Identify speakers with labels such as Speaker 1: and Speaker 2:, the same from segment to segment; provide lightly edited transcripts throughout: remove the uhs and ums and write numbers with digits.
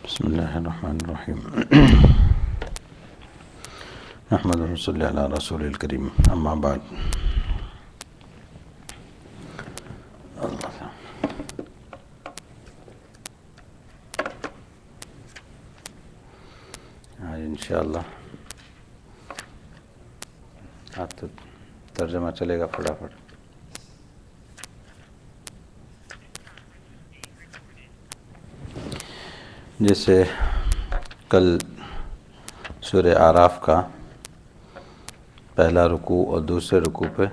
Speaker 1: بسم اللہ الرحمن الرحیم نحمد و صلی علی رسول الکریم اما بعد آج انشاءاللہ آپ تو ترجمہ چلے گا فٹافٹ. جیسے کل سورہ اعراف کا پہلا رکوع اور دوسرے رکوع پہ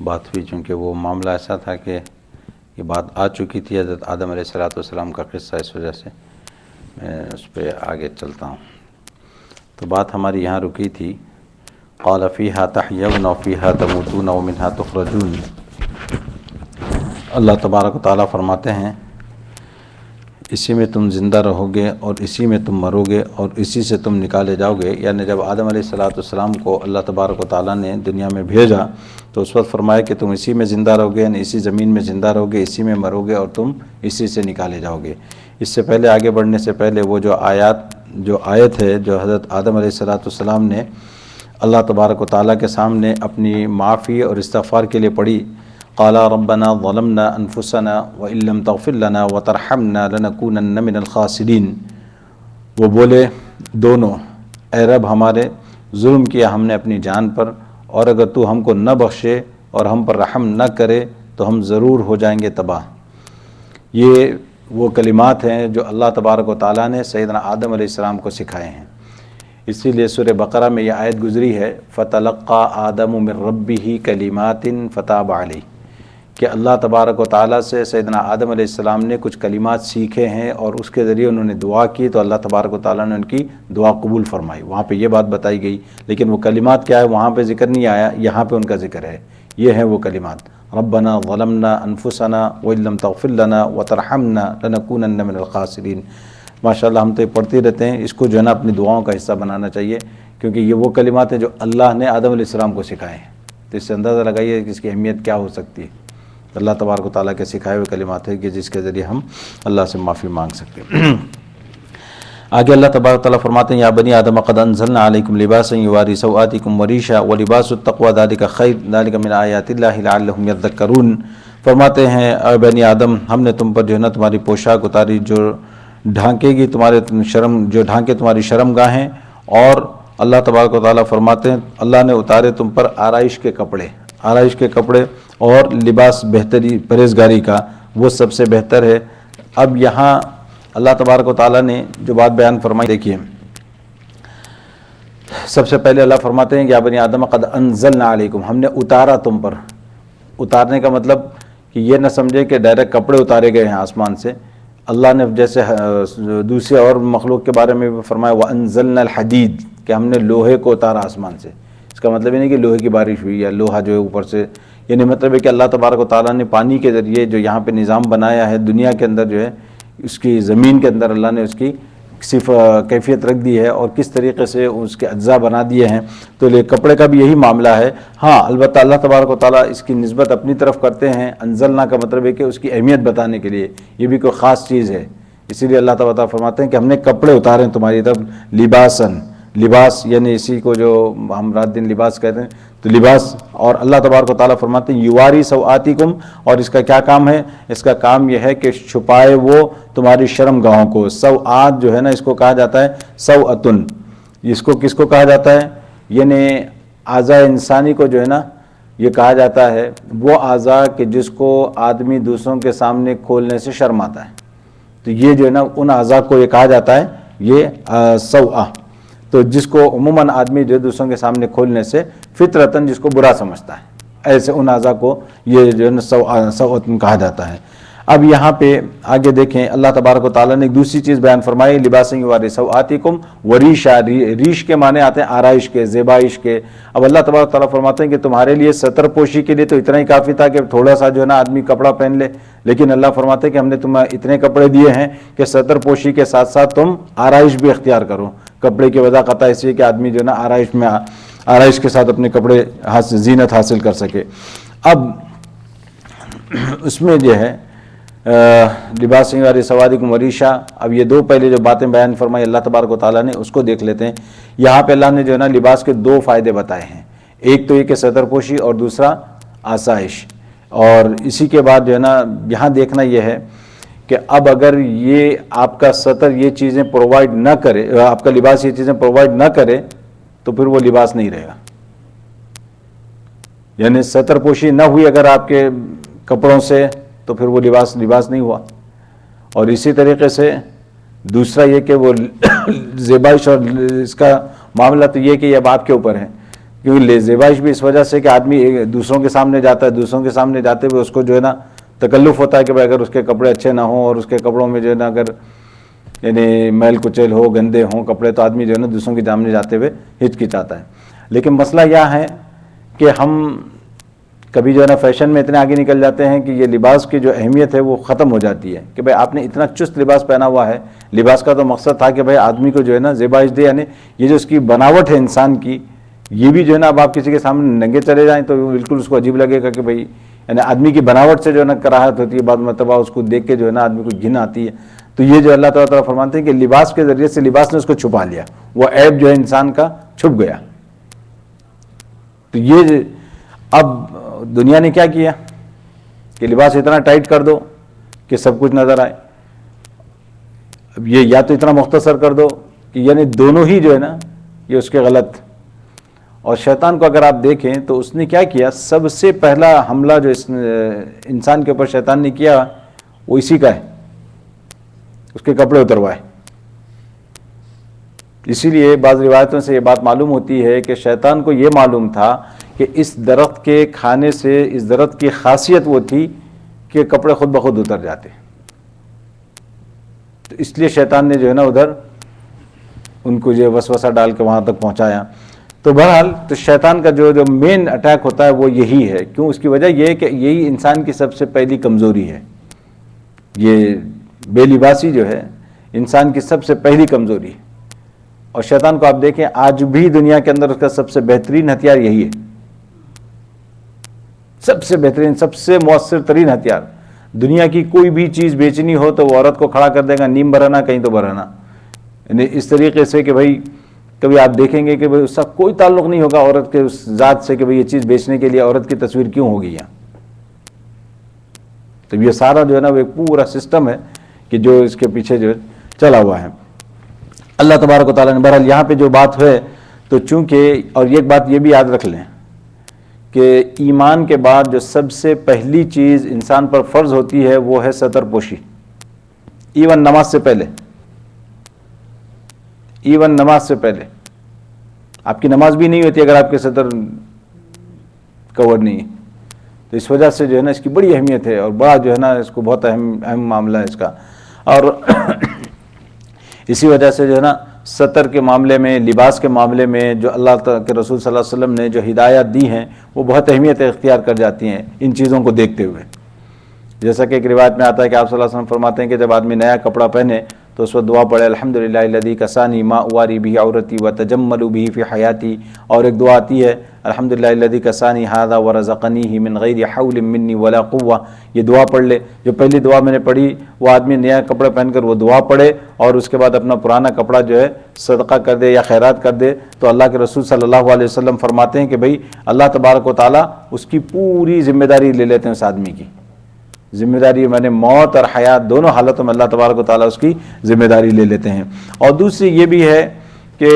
Speaker 1: بات ہوئی، چونکہ وہ معاملہ ایسا تھا کہ یہ بات آ چکی تھی حضرت آدم علیہ السلام کا قصہ، اس وجہ سے میں اس پہ آگے چلتا ہوں. تو بات ہماری یہاں رکی تھی، قال فیہا تحیون وفیہا تموتون ومنہا تخرجون. اللہ تبارک و تعالیٰ فرماتے ہیں اسی میں تم زندہ رہو گے اور اسی میں تم مرو گے اور اسی سے تم نکالے جاؤ گے. یعنی جب آدم علیہ السلام کو اللہ تبارک و تعالیٰ نے دنیا میں بھیجا تو اس وقت فرمایا کہ تم اسی میں زندہ رہو گے، یعنی اسی زمین میں زندہ رہو گے، اسی میں مرو گے اور تم اسی سے نکالے جاؤ گے. اس سے پہلے آگے بڑھنے سے پہلے وہ جو آیت ہے جو حضرت آدم علیہ السلام نے اللہ تبارک و تعالیٰ کے سامنے اپنی معافی اور استغفار کے لیے پڑھی، قال ربنا ظلمنا انفسنا وان لم تغفر لنا وترحمنا لنكونن من الخاسرین. وہ بولے دونوں، اے رب ہمارے ظلم کیا ہم نے اپنی جان پر، اور اگر تو ہم کو نہ بخشے اور ہم پر رحم نہ کرے تو ہم ضرور ہو جائیں گے تباہ. یہ وہ کلمات ہیں جو اللہ تبارک و تعالیٰ نے سیدنا آدم علیہ السلام کو سکھائے ہیں. اسی لیے سورہ بقرہ میں یہ آیت گزری ہے، فَتَلَقَّى آدَمُ مِن رَبِّهِ كَلِمَاتٍ فَتَابَ عَلَيْهِ، کہ اللہ تبارک و تعالیٰ سے سیدنا آدم علیہ السلام نے کچھ کلمات سیکھے ہیں اور اس کے ذریعے انہوں نے دعا کی تو اللہ تبارک و تعالیٰ نے ان کی دعا قبول فرمائی. وہاں پہ یہ بات بتائی گئی، لیکن وہ کلمات کیا ہے وہاں پہ ذکر نہیں آیا، یہاں پہ ان کا ذکر ہے. یہ ہیں وہ کلمات، ربنا ظلمنا انفسنا وان لم تغفر لنا وترحمنا لنكونن من الخاسرین. ماشاءاللہ ہم تو یہ پڑھتے رہتے ہیں، اس کو جو ہے نا اپنی دعاؤں کا حصہ بنانا چاہیے، کیونکہ یہ وہ کلمات ہیں جو اللہ نے آدم علیہ السلام کو سکھائے ہیں. تو اس سے اندازہ لگائیے کہ اس کی اہمیت کیا ہو سکتی ہے. اللہ تبارک و تعالیٰ کے سکھائے ہوئے کلمات ہیں کہ جس کے ذریعے ہم اللہ سے معافی مانگ سکتے ہیں. آگے اللہ تبارک و تعالیٰ فرماتے ہیں یا بنی آدم قد انزلنا علیکم لباسا یواری سوآتکم وریشا ولباس التقوی ذالک خیر ذالک من آیات اللہ لعلہم یذکرون. فرماتے ہیں اے بنی آدم ہم نے تم پر جو ہے نا تمہاری پوشاک اتاری جو ڈھانکے گی تمہارے شرم، جو ڈھانکے تمہاری شرم گاہیں، اور اللہ تبارک و تعالیٰ فرماتے ہیں اللہ نے اتارے تم پر آرائش کے کپڑے اور لباس بہتری پرہیزگاری کا، وہ سب سے بہتر ہے. اب یہاں اللہ تبارک و تعالیٰ نے جو بات بیان فرمائی، دیکھیے سب سے پہلے اللہ فرماتے ہیں کہ یا بنی آدم قد انزلنا علیکم، ہم نے اتارا تم پر. اتارنے کا مطلب کہ یہ نہ سمجھے کہ ڈائریکٹ کپڑے اتارے گئے ہیں آسمان سے. اللہ نے جیسے دوسرے اور مخلوق کے بارے میں بھی فرمایا وَأَنزَلْنَا الْحَدِيدَ، کہ ہم نے لوہے کو اتارا آسمان سے. اس کا مطلب یہ نہیں کہ لوہے کی بارش ہوئی یا لوہا جو ہے اوپر سے، یعنی مطلب ہے کہ اللہ تبارک و تعالیٰ نے پانی کے ذریعے جو یہاں پہ نظام بنایا ہے دنیا کے اندر، جو ہے اس کی زمین کے اندر اللہ نے اس کی صرف کیفیت رکھ دی ہے اور کس طریقے سے اس کے اجزاء بنا دیے ہیں. تو کپڑے کا بھی یہی معاملہ ہے. ہاں البتہ اللہ تبارک و تعالیٰ اس کی نسبت اپنی طرف کرتے ہیں. انزلنا کا مطلب ہے کہ اس کی اہمیت بتانے کے لیے یہ بھی کوئی خاص چیز ہے. اسی لیے اللہ تعالیٰ فرماتے ہیں کہ ہم نے کپڑے اتارے ہیں تمہاری طرف. لباس یعنی اسی کو جو ہم رات دن لباس کہتے ہیں تو لباس. اور اللہ تبارک و تعالیٰ فرماتے ہیں یواری سوآتکم، اور اس کا کیا کام ہے؟ اس کا کام یہ ہے کہ چھپائے وہ تمہاری شرم گاہوں کو. سوآت جو ہے نا اس کو کہا جاتا ہے سوأتن. اس کو کس کو کہا جاتا ہے؟ یعنی اعضاء انسانی کو جو ہے نا یہ کہا جاتا ہے وہ اعضاء کہ جس کو آدمی دوسروں کے سامنے کھولنے سے شرم آتا ہے. تو یہ جو ہے نا ان اعضاء کو یہ کہا جاتا ہے یہ سوآ. تو جس کو عموماً آدمی جو دوسروں کے سامنے کھولنے سے فطرتاً جس کو برا سمجھتا ہے، ایسے ان اعضاء کو یہ جو ہے سوءتن کہا جاتا ہے. اب یہاں پہ آگے دیکھیں اللہ تبارک و تعالیٰ نے ایک دوسری چیز بیان فرمائی، لباسا یواری سوآتکم وریشا. ریش کے معنی آتے ہیں آرائش کے، زیبائش کے. اب اللہ تبارک و تعالیٰ فرماتے ہیں کہ تمہارے لیے ستر پوشی کے لیے تو اتنا ہی کافی تھا کہ تھوڑا سا جو ہے نا آدمی کپڑا پہن لے، لیکن اللہ فرماتے ہیں کہ ہم نے تمہیں اتنے کپڑے دیے ہیں کہ ستر پوشی کے ساتھ ساتھ تم آرائش بھی اختیار کرو. کپڑے کی وجہ قطع اس لیے کہ آدمی جو ہے نا آرائش کے ساتھ اپنے کپڑے زینت حاصل کر سکے. اب اس میں جو ہے لباس والی سوادکم وریشا. اب یہ دو پہلے جو باتیں بیان فرمائی اللہ تبارک و تعالیٰ نے اس کو دیکھ لیتے ہیں. یہاں پہ اللہ نے جو ہے نا لباس کے دو فائدے بتائے ہیں. ایک تو یہ کہ ستر پوشی اور دوسرا آسائش. اور اسی کے بعد جو ہے نا یہاں دیکھنا یہ ہے کہ اب اگر یہ آپ کا ستر یہ چیزیں پرووائڈ نہ کرے، آپ کا لباس یہ چیزیں پرووائڈ نہ کرے تو پھر وہ لباس نہیں رہے گا. یعنی ستر پوشی نہ ہوئی اگر آپ کے کپڑوں سے تو پھر وہ لباس نہیں ہوا. اور اسی طریقے سے دوسرا یہ کہ وہ زیبائش اور اس کا معاملہ تو یہ کہ یہ اب آپ کے اوپر ہے، کیونکہ زیبائش بھی اس وجہ سے کہ آدمی دوسروں کے سامنے جاتا ہے، دوسروں کے سامنے جاتے ہوئے اس کو جو ہے نا تکلف ہوتا ہے کہ بھائی اگر اس کے کپڑے اچھے نہ ہوں اور اس کے کپڑوں میں جو ہے نا اگر یعنی میل کچیل ہو، گندے ہوں کپڑے، تو آدمی جو ہے نا دوسروں کے سامنے جاتے ہوئے ہچکچاتا ہے. لیکن مسئلہ یہ ہے کہ ہم کبھی جو ہے نا فیشن میں اتنے آگے نکل جاتے ہیں کہ یہ لباس کی جو اہمیت ہے وہ ختم ہو جاتی ہے کہ بھائی آپ نے اتنا چست لباس پہنا ہوا ہے. لباس کا تو مقصد تھا کہ بھائی آدمی کو جو ہے نا زیبائش دے، یعنی یہ جو اس کی بناوٹ ہے انسان کی، یہ بھی جو ہے نا اب آپ کسی کے سامنے ننگے چلے جائیں تو بالکل اس کو عجیب لگے گا کہ بھائی یعنی آدمی کی بناوٹ سے جو ہے نا کراہت ہوتی ہے، بعض مرتبہ اس کو دیکھ کے جو ہے نا آدمی کو گھن آتی ہے. تو یہ جو اللہ تعالیٰ فرماتے ہیں کہ لباس کے ذریعے سے لباس نے اس کو چھپا لیا، وہ عیب جو ہے انسان کا چھپ گیا. تو یہ اب دنیا نے کیا کیا کہ لباس اتنا ٹائٹ کر دو کہ سب کچھ نظر آئے. اب یہ یا تو اتنا مختصر کر دو کہ یعنی دونوں ہی جو ہے نا یہ اس کے غلط. اور شیطان کو اگر آپ دیکھیں تو اس نے کیا کیا، سب سے پہلا حملہ جو انسان کے اوپر شیطان نے کیا وہ اسی کا ہے، اس کے کپڑے اتروائے. اسی لیے بعض روایتوں سے یہ بات معلوم ہوتی ہے کہ شیطان کو یہ معلوم تھا کہ اس درخت کے کھانے سے اس درخت کی خاصیت وہ تھی کہ کپڑے خود بخود اتر جاتے، تو اس لیے شیطان نے جو ہے نا ادھر ان کو یہ وسوسہ ڈال کے وہاں تک پہنچایا. تو بہرحال تو شیطان کا جو مین اٹیک ہوتا ہے وہ یہی ہے. کیوں؟ اس کی وجہ یہ ہے کہ یہی انسان کی سب سے پہلی کمزوری ہے. یہ بے لباسی جو ہے انسان کی سب سے پہلی کمزوری ہے. اور شیطان کو آپ دیکھیں آج بھی دنیا کے اندر اس کا سب سے بہترین ہتھیار یہی ہے، سب سے بہترین، سب سے مؤثر ترین ہتھیار. دنیا کی کوئی بھی چیز بیچنی ہو تو وہ عورت کو کھڑا کر دے گا، نیم برہنہ کہیں تو برہنہ. یعنی اس طریقے سے کہ بھائی کبھی آپ دیکھیں گے کہ بھائی اس کا کوئی تعلق نہیں ہوگا عورت کے اس ذات سے کہ بھئی یہ چیز بیچنے کے لیے عورت کی تصویر کیوں ہوگی یہاں. تو یہ سارا جو ہے نا وہ ایک پورا سسٹم ہے کہ جو اس کے پیچھے جو چلا ہوا ہے. اللہ تبارک و تعالیٰ نے بہرحال یہاں پہ جو بات ہے تو چونکہ، اور ایک بات یہ بھی یاد رکھ لیں کہ ایمان کے بعد جو سب سے پہلی چیز انسان پر فرض ہوتی ہے وہ ہے ستر پوشی. ایون نماز سے پہلے، ایون نماز سے پہلے آپ کی نماز بھی نہیں ہوتی اگر آپ کے ستر کور نہیں ہے. تو اس وجہ سے جو ہے نا اس کی بڑی اہمیت ہے اور بڑا جو ہے نا اس کو بہت اہم معاملہ ہے اس کا. اور اسی وجہ سے جو ہے نا ستر کے معاملے میں، لباس کے معاملے میں جو اللہ تعالیٰ کے رسول صلی اللہ علیہ وسلم نے جو ہدایات دی ہیں وہ بہت اہمیت اختیار کر جاتی ہیں ان چیزوں کو دیکھتے ہوئے. جیسا کہ ایک روایت میں آتا ہے کہ آپ صلی اللہ علیہ وسلم فرماتے ہیں کہ جب آدمی نیا کپڑا پہنے تو اس وقت دعا پڑھے الحمدللہ الذی کسانی ما اواری به عورتی وتجمل به فی حیاتی. اور ایک دعا آتی ہے الحمدللہ الذی کسانی ھذا ورزقنیہ من غیر حول منی ولا قوہ. یہ دعا پڑھ لے. جو پہلی دعا میں نے پڑھی وہ آدمی نیا کپڑا پہن کر وہ دعا پڑھے اور اس کے بعد اپنا پرانا کپڑا جو ہے صدقہ کر دے یا خیرات کر دے تو اللہ کے رسول صلی اللہ علیہ وسلم فرماتے ہیں کہ بھئی اللہ تبارک و تعالیٰ اس کی پوری ذمہ داری لے لیتے ہیں. اس آدمی کی ذمہ داری میں نے موت اور حیات دونوں حالتوں میں اللہ تبارک و تعالیٰ اس کی ذمہ داری لے لیتے ہیں. اور دوسری یہ بھی ہے کہ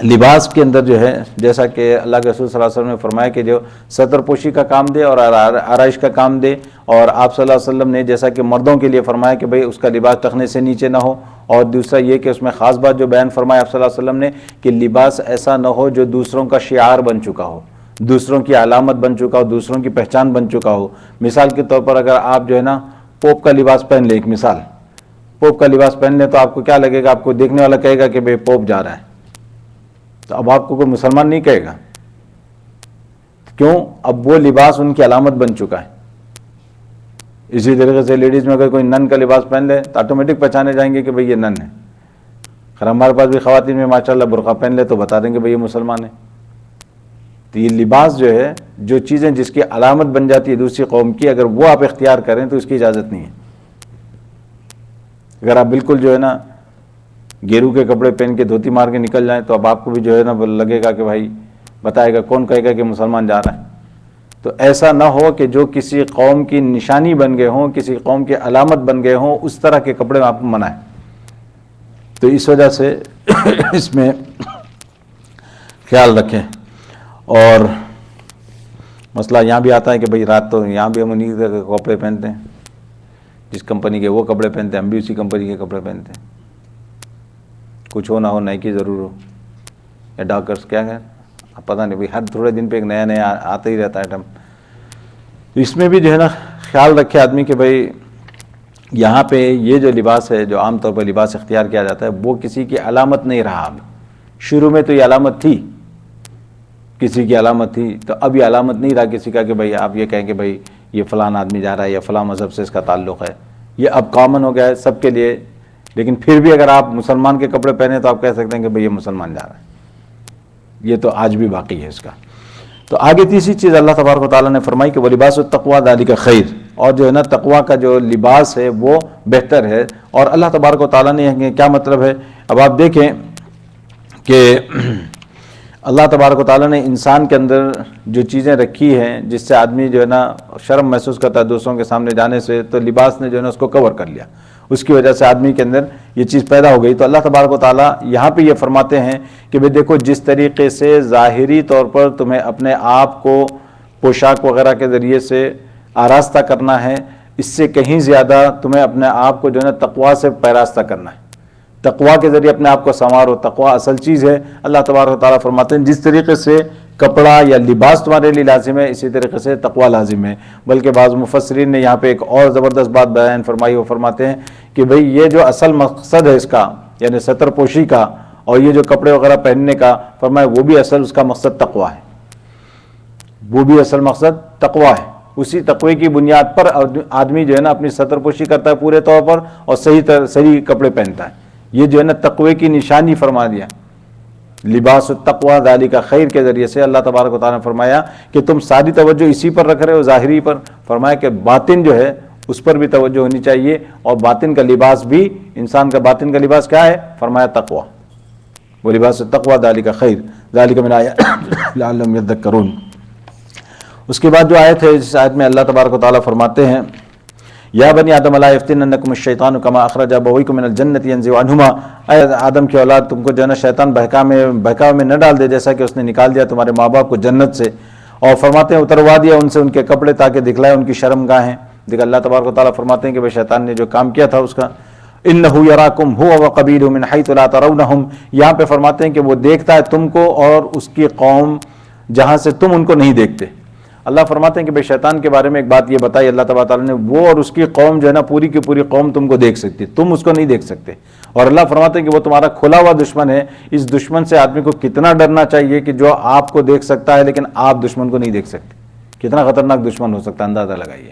Speaker 1: لباس کے اندر جو ہے جیسا کہ اللہ کے رسول صلی اللہ علیہ وسلم نے فرمایا کہ جو ستر پوشی کا کام دے اور آرائش کا کام دے. اور آپ صلی اللہ علیہ وسلم نے جیسا کہ مردوں کے لیے فرمایا کہ بھئی اس کا لباس ٹخنے سے نیچے نہ ہو. اور دوسرا یہ کہ اس میں خاص بات جو بیان فرمایا آپ صلی اللہ علیہ وسلم نے کہ لباس ایسا نہ ہو جو دوسروں کا شعار بن چکا ہو، دوسروں کی علامت بن چکا ہو، دوسروں کی پہچان بن چکا ہو. مثال کے طور پر اگر آپ جو ہے نا پوپ کا لباس پہن لیں، ایک مثال پوپ کا لباس پہن لیں تو آپ کو کیا لگے گا؟ آپ کو دیکھنے والا کہے گا کہ بھئی پوپ جا رہا ہے. تو اب آپ کو کوئی مسلمان نہیں کہے گا. کیوں؟ اب وہ لباس ان کی علامت بن چکا ہے. اسی طریقے سے لیڈیز میں اگر کوئی نن کا لباس پہن لے تو آٹومیٹک پہچانے جائیں گے کہ بھئی یہ نن ہے. خیر ہمارے پاس بھی خواتین میں ماشاءاللہ برقع پہن لے تو بتا دیں گے بھئی یہ مسلمان ہے. تو یہ لباس جو ہے، جو چیزیں جس کی علامت بن جاتی ہے دوسری قوم کی، اگر وہ آپ اختیار کریں تو اس کی اجازت نہیں ہے۔ اگر آپ بالکل جو ہے نا گیرو کے کپڑے پہن کے دھوتی مار کے نکل جائیں تو اب آپ کو بھی جو ہے نا لگے گا کہ بھائی بتائے گا، کون کہے گا کہ مسلمان جا رہا ہے۔ تو ایسا نہ ہو کہ جو کسی قوم کی نشانی بن گئے ہوں، کسی قوم کی علامت بن گئے ہوں، اس طرح کے کپڑے آپ کو منع ہے۔ تو اس وجہ سے اس میں خیال رکھیں۔ اور مسئلہ یہاں بھی آتا ہے کہ بھئی رات تو یہاں بھی ہم انہیں کے کپڑے پہنتے ہیں، جس کمپنی کے وہ کپڑے پہنتے ہیں ہم بھی اسی کمپنی کے کپڑے پہنتے ہیں، کچھ ہو نہ ہو نائکی ضرور ہو یا ڈاکرز، کیا ہے اب پتہ نہیں، بھئی ہر تھوڑے دن پہ ایک نیا نیا آتا ہی رہتا ہے آئٹم۔ تو اس میں بھی جو ہے نا خیال رکھے آدمی کہ بھئی یہاں پہ یہ جو لباس ہے، جو عام طور پر لباس اختیار کیا جاتا ہے، وہ کسی کی علامت نہیں رہا۔ اب شروع میں تو یہ علامت تھی، کسی کی علامت تھی، تو اب یہ علامت نہیں رہا کسی کا کہ بھئی آپ یہ کہیں کہ بھئی یہ فلان آدمی جا رہا ہے یا فلاں مذہب سے اس کا تعلق ہے۔ یہ اب کامن ہو گیا ہے سب کے لیے، لیکن پھر بھی اگر آپ مسلمان کے کپڑے پہنے تو آپ کہہ سکتے ہیں کہ بھئی یہ مسلمان جا رہا ہے۔ یہ تو آج بھی باقی ہے اس کا۔ تو آگے تیسری چیز اللہ تبارک و تعالیٰ نے فرمائی کہ وَلِبَاسُ التَّقْوَىٰ ذَلِكَ خَيْرٌ، اور جو ہے نا تقویٰ کا جو لباس ہے وہ بہتر ہے۔ اور اللہ تبارک و تعالیٰ نے کیا مطلب ہے، اب آپ دیکھیں کہ اللہ تبارک و تعالیٰ نے انسان کے اندر جو چیزیں رکھی ہیں جس سے آدمی جو ہے نا شرم محسوس کرتا ہے دوسروں کے سامنے جانے سے، تو لباس نے جو ہے نا اس کو کور کر لیا، اس کی وجہ سے آدمی کے اندر یہ چیز پیدا ہو گئی۔ تو اللہ تبارک و تعالیٰ یہاں پہ یہ فرماتے ہیں کہ بھئی دیکھو، جس طریقے سے ظاہری طور پر تمہیں اپنے آپ کو پوشاک وغیرہ کے ذریعے سے آراستہ کرنا ہے، اس سے کہیں زیادہ تمہیں اپنے آپ کو جو ہے نا تقویٰ سے پیراستہ کرنا ہے۔ تقویٰ کے ذریعے اپنے آپ کو سنوارو، تقویٰ اصل چیز ہے۔ اللہ تبارک و تعالیٰ فرماتے ہیں جس طریقے سے کپڑا یا لباس تمہارے لیے لازم ہے، اسی طریقے سے تقویٰ لازم ہے۔ بلکہ بعض مفسرین نے یہاں پہ ایک اور زبردست بات بیان فرمائی، وہ فرماتے ہیں کہ بھئی یہ جو اصل مقصد ہے اس کا، یعنی ستر پوشی کا اور یہ جو کپڑے وغیرہ پہننے کا، فرمایا وہ بھی اصل اس کا مقصد تقویٰ ہے، وہ بھی اصل مقصد تقویٰ ہے۔ اسی تقوی کی بنیاد پر آدمی جو ہے نا اپنی ستر پوشی کرتا ہے پورے طور پر، اور صحیح کپڑے پہنتا ہے۔ یہ جو ہے نا تقوی کی نشانی فرما دیا۔ لباس التقویٰ ذالک خیر کے ذریعے سے اللہ تبارک و تعالیٰ نے فرمایا کہ تم ساری توجہ اسی پر رکھ رہے ہو، ظاہری پر۔ فرمایا کہ باطن جو ہے اس پر بھی توجہ ہونی چاہیے، اور باطن کا لباس بھی، انسان کا باطن کا لباس کیا ہے؟ فرمایا تقویٰ۔ ولباس التقویٰ ذالک خیر ذالک من آیات لعلہم یذکرون۔ اس کے بعد جو آیت ہے، جس آیت میں اللہ تبارک و تعالیٰ فرماتے ہیں یا بنی آدم لا یفتننکم الشیطان کما اخرج ابویکم من الجنۃ ینزع عنہما، اے آدم کی اولاد، تم کو جو ہے نا شیطان بہکاوے میں نہ ڈال دے جیسا کہ اس نے نکال دیا تمہارے ماں باپ کو جنت سے، اور فرماتے ہیں اتروا دیا ان سے ان کے کپڑے تاکہ دکھلائے ان کی شرمگاہیں۔ دیکھ اللہ تبارک و تعالیٰ فرماتے ہیں کہ بھئی شیطان نے جو کام کیا تھا اس کا، انہ یراکم هو وقبیلہ من حیث لا ترونہم، یہاں پہ فرماتے ہیں کہ وہ دیکھتا ہے تم کو اور اس کی قوم جہاں سے تم ان کو نہیں دیکھتے۔ اللہ فرماتے ہیں کہ بھئی شیطان کے بارے میں ایک بات یہ بتائی اللہ تبارک تعالیٰ نے، وہ اور اس کی قوم جو ہے نا پوری کی پوری قوم تم کو دیکھ سکتی، تم اس کو نہیں دیکھ سکتے۔ اور اللہ فرماتے ہیں کہ وہ تمہارا کھلا ہوا دشمن ہے۔ اس دشمن سے آدمی کو کتنا ڈرنا چاہیے کہ جو آپ کو دیکھ سکتا ہے لیکن آپ دشمن کو نہیں دیکھ سکتے، کتنا خطرناک دشمن ہو سکتا ہے، اندازہ لگائیے۔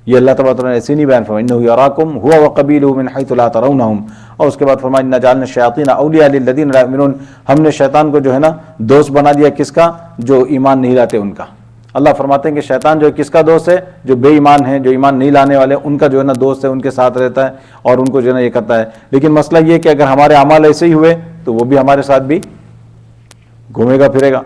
Speaker 1: یہ اللہ تبارک تعالیٰ نے ایسے نہیں بیان فرمایا، انہ یراکم هو وقبیلہ من حیث لا ترونہم، اور اس کے بعد فرمایا انا جعلنا الشیاطین اولیاء للذین لا یؤمنون، ہم نے شیطان کو جو ہے نا دوست بنا دیا، کس کا؟ جو ایمان نہیں لاتے ان کا۔ اللہ فرماتے ہیں کہ شیطان جو کس کا دوست ہے؟ جو بے ایمان ہیں، جو ایمان نہیں لانے والے، ان کا جو ہے نا دوست ہے، ان کے ساتھ رہتا ہے اور ان کو جو ہے نا یہ کرتا ہے۔ لیکن مسئلہ یہ کہ اگر ہمارے اعمال ایسے ہی ہوئے تو وہ بھی ہمارے ساتھ بھی گھومے گا پھرے گا۔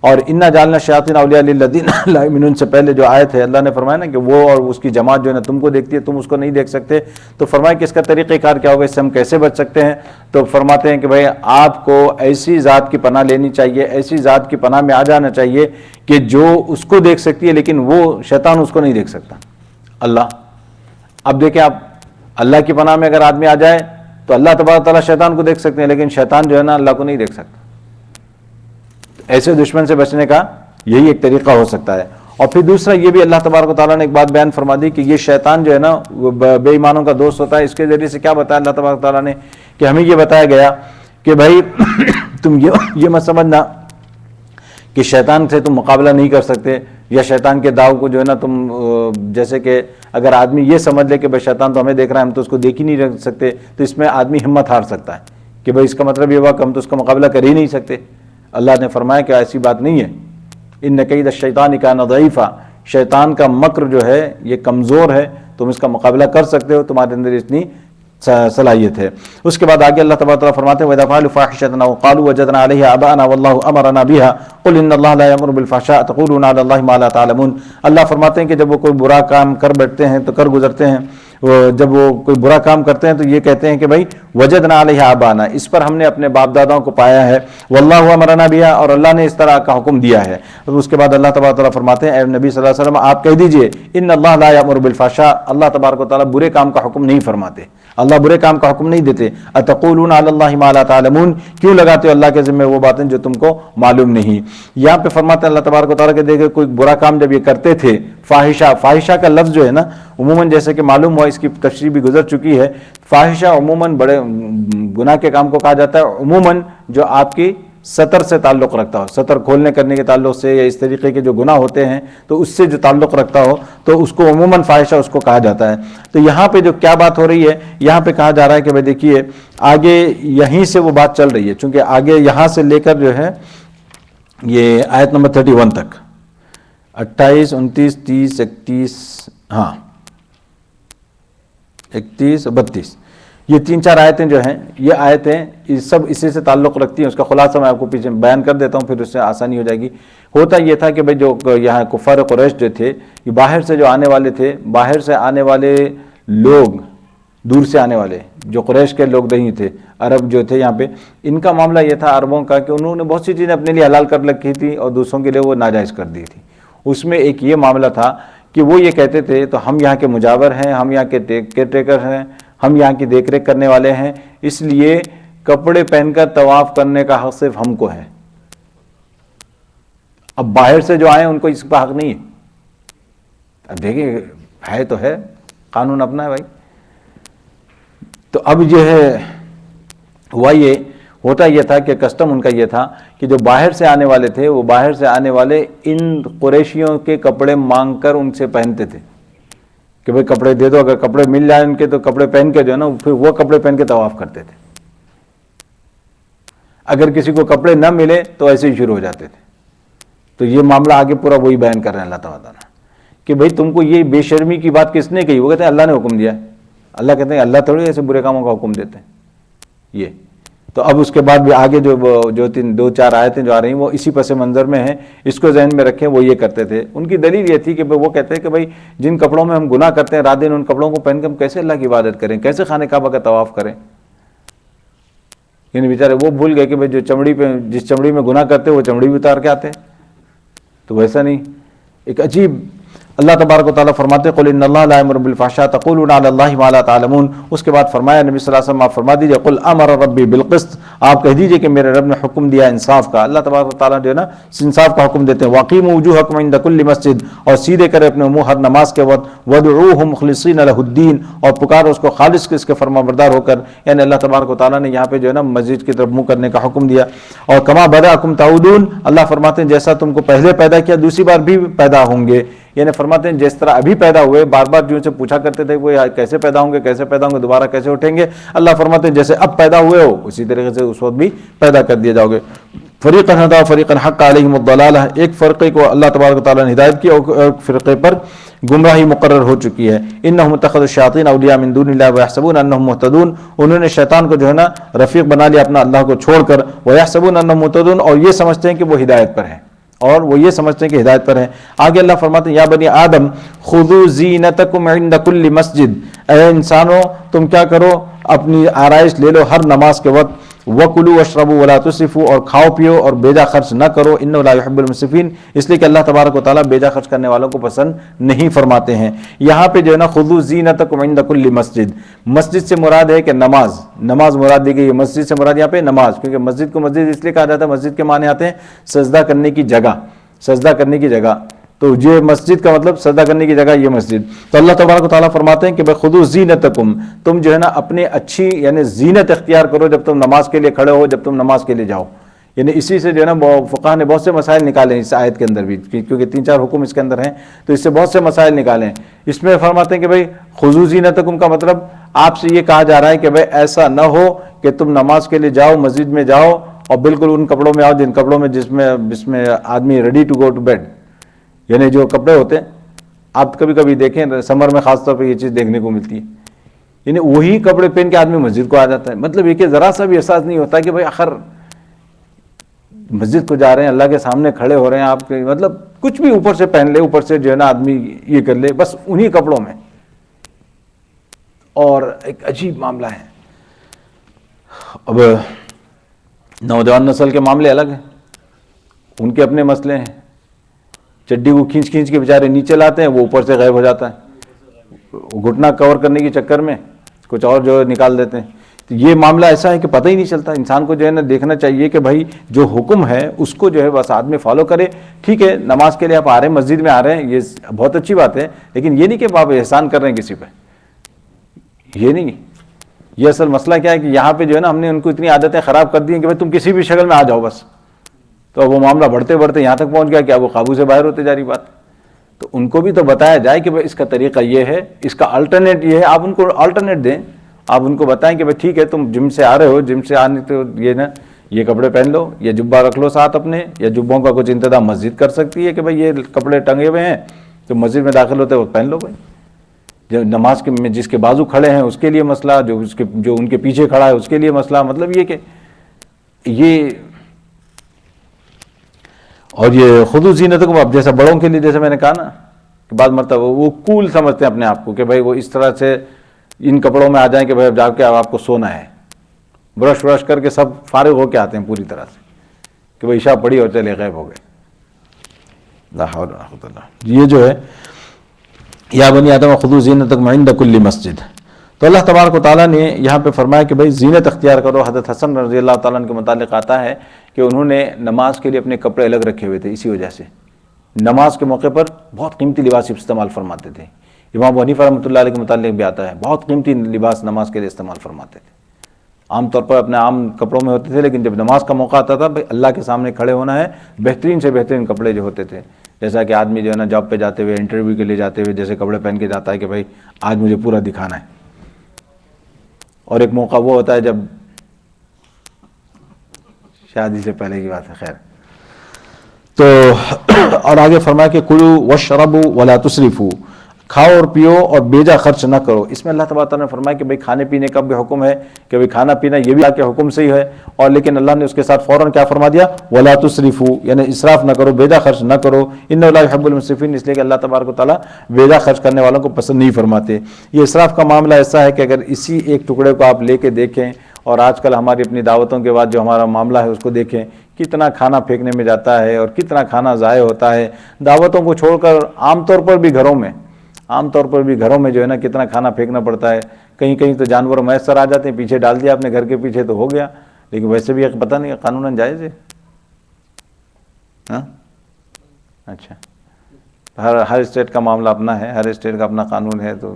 Speaker 1: اور انا جعلنا الشیاطین اولیاء للذین لا یؤمنون سے پہلے جو آیت ہے اللہ نے فرمایا نا کہ وہ اور اس کی جماعت جو ہے نا تم کو دیکھتی ہے، تم اس کو نہیں دیکھ سکتے۔ تو فرمایا کہ اس کا طریقہ کار کیا ہوگا، اس سے ہم کیسے بچ سکتے ہیں؟ تو فرماتے ہیں کہ بھائی آپ کو ایسی ذات کی پناہ لینی چاہیے، ایسی ذات کی پناہ میں آ جانا چاہیے کہ جو اس کو دیکھ سکتی ہے لیکن وہ شیطان اس کو نہیں دیکھ سکتا، اللہ۔ اب دیکھیں آپ، اللہ کی پناہ میں اگر آدمی آ جائے تو اللہ تبارک تعالیٰ شیطان کو دیکھ سکتے ہیں لیکن شیطان جو ہے نا اللہ کو نہیں دیکھ سکتا۔ ایسے دشمن سے بچنے کا یہی ایک طریقہ ہو سکتا ہے۔ اور پھر دوسرا یہ بھی اللہ تبارک و تعالیٰ نے ایک بات بیان فرما دی کہ یہ شیطان جو ہے نا وہ بے ایمانوں کا دوست ہوتا ہے۔ اس کے ذریعے سے کیا بتایا اللہ تبارک و تعالیٰ نے کہ ہمیں یہ بتایا گیا کہ بھائی تم یہ مت سمجھنا کہ شیطان سے تم مقابلہ نہیں کر سکتے، یا شیطان کے داؤ کو جو ہے نا تم، جیسے کہ اگر آدمی یہ سمجھ لے کہ بھائی شیطان تو ہمیں دیکھ رہا ہے، ہم تو اس کو دیکھ ہی نہیں رکھ سکتے، تو اس میں آدمی ہمت ہار سکتا ہے کہ بھائی اس کا مطلب یہ ہوا کہ ہم تو اس کا مقابلہ کر ہی نہیں سکتے۔ اللہ نے فرمایا کہ ایسی بات نہیں ہے، ان کید الشیطان کان ضعیفا، شیطان کا مکر جو ہے یہ کمزور ہے، تم اس کا مقابلہ کر سکتے ہو، تمہارے اندر اتنی صلاحیت ہے۔ اس کے بعد آگے اللہ تبارک وتعالیٰ فرماتے ہیں وَإِذَا فَعَلُوا فَاحِشَةً أَوْ قَالُوا وَجَدْنَا عَلَيْهَا آبَاءَنَا وَاللَّهُ أَمَرَنَا بِهَا قُلْ إِنَّ اللَّهَ لَا يَأْمُرُ بِالْفَحْشَاءِ تَقُولُونَ عَلَى اللَّهِ مَا لَا تَعْلَمُونَ۔ اللہ فرماتے ہیں کہ جب وہ کوئی برا کام کر بیٹھتے ہیں تو کر گزرتے ہیں، جب وہ کوئی برا کام کرتے ہیں تو یہ کہتے ہیں کہ بھائی وجدنا علیہ آبانا، اس پر ہم نے اپنے باپ داداؤں کو پایا ہے، واللہ امرنا بہا، اور اللہ نے اس طرح کا حکم دیا ہے۔ اس کے بعد اللہ تبارک و تعالیٰ فرماتے ہیں اے نبی صلی اللہ علیہ وسلم آپ کہہ دیجئے ان اللہ لا یامر بالفحشاء، اللہ تبارک و تعالیٰ برے کام کا حکم نہیں فرماتے، اللہ برے کام کا حکم نہیں دیتے۔ اتقولون علی اللہ ما لا تعلمون، کیوں لگاتے ہو اللہ کے ذمہ وہ باتیں جو تم کو معلوم نہیں۔ یہاں پہ فرماتے ہیں اللہ تبارک و تعالیٰ کہ دیکھیں کوئی برا کام جب یہ کرتے تھے، فاحشہ کا لفظ جو ہے نا عموماً جیسے کہ معلوم ہوا، اس کی تشریح بھی گزر چکی ہے، فاحشہ عموماً بڑے گناہ کے کام کو کہا جاتا ہے عموماً جو آپ کی سطر سے تعلق رکھتا ہو، سطر کھولنے کرنے کے تعلق سے یا اس طریقے کے جو گناہ ہوتے ہیں تو اس سے جو تعلق رکھتا ہو تو اس کو عموماً فاحشہ اس کو کہا جاتا ہے۔ تو یہاں پہ جو کیا بات ہو رہی ہے، یہاں پہ کہا جا رہا ہے کہ بھائی دیکھیے آگے یہیں سے وہ بات چل رہی ہے، چونکہ آگے یہاں سے لے کر جو ہے یہ آیت نمبر 31 تک 28 29 30 31 ہاں 31 32 یہ 3-4 آیتیں جو ہیں یہ آیتیں یہ سب اسی سے تعلق رکھتی ہیں۔ اس کا خلاصہ میں آپ کو پیچھے بیان کر دیتا ہوں، پھر اس سے آسانی ہو جائے گی۔ ہوتا یہ تھا کہ بھئی جو یہاں کفار قریش جو تھے، یہ باہر سے جو آنے والے تھے، باہر سے آنے والے لوگ، دور سے آنے والے جو قریش کے لوگ نہیں تھے، عرب جو تھے یہاں پہ، ان کا معاملہ یہ تھا عربوں کا کہ انہوں نے بہت سی چیزیں اپنے لیے حلال کر رکھی تھی اور دوسروں کے لیے وہ ناجائز کر دی تھی۔ اس میں ایک یہ معاملہ تھا کہ وہ یہ کہتے تھے تو ہم یہاں کے مجاور ہیں، ہم یہاں کے کیئر ٹیکر ہیں، ہم یہاں کی دیکھ ریکھ کرنے والے ہیں، اس لیے کپڑے پہن کر طواف کرنے کا حق صرف ہم کو ہے۔ اب باہر سے جو آئے ان کو اس کا حق نہیں ہے۔ اب دیکھیں ہے تو ہے، قانون اپنا ہے بھائی۔ تو اب یہ ہے ہوا یہ ہوتا یہ تھا کہ کسٹم ان کا یہ تھا کہ جو باہر سے آنے والے تھے وہ باہر سے آنے والے ان قریشیوں کے کپڑے مانگ کر ان سے پہنتے تھے کہ بھئی کپڑے دے دو، اگر کپڑے مل جائیں ان کے تو کپڑے پہن کے جو ہے نا پھر وہ کپڑے پہن کے طواف کرتے تھے۔ اگر کسی کو کپڑے نہ ملے تو ایسے ہی شروع ہو جاتے تھے۔ تو یہ معاملہ آگے پورا وہی بیان کر رہے ہیں اللہ تعالیٰ کہ بھئی تم کو یہ بے شرمی کی بات کس نے کہی؟ وہ کہتے ہیں اللہ نے حکم دیا ہے۔ اللہ کہتے ہیں اللہ تھوڑی ایسے برے کاموں کا حکم دیتے ہیں۔ یہ تو اب اس کے بعد بھی آگے جو 2-4 آیتیں جو آ رہی ہیں وہ اسی پس منظر میں ہیں، اس کو ذہن میں رکھیں۔ وہ یہ کرتے تھے، ان کی دلیل یہ تھی کہ وہ کہتے ہیں کہ بھائی جن کپڑوں میں ہم گناہ کرتے ہیں رات دن ان کپڑوں کو پہن کے ہم کیسے اللہ کی عبادت کریں، کیسے خانہ کعبہ کا طواف کریں؟ یعنی بیچارے وہ بھول گئے کہ بھائی جو چمڑی پہ جس چمڑی میں گناہ کرتے وہ چمڑی بھی اتار کے آتے ہیں، تو ویسا نہیں۔ ایک عجیب اللہ تبارک و تعالیٰ فرماتے قل ان اللہ لا یامر بالفحشاء تقولون علی اللہ ما لا تعلمون۔ اس کے بعد فرمایا نبی صلی اللہ علیہ وسلم آپ فرما دیجئے قل امر ربی بالقسط، آپ کہہ دیجئے کہ میرے رب نے حکم دیا انصاف کا۔ اللہ تبارک و تعالیٰ جو ہے نا انصاف کا حکم دیتے ہیں، واقیموا وجوہکم عند کل مسجد، اور سیدھے کرے اپنے منہ ہر نماز کے وقت، وادعوہ مخلصین لہ الدین، اور پکارو اس کو خالص اس کے فرما بردار ہو کر۔ یعنی اللہ تبارک و تعالیٰ نے یہاں پہ جو ہے نا مسجد کی طرف منہ کرنے کا حکم دیا۔ اور کما بدأکم تعودون، اللہ فرماتے ہیں جیسا تم کو پہلے پیدا کیا دوسری بار بھی پیدا ہوں گے۔ یعنی فرماتے ہیں جس طرح ابھی پیدا ہوئے، بار بار جو سے پوچھا کرتے تھے وہ کیسے پیدا ہوں گے، کیسے پیدا ہوں گے، دوبارہ کیسے اٹھیں گے، اللہ فرماتے ہیں جیسے اب پیدا ہوئے ہو اسی طریقے سے اس وقت بھی پیدا کر دیے جاؤ گے۔ فریقا ہدی و فریقا حق علیہم الضلالہ، ایک فرقے کو اللہ تبارک و تعالیٰ نے ہدایت کی اور ایک فرقے پر گمراہی مقرر ہو چکی ہے۔ انہم اتخذوا الشیاطین اولیاء من دون اللہ ویحسبون انہم مہتدون، انہوں نے شیطان کو جو ہے نا رفیق بنا لیا اپنا اللہ کو چھوڑ کر، ویحسبون انہم مہتدون، اور یہ سمجھتے ہیں کہ وہ ہدایت پر ہیں، اور وہ یہ سمجھتے ہیں کہ ہدایت پر ہیں۔ آگے اللہ فرماتے ہیں یا بنی آدم خذوا زینتکم عند کل مسجد، اے انسانوں تم کیا کرو اپنی آرائش لے لو ہر نماز کے وقت، وَكُلُوا وَاشْرَبُوا وَلَا تُسْرِفُوا، اور کھاؤ پیو اور بیجا خرچ نہ کرو، إِنَّهُ لَا يُحِبُّ الْمُسْرِفِينَ، اس لیے کہ اللہ تبارک و تعالیٰ بیجا خرچ کرنے والوں کو پسند نہیں فرماتے ہیں۔ یہاں پہ جو ہے نا خذوا زینتکم عند کل مسجد، مسجد سے مراد ہے کہ نماز مراد دی گئی ہے۔ مسجد سے مراد یہاں پہ نماز، کیونکہ مسجد کو مسجد اس لیے کہا جاتا ہے، مسجد کے معنی آتے ہیں سجدہ کرنے کی جگہ، سجدہ کرنے کی جگہ، تو یہ مسجد کا مطلب سجدہ کرنے کی جگہ یہ مسجد۔ تو اللہ تبارک و تعالیٰ فرماتے ہیں کہ بھائی خذوا زینتکم، تم جو ہے نا اپنے اچھی یعنی زینت اختیار کرو جب تم نماز کے لیے کھڑے ہو، جب تم نماز کے لیے جاؤ۔ یعنی اسی سے جو ہے نا فقہ نے بہت سے مسائل نکالے ہیں اس آیت کے اندر بھی، کیونکہ 3-4 حکم اس کے اندر ہیں تو اس سے بہت سے مسائل نکالے ہیں۔ اس میں فرماتے ہیں کہ بھائی خذوا زینتکم کا مطلب آپ سے یہ کہا جا رہا ہے کہ بھائی ایسا نہ ہو کہ تم نماز کے لیے جاؤ، مسجد میں جاؤ اور بالکل ان کپڑوں میں آؤ جن کپڑوں میں جس میں آدمی ready to go to bed, یعنی جو کپڑے ہوتے ہیں آپ کبھی کبھی دیکھیں سمر میں خاص طور پہ یہ چیز دیکھنے کو ملتی ہے، یعنی وہی کپڑے پہن کے آدمی مسجد کو آ جاتا ہے. مطلب یہ کہ ذرا سا بھی احساس نہیں ہوتا کہ بھائی آخر مسجد کو جا رہے ہیں، اللہ کے سامنے کھڑے ہو رہے ہیں، آپ کے مطلب کچھ بھی اوپر سے پہن لے، اوپر سے جو ہے نا آدمی یہ کر لے، بس انہی کپڑوں میں. اور ایک عجیب معاملہ ہے. اب نوجوان نسل کے معاملے الگ ہیں، ان کے اپنے مسئلے ہیں. چڈی کو کھینچ کے بیچارے نیچے لاتے ہیں، وہ اوپر سے غائب ہو جاتا ہے، گھٹنا کور کرنے کے چکر میں کچھ اور جو نکال دیتے ہیں. تو یہ معاملہ ایسا ہے کہ پتہ ہی نہیں چلتا. انسان کو جو ہے نا دیکھنا چاہیے کہ بھائی جو حکم ہے اس کو جو ہے بس آدمی فالو کرے. ٹھیک ہے نماز کے لیے آپ آ رہے ہیں، مسجد میں آ رہے ہیں، یہ بہت اچھی بات ہے، لیکن یہ نہیں کہ آپ احسان کر رہے ہیں کسی پہ، یہ نہیں. یہ اصل مسئلہ کیا ہے کہ یہاں پہ جو ہے نا ہم نے ان کو اتنی عادتیں خراب کر دی ہیں کہ بھائی تم کسی بھی شکل میں آ جاؤ بس. تو اب وہ معاملہ بڑھتے یہاں تک پہنچ گیا کہ اب وہ قابو سے باہر ہوتے جا رہی بات. تو ان کو بھی تو بتایا جائے کہ بھائی اس کا طریقہ یہ ہے، اس کا الٹرنیٹ یہ ہے. آپ ان کو الٹرنیٹ دیں، آپ ان کو بتائیں کہ بھائی ٹھیک ہے تم جم سے آ رہے ہو، جم سے آنے تو یہ نا یہ کپڑے پہن لو، یا جبہ رکھ لو ساتھ اپنے، یا جبوں کا کچھ انتظام مسجد کر سکتی ہے کہ بھائی یہ کپڑے ٹنگے ہوئے ہیں تو مسجد میں داخل ہوتے وہ پہن لو. بھائی جو نماز کے میں جس کے بازو کھڑے ہیں اس کے لیے مسئلہ، جو ان کے پیچھے کھڑا ہے اس کے لیے مسئلہ. مطلب یہ کہ یہ اور یہ خود زینتکم، اب جیسا بڑوں کے لیے جیسے میں نے کہا نا کہ بعض مرتبہ وہ کول سمجھتے ہیں اپنے آپ کو کہ بھائی وہ اس طرح سے ان کپڑوں میں آ جائیں کہ بھائی اب جا کے اب آپ کو سونا ہے، برش کر کے سب فارغ ہو کے آتے ہیں پوری طرح سے کہ بھائی عشاء پڑھی اور چلے غائب ہو گئے. لا حول ولا قوت الا باللہ. یہ جو ہے یا بنی آدم خذوا زینتکم عند کل مسجد. تو اللہ تبارک و تعالیٰ نے یہاں پہ فرمایا کہ بھائی زینت اختیار کرو. حضرت حسن رضی اللہ تعالیٰ عنہ کے متعلق آتا ہے کہ انہوں نے نماز کے لیے اپنے کپڑے الگ رکھے ہوئے تھے، اسی وجہ سے نماز کے موقع پر بہت قیمتی لباس استعمال فرماتے تھے. امام ابو حنیفہ رحمۃ اللہ علیہ کے متعلق بھی آتا ہے بہت قیمتی لباس نماز کے لیے استعمال فرماتے تھے. عام طور پر اپنے عام کپڑوں میں ہوتے تھے، لیکن جب نماز کا موقع آتا تھا بھائی اللہ کے سامنے کھڑے ہونا ہے، بہترین سے بہترین کپڑے جو ہوتے تھے. جیسا کہ آدمی جو ہے نا جاب پہ جاتے ہوئے، انٹرویو کے لیے جاتے ہوئے جیسے کپڑے پہن کے جاتا ہے کہ بھائی آج مجھے پورا دکھانا ہے. اور ایک موقع وہ ہوتا ہے جب شادی سے پہلے کی بات ہے. خیر تو اور آگے فرمایا کہ کلوا واشربوا ولا تسرفوا، کھاؤ اور پیو اور بیجا خرچ نہ کرو. اس میں اللہ تبارک تعالیٰ نے فرمایا کہ بھئی کھانے پینے کا بھی حکم ہے کہ بھئی کھانا پینا یہ بھی اللہ کے حکم سے ہی ہے، اور لیکن اللہ نے اس کے ساتھ فوراً کیا فرما دیا، ولا تسرفوا، یعنی اسراف نہ کرو، بیجا خرچ نہ کرو. انہ لا يحب المسرفین، اس لیے کہ اللہ تبارک و تعالیٰ بیجا خرچ کرنے والوں کو پسند نہیں فرماتے. یہ اسراف کا معاملہ ایسا ہے کہ اگر اسی ایک ٹکڑے کو آپ لے کے دیکھیں، اور آج کل ہماری اپنی دعوتوں کے بعد جو ہمارا معاملہ ہے اس کو دیکھیں، کتنا کھانا پھینکنے میں جاتا ہے اور کتنا کھانا ضائع ہوتا ہے. دعوتوں کو چھوڑ کر عام طور پر بھی گھروں میں جو ہے نا کتنا کھانا پھینکنا پڑتا ہے. کہیں کہیں تو جانور میسر آ جاتے ہیں، پیچھے ڈال دیا اپنے گھر کے پیچھے تو ہو گیا، لیکن ویسے بھی پتہ نہیں قانوناً جائز ہے. ہاں اچھا، ہر اسٹیٹ کا معاملہ اپنا ہے، ہر اسٹیٹ کا اپنا قانون ہے. تو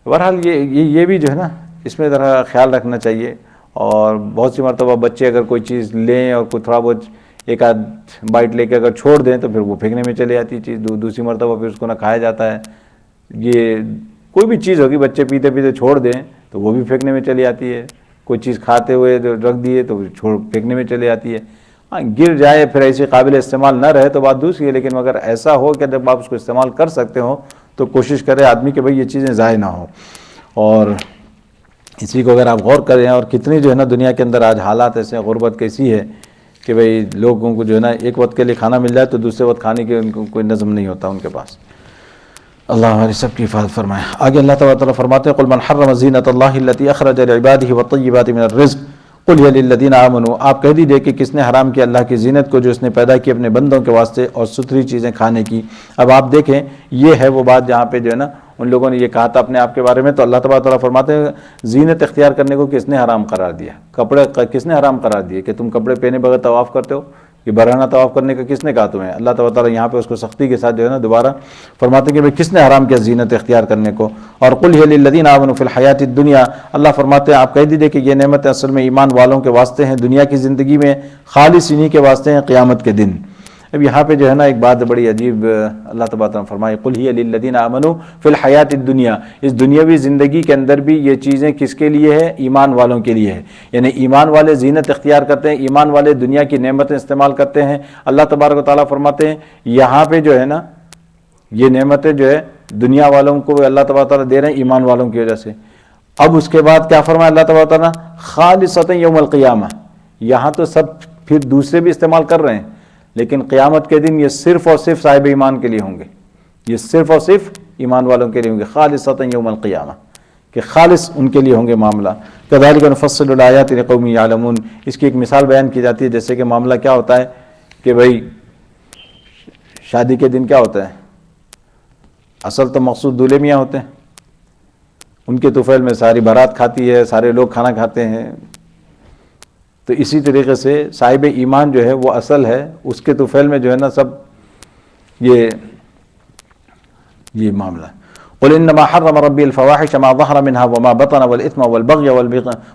Speaker 1: بہرحال یہ بھی جو ہے نا اس میں ذرا خیال رکھنا چاہیے. اور بہت سی مرتبہ بچے اگر کوئی چیز لیں اور کوئی تھوڑا بہت ایک آدھ بائٹ لے کے اگر چھوڑ دیں تو پھر وہ پھینکنے میں چلی جاتی ہے چیز. دوسری مرتبہ پھر اس کو نہ کھایا جاتا ہے. یہ کوئی بھی چیز ہوگی بچے پیتے پیتے چھوڑ دیں تو وہ بھی پھینکنے میں چلی جاتی ہے. کوئی چیز کھاتے ہوئے جو رکھ دیے تو پھینکنے میں چلی جاتی ہے. ہاں گر جائے پھر ایسی قابل استعمال نہ رہے تو بات دوسری ہے، لیکن اگر ایسا ہو کہ جب آپ اس کو استعمال کر سکتے ہو تو کوشش کرے آدمی کہ بھئی یہ چیزیں ضائع نہ ہوں. اور اسی کو اگر آپ غور کریں، اور کتنی جو ہے نا دنیا کے اندر آج حالات ایسے ہیں، غربت کیسی ہے کہ بھئی لوگوں کو جو ہے نا ایک وقت کے لیے کھانا مل جائے تو دوسرے وقت کھانے کے ان کو کوئی نظم نہیں ہوتا ان کے پاس. اللہ ہماری سب کی حفاظت فرمائے. آگے اللہ تعالیٰ فرماتے ہیں قل من حرم زینۃ اللہ التی اخرج لعباده والطیبات من الرزق قل هی للذین آمنوا. آپ کہہ دیجئے کہ کس نے حرام کیا اللہ کی زینت کو جو اس نے پیدا کی اپنے بندوں کے واسطے اور ستھری چیزیں کھانے کی. اب آپ دیکھیں یہ ہے وہ بات جہاں پہ جو ہے نا ان لوگوں نے یہ کہا تھا اپنے آپ کے بارے میں. تو اللہ تبارک تعالیٰ فرماتے ہیں زینت اختیار کرنے کو کس نے حرام قرار دیا، کپڑے کس نے حرام قرار دیے کہ تم کپڑے پہنے بغیر طواف کرتے ہو، یہ برہنہ طواف کرنے کا کس نے کہا تمہیں. اللہ تبارک تعالیٰ یہاں پہ اس کو سختی کے ساتھ جو ہے نا دوبارہ فرماتے ہیں کہ بھئی کس نے حرام کیا زینت اختیار کرنے کو. اور قل ہی للذین آمنوا فی الحیات الدنیا، اللہ فرماتے ہیں آپ کہہ دیجئے کہ یہ نعمت اصل میں ایمان والوں کے واسطے ہیں دنیا کی زندگی میں، خالص انہی کے واسطے ہیں قیامت کے دن. اب یہاں پہ جو ہے نا ایک بات بڑی عجیب اللہ تبارک و تعالیٰ فرمائے قل ہی للذین آمنوا فی الحیات الدنیا، اس دنیاوی زندگی کے اندر بھی یہ چیزیں کس کے لیے ہے؟ ایمان والوں کے لیے ہے، یعنی ایمان والے زینت اختیار کرتے ہیں، ایمان والے دنیا کی نعمتیں استعمال کرتے ہیں۔ اللہ تبارک و تعالیٰ فرماتے ہیں یہاں پہ جو ہے نا یہ نعمتیں جو ہے دنیا والوں کو اللہ تبارک و تعالیٰ دے رہے ہیں ایمان والوں کی وجہ سے۔ اب اس کے بعد کیا فرمایا اللہ تبارک و تعالیٰ؟ خالصۃ یوم القیامہ، یہاں تو سب پھر دوسرے بھی استعمال کر رہے ہیں، لیکن قیامت کے دن یہ صرف اور صرف صاحب ایمان کے لیے ہوں گے، یہ صرف اور صرف ایمان والوں کے لیے ہوں گے، خالصۃ یوم القیامہ، کہ خالص ان کے لیے ہوں گے معاملہ۔ کذالک نفصل الآیات لقوم یعلمون، اس کی ایک مثال بیان کی جاتی ہے، جیسے کہ معاملہ کیا ہوتا ہے کہ بھائی شادی کے دن کیا ہوتا ہے، اصل تو مقصود دولہے میاں ہوتے ہیں، ان کے طفیل میں ساری بارات کھاتی ہے، سارے لوگ کھانا کھاتے ہیں، تو اسی طریقے سے صاحب ایمان جو ہے وہ اصل ہے، اس کے طفیل میں جو ہے نا سب یہ معاملہ ہے۔ قل انما حرم ربی الفواحش ما ظہر منها وما بطن والاثم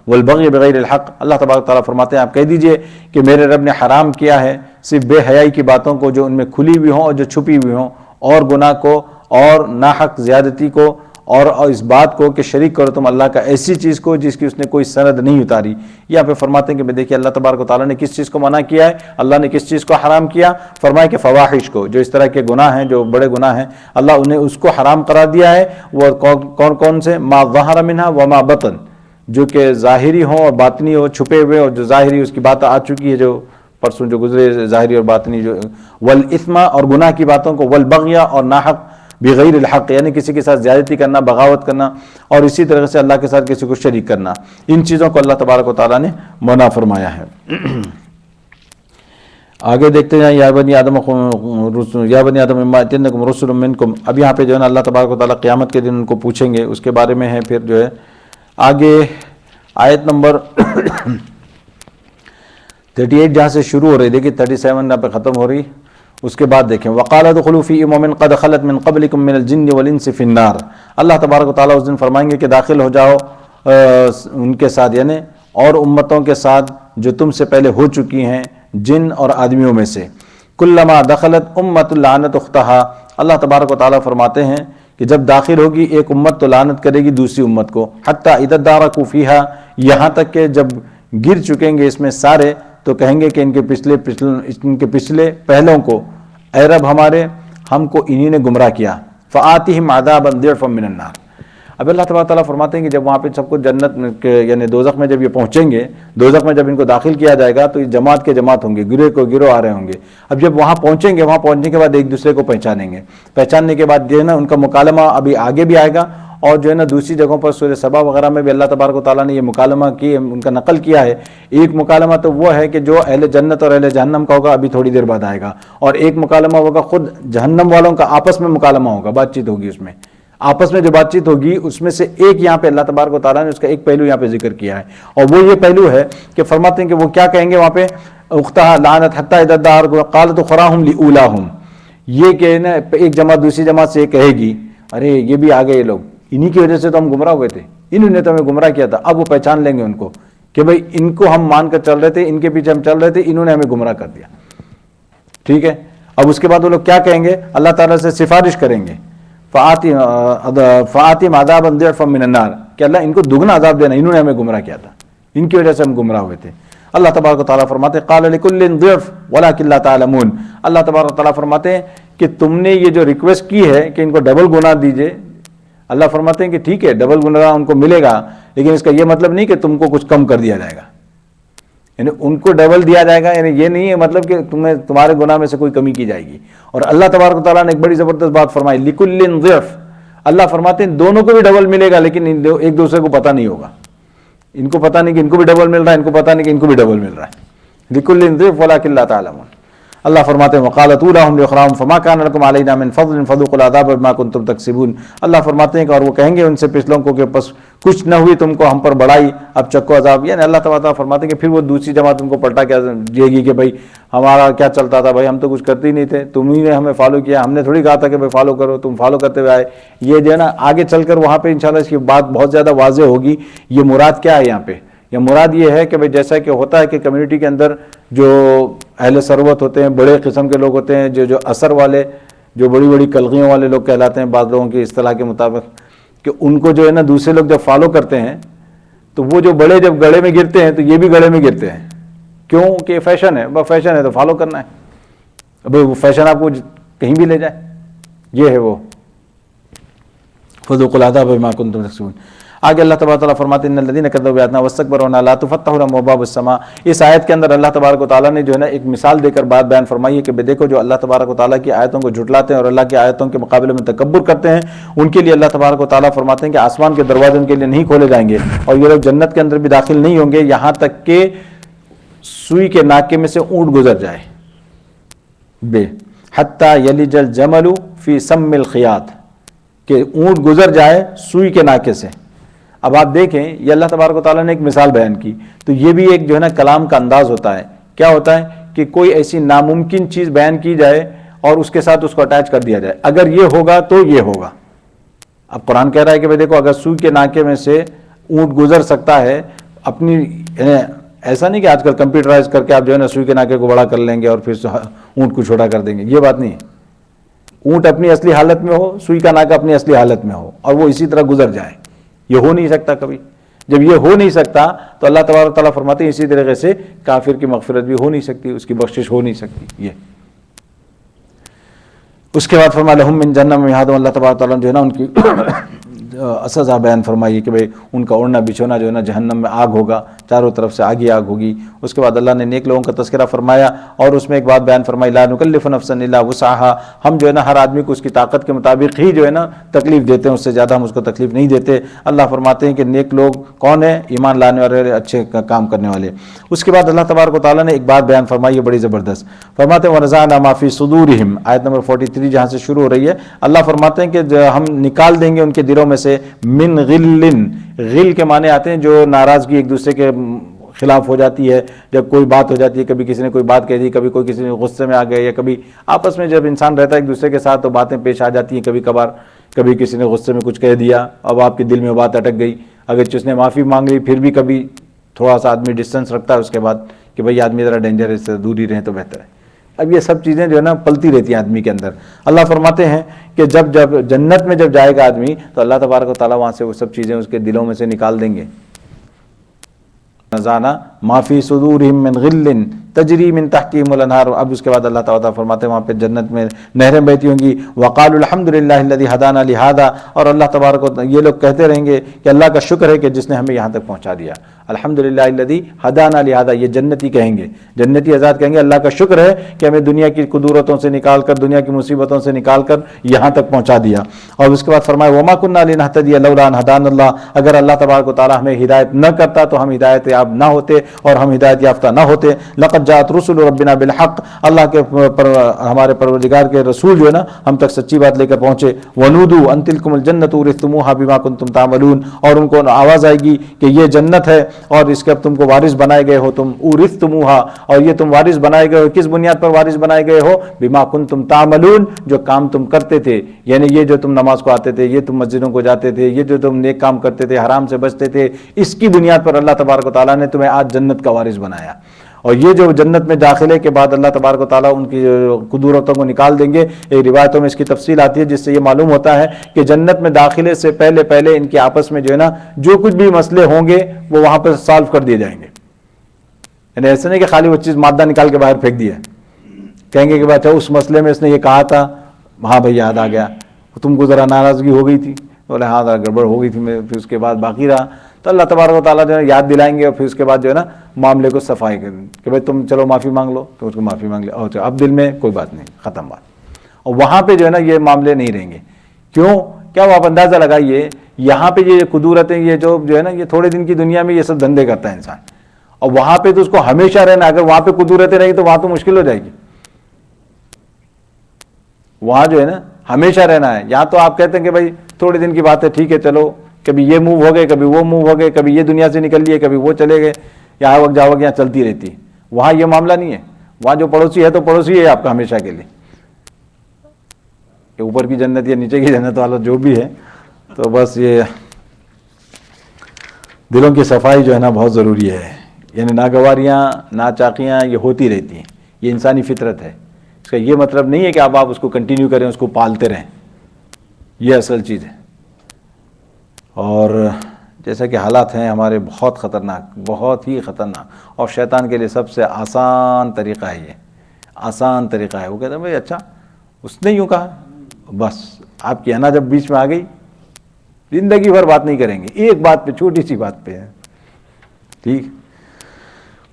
Speaker 1: والبغی بغیر الحق، اللہ تبارک تعالیٰ فرماتے ہیں آپ کہہ دیجئے کہ میرے رب نے حرام کیا ہے صرف بے حیائی کی باتوں کو جو ان میں کھلی ہوئی ہوں اور جو چھپی ہوئی ہوں، اور گناہ کو اور ناحق زیادتی کو اور اس بات کو کہ شریک کرو تم اللہ کا ایسی چیز کو جس کی اس نے کوئی سند نہیں اتاری۔ یہاں پہ فرماتے ہیں کہ دیکھیے اللہ تبارک و تعالیٰ نے کس چیز کو منع کیا ہے، اللہ نے کس چیز کو حرام کیا، فرمایا کہ فواحش کو، جو اس طرح کے گناہ ہیں جو بڑے گناہ ہیں اللہ انہیں اس کو حرام قرار دیا ہے۔ وہ کون کون سے؟ ما ظہر منہا وما بطن، جو کہ ظاہری ہوں اور باطنی ہو، چھپے ہوئے، اور جو ظاہری اس کی بات آ چکی ہے جو پرسوں جو گزرے، ظاہری اور باطنی جو، والاثم اور گناہ کی باتوں کو، والبغی اور ناحق بغیر الحق یعنی کسی کے ساتھ زیادتی کرنا، بغاوت کرنا، اور اسی طرح سے اللہ کے ساتھ کسی کو شریک کرنا، ان چیزوں کو اللہ تبارک و تعالیٰ نے منع فرمایا ہے۔ آگے دیکھتے ہیں یا بنی آدم اما یأتینکم رسل منکم، اب یہاں پہ جو ہے نا اللہ تبارک و تعالیٰ قیامت کے دن ان کو پوچھیں گے، اس کے بارے میں ہے پھر جو ہے آگے آیت نمبر 38 جہاں سے شروع ہو رہی، دیکھیے 37 یہاں پہ ختم ہو رہی، اس کے بعد دیکھیں وَقَالَ ادْخُلُوا فِي أُمَمٍ قَدْ خَلَتْ مِن قَبْلِكُم مِّنَ الْجِنِّ وَالْإِنسِ فِي النَّارِ، اللہ تبارک و تعالیٰ اس دن فرمائیں گے کہ داخل ہو جاؤ ان کے ساتھ، یعنی اور امتوں کے ساتھ جو تم سے پہلے ہو چکی ہیں جن اور آدمیوں میں سے، كُلَّمَا دَخَلَتْ أُمَّةٌ لَعَنَتْ أُخْتَهَا، اللہ تبارک و تعالیٰ فرماتے ہیں کہ جب داخل ہوگی ایک امت تو لعنت کرے گی دوسری امت کو، حَتَّى إِذَا ادَّارَكُوا فِيهَا، یہاں تک کہ جب گر چکیں گے اس میں سارے تو کہیں گے کہ ان کے پچھلے پہلوں کو، اے رب ہمارے ہم کو انہی نے گمراہ کیا، فآتِهِمْ عَذَابًا ضِعْفًا مِّنَ النَّارِ۔ اب اللہ تبارک تعالیٰ فرماتے ہیں کہ جب وہاں پہ سب کو جنت یعنی دوزخ میں جب یہ پہنچیں گے، دوزخ میں جب ان کو داخل کیا جائے گا تو یہ جماعت کے جماعت ہوں گے، گروہ کو گروہ آ رہے ہوں گے۔ اب جب وہاں پہنچیں گے، وہاں پہنچنے کے بعد ایک دوسرے کو پہچانیں گے، پہچاننے کے بعد جو ہے نا ان کا مکالمہ ابھی آگے بھی آئے گا، اور جو ہے نا دوسری جگہوں پر سورہ سبا وغیرہ میں بھی اللہ تبارک و تعالیٰ نے یہ مکالمہ کی، ان کا نقل کیا ہے۔ ایک مکالمہ تو وہ ہے کہ جو اہل جنت اور اہل جہنم کا ہوگا، ابھی تھوڑی دیر بعد آئے گا، اور ایک مکالمہ ہوگا خود جہنم والوں کا آپس میں مکالمہ ہوگا، بات چیت ہوگی، اس میں آپس میں جو بات چیت ہوگی اس میں سے ایک یہاں پہ اللہ تبارک و تعالیٰ نے اس کا ایک پہلو یہاں پہ ذکر کیا ہے، اور وہ یہ پہلو ہے کہ فرماتے ہیں کہ وہ کیا کہیں گے وہاں پہ، اختہا لعنت حتی اذا ادارکوا قالت اخراہم لأولاہم، یہ کہ نا ایک جماعت دوسری جماعت سے یہ کہے گی ارے یہ بھی آ گئے یہ لوگ، انہی کی وجہ سے تو ہم گمراہ ہوئے تھے، انہوں نے تو ہمیں گمراہ کیا تھا۔ اب وہ پہچان لیں گے ان کو کہ بھئی ان کو ہم مان کر چل رہے تھے، ان کے پیچھے ہم چل رہے تھے، انہوں نے ہمیں گمراہ کر دیا، ٹھیک ہے۔ اب اس کے بعد وہ لوگ کیا کہیں گے، اللہ تعالیٰ سے سفارش کریں گے، فآتِهِمْ عَذَابًا ضِعْفًا مِّنَ النَّارِ، کہ اللہ ان کو دگنا عذاب دینا، انہوں نے ہمیں گمراہ کیا تھا، ان کی وجہ سے ہم گمراہ ہوئے تھے۔ اللہ تبارک و تعالیٰ فرماتے ہیں قَالَ لِكُلٍّ ضِعْفٌ وَلَٰكِن لَا تَعْلَمُونَ، اللہ تبارک و تعالیٰ فرماتے ہیں کہ تم نے یہ جو ریکویسٹ کی ہے کہ ان کو ڈبل گناہ دیجئے، اللہ فرماتے ہیں کہ ٹھیک ہے ڈبل گناہ ان کو ملے گا، لیکن اس کا یہ مطلب نہیں کہ تم کو کچھ کم کر دیا جائے گا، یعنی ان کو ڈبل دیا جائے گا، یعنی یہ نہیں ہے مطلب کہ تمہارے گناہ میں سے کوئی کمی کی جائے گی۔ اور اللہ تبارک و تعالیٰ نے ایک بڑی زبردست بات فرمائی، لِكُلٍّ ضِعْفٌ، اللہ فرماتے ہیں دونوں کو بھی ڈبل ملے گا، لیکن ایک دوسرے کو پتہ نہیں ہوگا، ان کو پتہ نہیں کہ ان کو بھی ڈبل مل رہا ہے، ان کو پتہ نہیں کہ ان کو بھی ڈبل مل رہا ہے، لِكُلٍّ ضِعْفٌ وَلَٰكِن لَا تَعْلَمُونَ۔ اللہ فرماتے ہیں وَقَالَتْ أُولَاهُمْ لِأُخْرَاهُمْ فَمَا كَانَ لَكُمْ عَلَيْنَا مِنْ فَضْلٍ فَذُوقُوا الْعَذَابَ بِمَا كُنْتُمْ تَكْسِبُونَ، اللہ فرماتے ہیں کہ اور وہ کہیں گے ان سے پچھلوں کو کہ بس کچھ نہ ہوئی تم کو ہم پر بڑائی، اب چکو عذاب، یعنی اللہ تعالیٰ فرماتے ہیں کہ پھر وہ دوسری جماعت ان کو پلٹا کیا دے گی کہ بھائی ہمارا کیا چلتا تھا، بھائی ہم تو کچھ کرتے ہی نہیں تھے، تم ہی نے ہمیں فالو کیا، ہم نے تھوڑی کہا تھا کہ بھائی فالو کرو، تم فالو کرتے ہوئے آئے۔ یہ جو ہے نا آگے چل کر وہاں پہ انشاءاللہ اس کی بات بہت زیادہ واضح ہوگی، یہ مراد کیا ہے یہاں پہ، یہ مراد یہ ہے کہ بھائی جیسا کہ ہوتا ہے کہ کمیونٹی کے اندر جو اہل ثروت ہوتے ہیں، بڑے قسم کے لوگ ہوتے ہیں، جو اثر والے، جو بڑی بڑی کلغیوں والے لوگ کہلاتے ہیں بعض لوگوں کی اصطلاح کے مطابق، کہ ان کو جو ہے نا دوسرے لوگ جب فالو کرتے ہیں تو وہ جو بڑے جب گڑھے میں گرتے ہیں تو یہ بھی گڑھے میں گرتے ہیں. کیوں کہ فیشن ہے، بس فیشن ہے تو فالو کرنا ہے. ابھی وہ فیشن آپ کو کہیں بھی لے جائے، یہ ہے وہ. فذوقوا العذاب بما کنتم تکسبون. آگے اللہ تبارک و تعالیٰ فرماتے ہیں ان الذین کذبوا بآیاتنا واستکبروا عنہا لا تفتح لهم ابواب السماء. اس آیت کے اندر اللہ تبارک و تعالیٰ نے جو ہے نا ایک مثال دے کر بات بیان فرمائی ہے کہ دیکھو جو اللہ تبارک و تعالیٰ کی آیتوں کو جھٹلاتے ہیں اور اللہ کی آیتوں کے مقابلے میں تکبر کرتے ہیں، ان کے لیے اللہ تبارک و تعالیٰ فرماتے ہیں کہ آسمان کے دروازے ان کے لیے نہیں کھولے جائیں گے اور یہ لوگ جنت کے اندر بھی داخل نہیں ہوں گے یہاں تک کہ سوئی کے ناکے میں سے اونٹ گزر جائے. بے حتی یلج الجمل فی سم الخیاط، کہ اونٹ گزر جائے سوئی کے ناکے سے. اب آپ دیکھیں یہ اللہ تبارک و تعالیٰ نے ایک مثال بیان کی، تو یہ بھی ایک جو ہے نا کلام کا انداز ہوتا ہے. کیا ہوتا ہے کہ کوئی ایسی ناممکن چیز بیان کی جائے اور اس کے ساتھ اس کو اٹیچ کر دیا جائے، اگر یہ ہوگا تو یہ ہوگا. اب قرآن کہہ رہا ہے کہ بھئی دیکھو اگر سوئی کے ناکے میں سے اونٹ گزر سکتا ہے اپنی، ایسا نہیں کہ آج کل کمپیوٹرائز کر کے آپ جو ہے نا سوئی کے ناکے کو بڑا کر لیں گے اور پھر اونٹ کو چھوٹا کر دیں گے، یہ بات نہیں ہے. اونٹ اپنی اصلی حالت میں ہو، سوئی کا ناکا اپنی اصلی حالت میں ہو اور وہ اسی طرح گزر جائے. یہ ہو نہیں سکتا کبھی. جب یہ ہو نہیں سکتا تو اللہ تبارک و تعالیٰ فرماتے ہیں اسی طریقے سے کافر کی مغفرت بھی ہو نہیں سکتی، اس کی بخشش ہو نہیں سکتی. یہ اس کے بعد فرمایا لہم من جہنم مہاد، اللہ تبارک و تعالیٰ جو ہے نا ان کی سزا بیان فرمائی کہ بھئی ان کا اڑنا بچھونا جو ہے نا جہنم میں آگ ہوگا، چاروں طرف سے آگ ہی آگ ہوگی. اس کے بعد اللہ نے نیک لوگوں کا تذکرہ فرمایا اور اس میں ایک بات بیان فرمائی لا نکلف نفسا الا وسعها، ہم جو ہے نا ہر آدمی کو اس کی طاقت کے مطابق ہی جو ہے نا تکلیف دیتے ہیں، اس سے زیادہ ہم اس کو تکلیف نہیں دیتے. اللہ فرماتے ہیں کہ نیک لوگ کون ہیں؟ ایمان لانے والے، اچھے کام کرنے والے. اس کے بعد اللہ تبارک و تعالیٰ نے ایک بات بیان فرمائی ہے بڑی زبردست. فرماتے ہیں ونزعنا ما فی صدورہم، آیت نمبر 43 جہاں سے شروع ہو رہی ہے. اللہ فرماتے ہیں کہ ہم نکال دیں گے ان کے دلوں میں سے من غل، غل کے معنی آتے ہیں جو ناراضگی ایک دوسرے کے خلاف ہو جاتی ہے. جب کوئی بات ہو جاتی ہے، کبھی کسی نے کوئی بات کہہ دی، کبھی کوئی کسی نے غصے میں آ گئے، یا کبھی آپس میں جب انسان رہتا ہے ایک دوسرے کے ساتھ تو باتیں پیش آ جاتی ہیں کبھی کبھار. کبھی کسی نے غصے میں کچھ کہہ دیا، اب آپ کے دل میں بات اٹک گئی، اگر اس نے معافی مانگ لی پھر بھی کبھی تھوڑا سا آدمی ڈسٹینس رکھتا ہے اس کے بعد کہ بھئی آدمی ذرا ڈینجر ہے، اس سے دور ہی رہیں تو بہتر ہے. اب یہ سب چیزیں جو ہے نا پلتی رہتی ہیں آدمی کے اندر. اللہ فرماتے ہیں کہ جب جنت میں جب جائے گا آدمی تو اللہ تبارک و تعالیٰ وہاں سے وہ سب چیزیں اس کے دلوں میں سے نکال دیں گے. نزعنا ما فی صدورہم من غل تجری من تحتہم الانہار. اب اس کے بعد اللہ تعالیٰ فرماتے ہیں وہاں پہ جنت میں نہریں بہتی ہوں گی. وقالوا الحمدللہ الذی ہدانا لہذا، اور اللہ تبارک و تعالیٰ یہ لوگ کہتے رہیں گے کہ اللہ کا شکر ہے کہ جس نے ہمیں یہاں تک پہنچا دیا. الحمدللہ الذی ہدانا لہذا، یہ جنتی کہیں گے، جنتی آزاد کہیں گے اللہ کا شکر ہے کہ ہمیں دنیا کی قدورتوں سے نکال کر، دنیا کی مصیبتوں سے نکال کر یہاں تک پہنچا دیا. اور اس کے بعد فرمایا وما كنا لنهتدي لولا ان هدانا اللہ، اگر اللہ تبارک و تعالیٰ ہمیں ہدایت نہ کرتا تو ہم ہدایت یاب نہ ہوتے اور ہم ہدایت یافتہ نہ ہوتے. لقد جاءت رسل ربنا بالحق، اللہ کے ہمارے پروردگار کے رسول جو ہے نا ہم تک سچی بات لے کر پہنچے. ونودوا ان تلکم الجنۃ اورثتموها بما کنتم تعملون، اور ان کو آواز آئے گی کہ یہ جنت ہے اور اس کے اب تم کو وارث بنائے گئے ہو، تم اورثتموها، اور یہ تم وارث بنائے گئے ہو. کس بنیاد پر وارث بنائے گئے ہو؟ بما کنتم تعملون، جو کام تم کرتے تھے، یعنی یہ جو تم نماز کو آتے تھے، یہ تم مسجدوں کو جاتے تھے، یہ جو تم نیک کام کرتے تھے، حرام سے بچتے تھے، اس کی بنیاد پر اللہ تبارک و تعالیٰ نے تمہیں آج جنت کا وارث بنایا. اور یہ جو جنت میں داخلے کے بعد اللہ تبارک و تعالیٰ ان کی قدورتوں کو نکال دیں گے. ایک روایتوں میں اس کی تفصیل آتی ہے جس سے یہ معلوم ہوتا ہے کہ جنت میں داخلے سے پہلے ان کے آپس میں جو ہے نا جو کچھ بھی مسئلے ہوں گے وہ وہاں پر سالو کر دیے جائیں گے. یعنی ایسا نہیں کہ خالی وہ چیز مادہ نکال کے باہر پھینک دیا، کہیں گے کہ اچھا اس مسئلے میں اس نے یہ کہا تھا، ہاں بھائی یاد آ گیا، تم کو ذرا ناراضگی ہو گئی تھی، بولے ہاں ذرا گڑبڑ ہو گئی تھی، پھر اس کے بعد باقی رہا تو اللہ تبارک و تعالیٰ جو ہے یاد دلائیں گے اور پھر اس کے بعد جو ہے نا معاملے کو صفائی کر دیں کہ بھائی تم چلو معافی مانگ لو، تو اس کو معافی مانگ لے، اور اب دل میں کوئی بات نہیں، ختم بات. اور وہاں پہ جو ہے نا یہ معاملے نہیں رہیں گے. کیوں؟ کیا وہ آپ اندازہ لگائیے یہاں پہ یہ قدورتیں، یہ جو ہے نا یہ تھوڑے دن کی دنیا میں یہ سب دھندے کرتا ہے انسان، اور وہاں پہ تو اس کو ہمیشہ رہنا. اگر وہاں پہ قدورتیں رہی تو وہاں تو مشکل ہو جائے گی. وہاں جو ہے نا ہمیشہ رہنا ہے. یہاں تو آپ کہتے ہیں کہ بھائی تھوڑے دن کی بات ہے، ٹھیک ہے چلو، کبھی یہ موو ہو گئے، کبھی وہ موو ہو گئے، کبھی یہ دنیا سے نکل لیے، کبھی وہ چلے گئے، یہاں وقت جاؤ یہاں چلتی رہتی. وہاں یہ معاملہ نہیں ہے. وہاں جو پڑوسی ہے تو پڑوسی ہے آپ کا ہمیشہ کے لیے. کہ اوپر کی جنت یا نیچے کی جنت والا جو بھی ہے، تو بس یہ دلوں کی صفائی جو ہے نا بہت ضروری ہے. یعنی ناگواریاں، ناچاقیاں یہ ہوتی رہتی ہیں. یہ انسانی فطرت ہے. اس کا یہ مطلب نہیں ہے کہ آپ اس کو کنٹینیو کریں, اس کو پالتے رہیں, یہ اصل چیز ہے. اور جیسا کہ حالات ہیں ہمارے بہت خطرناک, بہت ہی خطرناک, اور شیطان کے لیے سب سے آسان طریقہ ہے, یہ آسان طریقہ ہے. وہ کہتے ہیں بھائی اچھا اس نے یوں کہا, بس آپ کی انا جب بیچ میں آ گئی, زندگی بھر بات نہیں کریں گے, ایک بات پہ, چھوٹی سی بات پہ ہے. ٹھیک.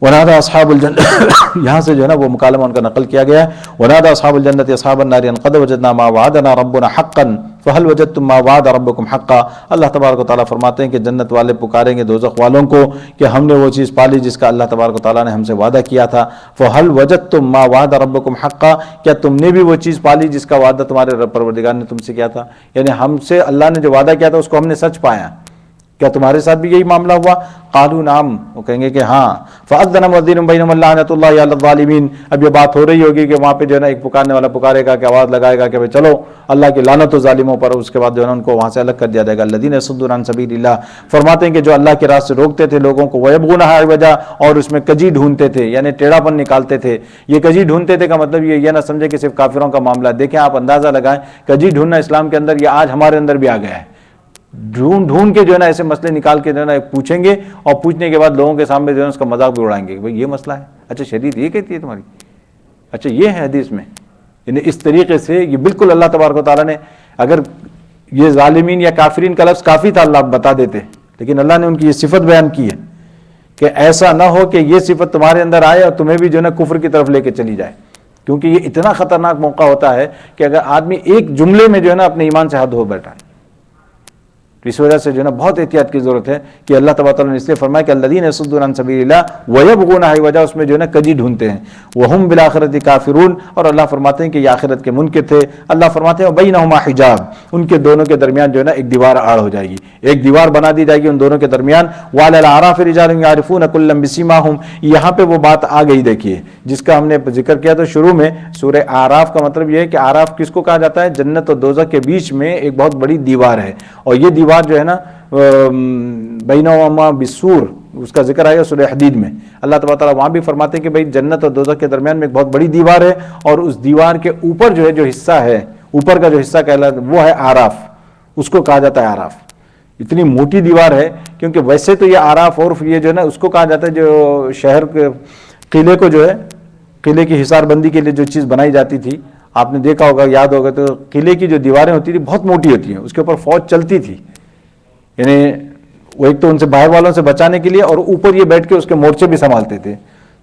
Speaker 1: ونادى اصحاب الجنة یہاں سے جو ہے نا وہ مکالمہ ان کا نقل کیا گیا ہے. ونادى اصحاب الجنة اصحاب النار ان قد وجدنا ما وعدنا ربنا حقا فهل وجدتم ما وعد ربكم حقا. اللہ تبارک و تعالیٰ فرماتے ہیں کہ جنت والے پکاریں گے دوزخ والوں کو کہ ہم نے وہ چیز پالی جس کا اللہ تبارک و تعالیٰ نے ہم سے وعدہ کیا تھا. فهل وجدتم ما وعد ربكم حقا, کیا تم نے بھی وہ چیز پالی جس کا وعدہ تمہارے رب پروردگار نے تم سے کیا تھا. یعنی ہم سے اللہ نے جو وعدہ کیا تھا اس کو ہم نے سچ پایا, کیا تمہارے ساتھ بھی یہی معاملہ ہوا. قالوا نعم, وہ کہیں گے کہ ہاں. فاذن مؤذن بینهم لعنۃ اللہ علی الظالمین. اب یہ بات ہو رہی ہوگی کہ وہاں پہ جو ہے نا ایک پکارنے والا پکارے گا کہ آواز لگائے گا کہ بھائی چلو اللہ کی لعنت ہو ظالموں پر. اس کے بعد جو ہے نا ان کو وہاں سے الگ کر دیا جائے گا. الذین یصدون عن سبیل اللہ, فرماتے ہیں کہ جو اللہ کے راستے سے روکتے تھے لوگوں کو, ویبغونها عوجا, اور اس میں کجی ڈھونڈتے تھے, یعنی ٹیڑھا پن نکالتے تھے. یہ کجی ڈھونڈتے تھے کا مطلب یہ نہ سمجھے کہ صرف کافروں کا معاملہ. دیکھیں آپ اندازہ لگائیں, کجی ڈھونڈنا اسلام کے اندر یہ آج ہمارے اندر بھی آ گیا ہے. ڈھونڈ کے جو ہے نا ایسے مسئلے نکال کے جو ہے نا پوچھیں گے, اور پوچھنے کے بعد لوگوں کے سامنے جو ہے اس کا مذاق بھی اڑائیں گے کہ بھائی یہ مسئلہ ہے, اچھا شریعت یہ کہتی ہے تمہاری, اچھا یہ ہے حدیث میں. یعنی اس طریقے سے یہ بالکل اللہ تبارک و تعالیٰ نے, اگر یہ ظالمین یا کافرین کا لفظ کافی تھا اللہ بتا دیتے, لیکن اللہ نے ان کی یہ صفت بیان کی ہے کہ ایسا نہ ہو کہ یہ صفت تمہارے اندر آئے اور تمہیں بھی جو ہے نا کفر کی طرف لے کے چلی جائے. کیونکہ یہ اتنا خطرناک موقع ہوتا ہے کہ اگر آدمی ایک جملے میں جو ہے نا اپنے ایمان سے حد ہو بیٹھا ہے, تو اس وجہ سے جو ہے نا بہت احتیاط کی ضرورت ہے کہ اللہ تبارک و تعالیٰ نے اس لیے فرمایا کہ الذین یصدون عن سبیل اللہ ویبغونها عوجا, اس میں جو ہے نا کجی ڈھونڈتے ہیں. وہم بالآخرۃ کافرون, اور اللہ فرماتے ہیں کہ یہ آخرت کے منکر تھے. اللہ فرماتے ہیں بینہما حجاب, ان کے دونوں کے درمیان جو ہے نا ایک دیوار آڑ ہو جائے گی, ایک دیوار بنا دی جائے گی ان دونوں کے درمیان. وعلی الاعراف رجال یعرفون کلا بسیماہم, یہاں پہ وہ بات آ گئی دیکھیے جس کا ہم نے ذکر کیا تھا شروع میں. سورہ اعراف کا مطلب یہ ہے کہ اعراف کس کو کہا جاتا ہے, جنت اور دوزخ کے بیچ میں ایک بہت بڑی دیوار ہے, اور یہ دیوار جو ہے نا بینہما بسور, اس کا ذکر آیا سورہ حدید میں. اللہ تبارک وہاں بھی فرماتے ہیں کہ بھائی جنت اور دوزخ کے درمیان میں ایک بہت بڑی دیوار ہے, اور اس دیوار کے اوپر جو ہے جو حصہ ہے, اوپر کا جو حصہ کہلاتا وہ ہے اعراف, اس کو کہا جاتا ہے اعراف. اتنی موٹی دیوار ہے, کیونکہ ویسے تو یہ اعراف اور یہ جو ہے نا اس کو کہا جاتا ہے جو شہر کے قلعے کو جو ہے, قلعے کی حصار بندی کے لیے جو چیز بنائی جاتی تھی, آپ نے دیکھا ہوگا, یاد ہوگا, تو قلعے کی جو دیواریں ہوتی تھی بہت موٹی ہوتی ہیں, اس کے اوپر فوج چلتی تھی. یعنی وہ ایک تو ان سے باہر والوں سے بچانے کے لیے, اور اوپر یہ بیٹھ کے اس کے مورچے بھی سنبھالتے تھے.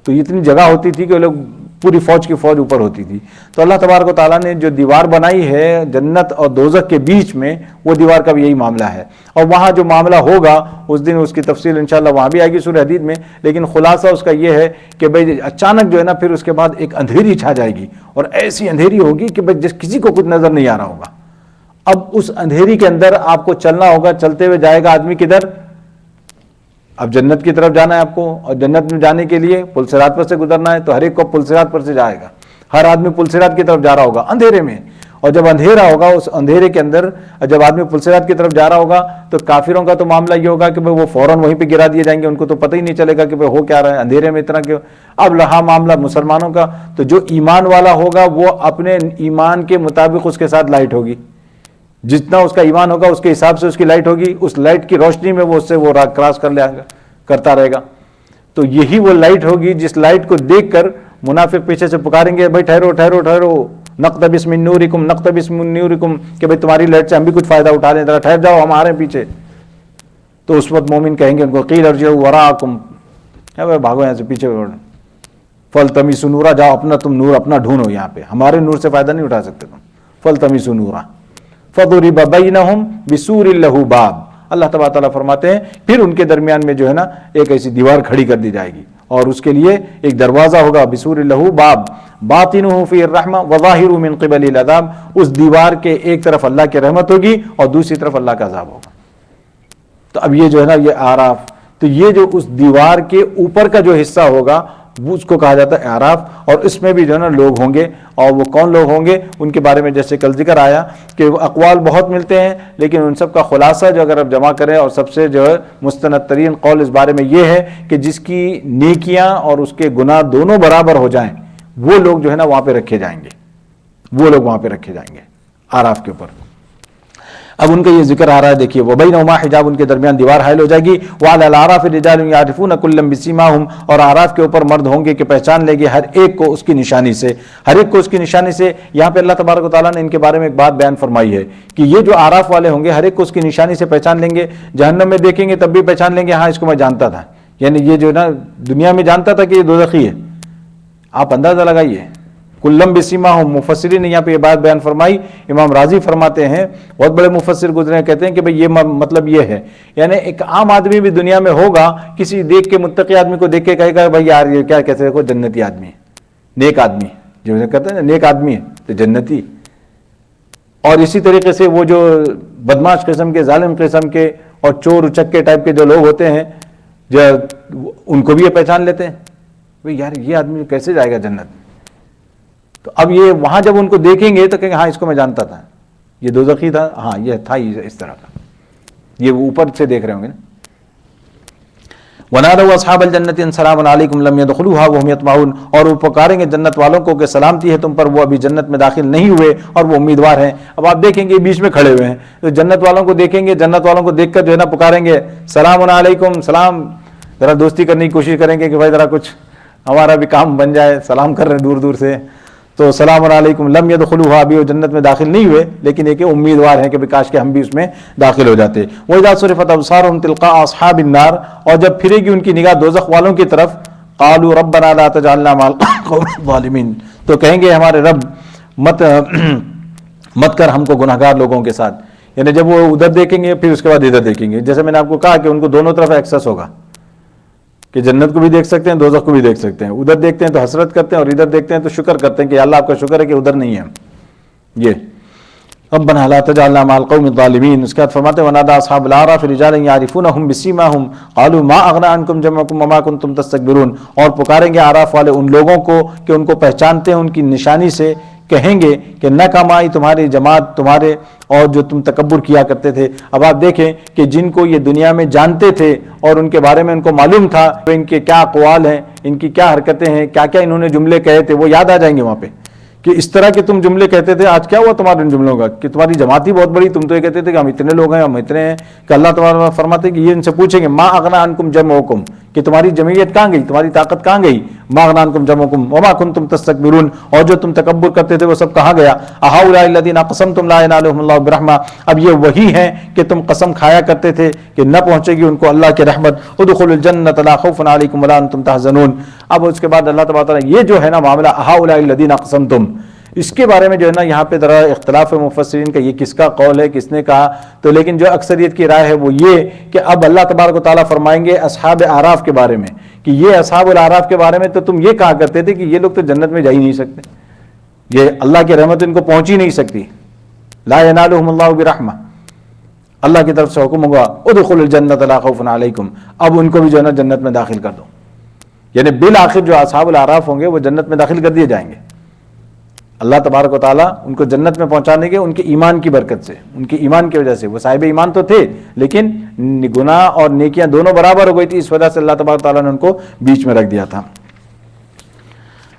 Speaker 1: تو اتنی جگہ ہوتی تھی کہ وہ لوگ پوری فوج کی فوج اوپر ہوتی تھی. تو اللہ تبارک و تعالیٰ نے جو دیوار بنائی ہے جنت اور دوزخ کے بیچ میں, وہ دیوار کا بھی یہی معاملہ ہے. اور وہاں جو معاملہ ہوگا اس دن اس کی تفصیل انشاءاللہ وہاں بھی آئے گی سورہ حدید میں. لیکن خلاصہ اس کا یہ ہے کہ بھائی اچانک جو ہے نا پھر اس کے بعد ایک اندھیری چھا جائے گی, اور ایسی اندھیری ہوگی کہ بھائی کسی کو کچھ نظر نہیں آ رہا ہوگا. اب اس اندھیری کے اندر آپ کو چلنا ہوگا, چلتے ہوئے جائے گا آدمی کدھر, اب جنت کی طرف جانا ہے آپ کو, اور جنت میں جانے کے لیے پل صراط پر سے گزرنا ہے, تو ہر ایک کو پل صراط پر سے جائے گا, ہر آدمی پل صراط کی طرف جا رہا ہوگا اندھیرے میں. اور جب اندھیرا ہوگا, اس اندھیرے کے اندر جب آدمی پل صراط کی طرف جا رہا ہوگا, تو کافروں کا تو معاملہ یہ ہوگا کہ وہ فوراً وہیں پہ گرا دیے جائیں گے, ان کو تو پتہ ہی نہیں چلے گا کہ ہو کیا رہا ہے اندھیرے میں اتنا کیوں. اب رہا معاملہ مسلمانوں کا, تو جو ایمان والا ہوگا وہ اپنے ایمان کے مطابق اس کے ساتھ لائٹ ہوگی, جتنا اس کا ایمان ہوگا اس کے حساب سے اس کی لائٹ ہوگی, اس لائٹ کی روشنی میں وہ اس سے وہ راہ کراس کرتا رہے گا. تو یہی وہ لائٹ ہوگی جس لائٹ کو دیکھ کر منافق پیچھے سے پکاریں گے, بھائی ٹھہرو ٹھہرو ٹھہرو, نقتبس من نورکم نقتبس من نورکم, کہ بھائی تمہاری لائٹ سے ہم بھی کچھ فائدہ اٹھا لیں, ذرا ٹھہر جاؤ ہمارے پیچھے. تو اس وقت مومن کہیں گے ان کو قیل ارجعوا وراءکم, بھاگو یہاں سے پیچھے, فالتمسوا نورا, جاؤ اپنا تم نور اپنا ڈھونڈو, یہاں پہ ہمارے نور سے فائدہ نہیں اٹھا سکتے تم. فالتمسوا نورا فضرب بینہم بسور لہ باب, اللہ تبارک تعالیٰ فرماتے ہیں پھر ان کے درمیان میں جو ہے نا ایک ایسی دیوار کھڑی کر دی جائے گی, اور اس کے لیے ایک دروازہ ہوگا, بسور لہ باب باطنہ فی الرحمہ وظاہر من قبل العذاب, اس دیوار کے ایک طرف اللہ کی رحمت ہوگی اور دوسری طرف اللہ کا عذاب ہوگا. تو اب یہ جو ہے نا یہ اعراف, تو یہ جو اس دیوار کے اوپر کا جو حصہ ہوگا اس کو کہا جاتا ہے اعراف, اور اس میں بھی جو ہے نا لوگ ہوں گے, اور وہ کون لوگ ہوں گے ان کے بارے میں جیسے کل ذکر آیا کہ اقوال بہت ملتے ہیں, لیکن ان سب کا خلاصہ جو اگر آپ جمع کریں, اور سب سے جو ہے مستند ترین قول اس بارے میں یہ ہے کہ جس کی نیکیاں اور اس کے گناہ دونوں برابر ہو جائیں, وہ لوگ جو ہے نا وہاں پہ رکھے جائیں گے، وہ لوگ وہاں پہ رکھے جائیں گے آراف کے اوپر۔ اب ان کا یہ ذکر آ رہا ہے، دیکھیے وبینہما حجاب، ان کے درمیان دیوار حائل ہو جائے گی، وعلی الاعراف رجال یعرفون کلا بسیماہم، اور آراف کے اوپر مرد ہوں گے کہ پہچان لیں گے ہر ایک کو اس کی نشانی سے، ہر ایک کو اس کی نشانی سے۔ یہاں پہ اللہ تبارک و تعالیٰ نے ان کے بارے میں ایک بات بیان فرمائی ہے کہ یہ جو آراف والے ہوں گے ہر ایک کو اس کی نشانی سے پہچان لیں گے، جہنم میں دیکھیں گے تب بھی پہچان لیں گے، ہاں اس کو میں جانتا تھا، یعنی یہ جو نا دنیا میں جانتا تھا کہ یہ دوزخی ہے، آپ اندازہ لگائیے۔ کلم بسیماہم، مفسرین نے یہاں پہ یہ بات بیان فرمائی، امام راضی فرماتے ہیں، بہت بڑے مفسر گزرے ہیں، کہتے ہیں کہ بھئی یہ مطلب یہ ہے، یعنی ایک عام آدمی بھی دنیا میں ہوگا، کسی دیکھ کے متقی آدمی کو دیکھ کے کہے گا بھئی یار یہ کیا کہتے ہیں، کوئی جنتی آدمی ہے، نیک آدمی، جو کہتے ہیں نا نیک آدمی ہے تو جنتی۔ اور اسی طریقے سے وہ جو بدماش قسم کے، ظالم قسم کے اور چور اچکے ٹائپ کے جو لوگ ہوتے ہیں، جو ان کو بھی یہ پہچان لیتے ہیں بھئی یار یہ آدمی کیسے جائے گا جنت۔ تو اب یہ وہاں جب ان کو دیکھیں گے تو کہیں گے ہاں اس کو میں جانتا تھا، یہ دوزخی تھا، ہاں یہ تھا اس طرح کا، یہ وہ اوپر سے دیکھ رہے ہوں گے نا۔ وَنَادَوْا أَصْحَابَ الْجَنَّةِ أَنْ سَلَامٌ عَلَيْكُمْ لَمْ يَدْخُلُوهَا وَهُمْ يَطْمَعُونَ، اور وہ پکاریں گے جنت والوں کو کہ سلامتی ہے تم پر، وہ ابھی جنت میں داخل نہیں ہوئے اور وہ امیدوار ہیں۔ اب آپ دیکھیں گے بیچ میں کھڑے ہوئے ہیں تو جنت والوں کو دیکھیں گے، جنت والوں کو دیکھ کر جو ہے نا پکاریں گے سلام علیکم، سلام، ذرا دوستی کرنے کی کوشش کریں گے کہ بھائی ذرا کچھ ہمارا بھی کام بن جائے، سلام کر رہے ہیں دور دور سے، تو سلام علیکم لم يدخلوها، ابھی وہ جنت میں داخل نہیں ہوئے لیکن ایک امیدوار ہیں کہ کاش کہ ہم بھی اس میں داخل ہو جاتے۔ وَإِذَا صُرِفَتْ أَبْصَارُهُمْ تِلْقَاءَ أَصْحَابِ النَّارِ، اور جب پھرے گی ان کی نگاہ دوزخ والوں کی طرف، قَالُوا رَبَّنَا لَا تَجْعَلْنَا مَعَ الْقَوْمِ الظَّالِمِينَ، تو کہیں گے ہمارے رب مت کر ہم کو گناہگار لوگوں کے ساتھ، یعنی جب وہ ادھر دیکھیں گے پھر اس کے بعد ادھر دیکھیں گے، جیسے میں نے آپ کو کہا کہ ان کو دونوں طرف ایکسس ہوگا کہ جنت کو بھی دیکھ سکتے ہیں، دوزخ کو بھی دیکھ سکتے ہیں، ادھر دیکھتے ہیں تو حسرت کرتے ہیں اور ادھر دیکھتے ہیں تو شکر کرتے ہیں کہ اللہ آپ کا شکر ہے کہ ادھر نہیں ہے یہ۔ ربنا لا تجعلنا مع القوم الظالمین، اس کے بعد فرماتے ہیں ونادى اصحاب الاعراف رجالا يعرفونهم بسيماهم قالوا ما اغنى عنكم جمعكم وما كنتم تستكبرون، اور پکاریں گے اعراف والے ان لوگوں کو کہ ان کو پہچانتے ہیں ان کی نشانی سے، کہیں گے کہ نہ کام آئی تمہاری جماعت تمہارے اور جو تم تکبر کیا کرتے تھے۔ اب آپ دیکھیں کہ جن کو یہ دنیا میں جانتے تھے اور ان کے بارے میں ان کو معلوم تھا ان کے کیا اقوال ہیں، ان کی کیا حرکتیں ہیں، کیا کیا انہوں نے جملے کہے تھے، وہ یاد آ جائیں گے وہاں پہ کہ اس طرح کے تم جملے کہتے تھے، آج کیا ہوا تمہارے ان جملوں کا کہ تمہاری جماعت ہی بہت بڑی، تم تو یہ کہتے تھے کہ ہم اتنے لوگ ہیں، ہم اتنے ہیں، کہ اللہ تعالیٰ فرماتے ہیں کہ یہ ان سے پوچھیں گے ما اغنی عنکم جمعکم، کہ تمہاری جمعیت کہاں گئی، تمہاری طاقت کہاں گئی، ما اغنی عنکم جمعکم وما کنتم تستکبرون، اور جو تم تکبر کرتے تھے وہ سب کہاں گیا۔ اہؤلاء الذین اقسمتم لا ینالهم اللہ برحمہ، اب یہ وہی ہیں کہ تم قسم کھایا کرتے تھے کہ نہ پہنچے گی ان کو اللہ کی رحمت، ادخلوا الجنۃ لا خوف علیکم ولا انتم تحزنون۔ اب اس کے بعد اللہ تبارک تعالیٰ یہ جو ہے نا معاملہ اہؤلاء الذین اقسمتم، اس کے بارے میں جو ہے نا یہاں پہ ذرا اختلاف ہے مفسرین کا، یہ کس کا قول ہے، کس نے کہا، تو لیکن جو اکثریت کی رائے ہے وہ یہ کہ اب اللہ تبارک و تعالیٰ فرمائیں گے اصحاب اعراف کے بارے میں کہ یہ اصحاب الاعراف کے بارے میں تو تم یہ کہا کرتے تھے کہ یہ لوگ تو جنت میں جا ہی نہیں سکتے، یہ اللہ کی رحمت ان کو پہنچ ہی نہیں سکتی، لا ینالهم اللہ برحمہ، اللہ کی طرف سے حکم ہوگا ادخلوا الجنۃ لا خوف علیکم، اب ان کو بھی جو ہے نا جنت میں داخل کر دو، یعنی بالآخر جو اصحاب الاعراف ہوں گے وہ جنت میں داخل کر دیے جائیں گے۔ اللہ تبارک و تعالیٰ ان کو جنت میں پہنچانے کے ان کے ایمان کی برکت سے، ان کے ایمان کی وجہ سے، وہ صاحب ایمان تو تھے لیکن گناہ اور نیکیاں دونوں برابر ہو گئی تھی، اس وجہ سے اللہ تبارک و تعالیٰ نے ان کو بیچ میں رکھ دیا تھا۔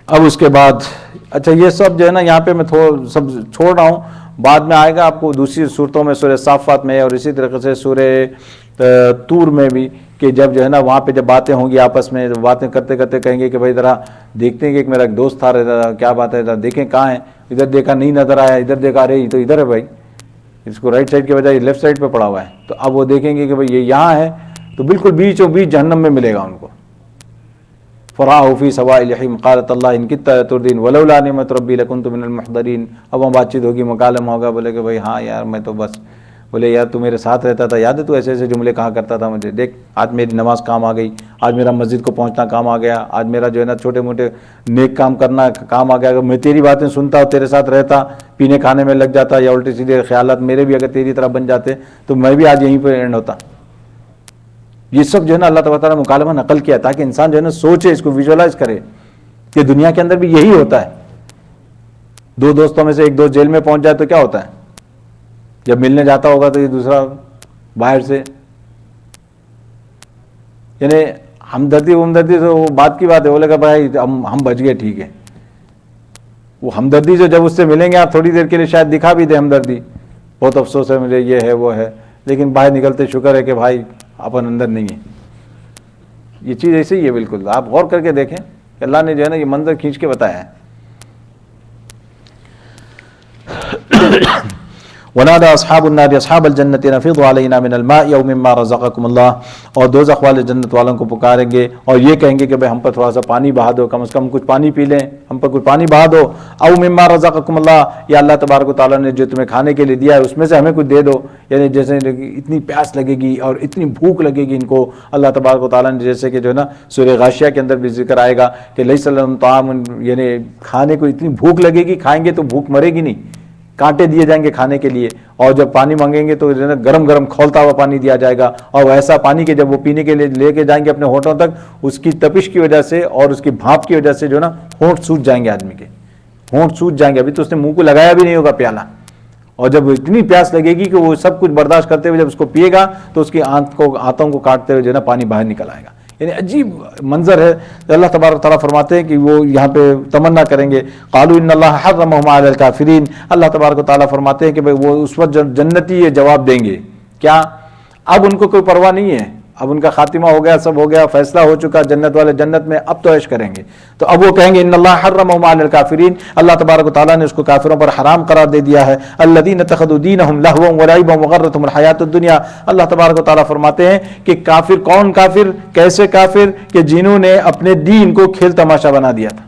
Speaker 1: اب اس کے بعد اچھا یہ سب جو ہے نا یہاں پہ میں سب چھوڑ رہا ہوں، بعد میں آئے گا آپ کو دوسری صورتوں میں، سورہ صافات میں اور اسی طریقے سے سورہ طور میں بھی، کہ جب جو ہے نا وہاں پہ جب باتیں ہوں گی آپس میں، باتیں کرتے کرتے کہیں گے کہ بھائی ذرا دیکھتے ہیں کہ ایک میرا ایک دوست تھا رہتا تھا، کیا بات ہے، ذرا دیکھیں کہاں ہے، ادھر دیکھا نہیں نظر آیا، ادھر دیکھا ارے یہ تو ادھر ہے بھائی، اس کو رائٹ سائڈ کے بجائے لیفٹ سائڈ پہ پڑا ہوا ہے، تو اب وہ دیکھیں گے کہ بھائی یہ یہاں ہے، تو بالکل بیچوں بیچ جہنم میں ملے گا ان کو۔ فراہ فی سواء الجحیم قالت اللہ ان کدت تردین ولولا نعمت ربی لکنت من المحضرین۔ اب وہاں بات چیت ہوگی، مکالمہ ہوگا، بولے کہ بھائی ہاں یار میں تو بس، بولے یار تو میرے ساتھ رہتا تھا، یاد ہے تو ایسے ایسے جملے کہا کرتا تھا مجھے، دیکھ آج میری نماز کام آ گئی، آج میرا مسجد کو پہنچنا کام آ گیا، آج میرا جو ہے نا چھوٹے موٹے نیک کام کرنا کام آ گیا، اگر میں تیری باتیں سنتا اور تیرے ساتھ رہتا، پینے کھانے میں لگ جاتا یا الٹے سیدھے خیالات میرے بھی اگر تیری طرح بن جاتے تو میں بھی آج یہیں پہ اینڈ ہوتا۔ یہ سب جو ہے نا اللہ تعالیٰ نے مکالمہ نقل کیا تاکہ انسان جو ہے نا سوچے، اس کو ویژولائز کرے کہ دنیا کے اندر بھی یہی ہوتا ہے۔ دو دوستوں میں سے ایک دوست جیل میں پہنچ جائے تو کیا ہوتا ہے، جب ملنے جاتا ہوگا تو یہ دوسرا باہر سے، یعنی ہمدردی سے وہ بات کی بات ہے، بولے گا بھائی ہم بچ گئے ٹھیک ہے، وہ ہمدردی جو جب اس سے ملیں گے آپ تھوڑی دیر کے لیے شاید دکھا بھی دیں ہمدردی، بہت افسوس ہے مجھے یہ ہے وہ ہے، لیکن باہر نکلتے شکر ہے کہ بھائی اپن اندر نہیں ہے. یہ چیز ایسے ہی ہے بالکل. آپ غور کر کے دیکھیں کہ اللہ نے جو ہے نا یہ منظر کھینچ کے بتایا ہے. وَنَادَى أَصْحَابُ النَّارِ أَصْحَابَ الْجَنَّةِ نَفِيضُوا عَلَيْنَا مِنَ الْمَاءِ أَوْ مِمَّا رَزَقَكُمُ اللَّهُ، اور دوزخ والے جنت والوں کو پکاریں گے اور یہ کہیں گے کہ بھئی ہم پر تھوڑا سا پانی بہا دو، کم از کم کچھ پانی پی لیں، ہم پر کچھ پانی بہا دو. أَوْ مِمَّا رَزَقَكُمُ اللَّهُ، یا اللہ تبارک و تعالیٰ نے جو تمہیں کھانے کے لیے دیا ہے اس میں سے ہمیں کچھ دے دو. یعنی جیسے اتنی پیاس لگے گی اور اتنی بھوک لگے گی ان کو، اللہ تبارک و تعالیٰ نے جیسے کہ جو ہے نا سورہ غاشیہ کے اندر بھی ذکر آئے گا کہ لیس لہم طعام، یعنی کھانے کو اتنی بھوک لگے گی، کھائیں گے تو بھوک مرے گی نہیں، کانٹے دیے جائیں گے کھانے کے لیے. اور جب پانی مانگیں گے تو گرم گرم کھولتا ہوا پانی دیا جائے گا، اور ایسا پانی کہ جب وہ پینے کے لیے لے کے جائیں گے اپنے ہونٹوں تک، اس کی تپش کی وجہ سے اور اس کی بھاپ کی وجہ سے جو ہے نا ہونٹ سوج جائیں گے، آدمی کے ہونٹ سوج جائیں گے. ابھی تو اس نے منہ کو لگایا بھی نہیں ہوگا پیالہ، اور جب اتنی پیاس لگے گی کہ وہ سب کچھ برداشت کرتے ہوئے جب اس کو پیے گا تو اس کی آنتوں کو کاٹتے ہوئے جو ہے نا پانی باہر نکل آئے گا. یعنی عجیب منظر ہے. اللہ تبارک تعالیٰ فرماتے ہیں کہ وہ یہاں پہ تمنا کریں گے، قالوا ان اللہ حرمہما علی الکافرین. اللہ تبارک تعالیٰ فرماتے ہیں کہ بھئی وہ اس وقت جنتی یہ جواب دیں گے کیا، اب ان کو کوئی پرواہ نہیں ہے، اب ان کا خاتمہ ہو گیا، سب ہو گیا، فیصلہ ہو چکا، جنت والے جنت میں اب تو عیش کریں گے. تو اب وہ کہیں گے ان اللہ حرمہما علی الکافرین، اللہ تبارک و تعالیٰ نے اس کو کافروں پر حرام قرار دے دیا ہے. الذین اتخذوا دینہم لہوا ولعبا وغرتہم الحیاۃ الدنیا. اللہ تبارک و تعالیٰ فرماتے ہیں کہ کافر کون کافر، کیسے کافر، کہ جنہوں نے اپنے دین کو کھیل تماشا بنا دیا تھا،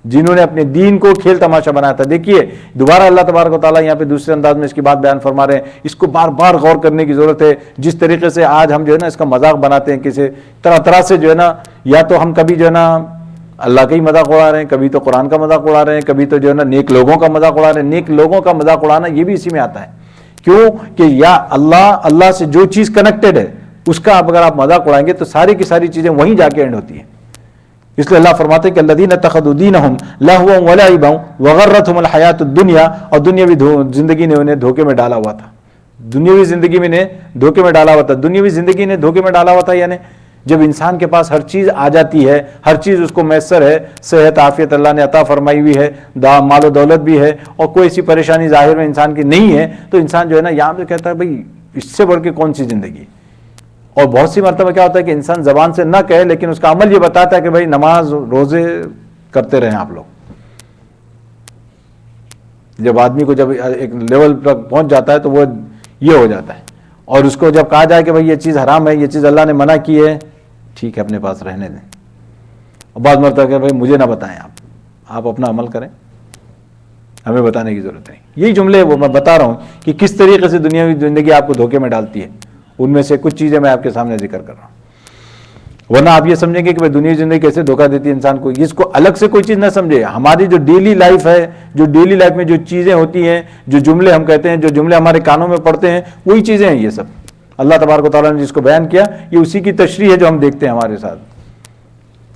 Speaker 1: جنہوں نے اپنے دین کو کھیل تماشا بنایا تھا. دیکھیے دوبارہ اللہ تبارک و تعالیٰ یہاں پہ دوسرے انداز میں اس کی بات بیان فرما رہے ہیں. اس کو بار بار غور کرنے کی ضرورت ہے. جس طریقے سے آج ہم جو ہے نا اس کا مذاق بناتے ہیں، کسی طرح سے جو ہے نا، یا تو ہم کبھی جو ہے نا اللہ کا ہی مذاق اڑا رہے ہیں، کبھی تو قرآن کا مذاق اڑا رہے ہیں، کبھی تو جو ہے نا نیک لوگوں کا مذاق اڑا رہے ہیں. نیک لوگوں کا مذاق اڑانا یہ بھی اسی میں آتا ہے. کیوں کہ یا اللہ سے جو چیز کنیکٹڈ ہے اس کا اگر آپ مذاق اڑائیں گے تو ساری کی ساری چیزیں وہیں جا کے اینڈ ہوتی ہیں. اس لیے اللہ فرماتے ہیں کہ الذین اتخذوا دینہم لہوا ولعبا وغرتہم الحیاۃ الدنیا، اور دنیاوی زندگی نے انہیں دھوکے میں ڈالا ہوا تھا. دنیاوی زندگی میں نے دھوکے میں ڈالا ہوا تھا. دنیاوی زندگی نے دھوکے میں ڈالا ہوا تھا یعنی جب انسان کے پاس ہر چیز آ جاتی ہے، ہر چیز اس کو میسر ہے، صحت عافیت اللہ نے عطا فرمائی ہوئی ہے، مال و دولت بھی ہے، اور کوئی ایسی پریشانی ظاہر میں انسان کی نہیں ہے، تو انسان جو ہے نا یہاں پہ کہتا ہے بھئی اس سے بڑھ کے کون سی زندگی. اور بہت سی مرتبہ کیا ہوتا ہے کہ انسان زبان سے نہ کہے لیکن اس کا عمل یہ بتاتا ہے کہ بھئی نماز روزے کرتے رہیں آپ لوگ. جب آدمی کو جب ایک لیول تک پہنچ جاتا ہے تو وہ یہ ہو جاتا ہے. اور اس کو جب کہا جائے کہ بھئی یہ چیز حرام ہے، یہ چیز اللہ نے منع کی ہے، ٹھیک ہے اپنے پاس رہنے دیں. اور بعض مرتبہ کہ بھئی مجھے نہ بتائیں، آپ اپنا عمل کریں، ہمیں بتانے کی ضرورت نہیں. یہی جملے وہ میں بتا رہا ہوں کہ کس طریقے سے دنیاوی زندگی آپ کو دھوکے میں ڈالتی ہے. ان میں سے کچھ چیزیں میں آپ کے سامنے ذکر کر رہا ہوں. ورنہ آپ یہ سمجھیں گے کہ بھئی دنیا زندگی کیسے دھوکہ دیتی ہے انسان کو. اس کو الگ سے کوئی چیز نہ سمجھے. ہماری جو ڈیلی لائف ہے، جو ڈیلی لائف میں جو چیزیں ہوتی ہیں، جو جملے ہم کہتے ہیں، جو جملے ہمارے کانوں میں پڑتے ہیں، وہی چیزیں ہیں یہ سب. اللہ تبارک و تعالیٰ نے جس کو بیان کیا یہ اسی کی تشریح ہے جو ہم دیکھتے ہیں ہمارے ساتھ.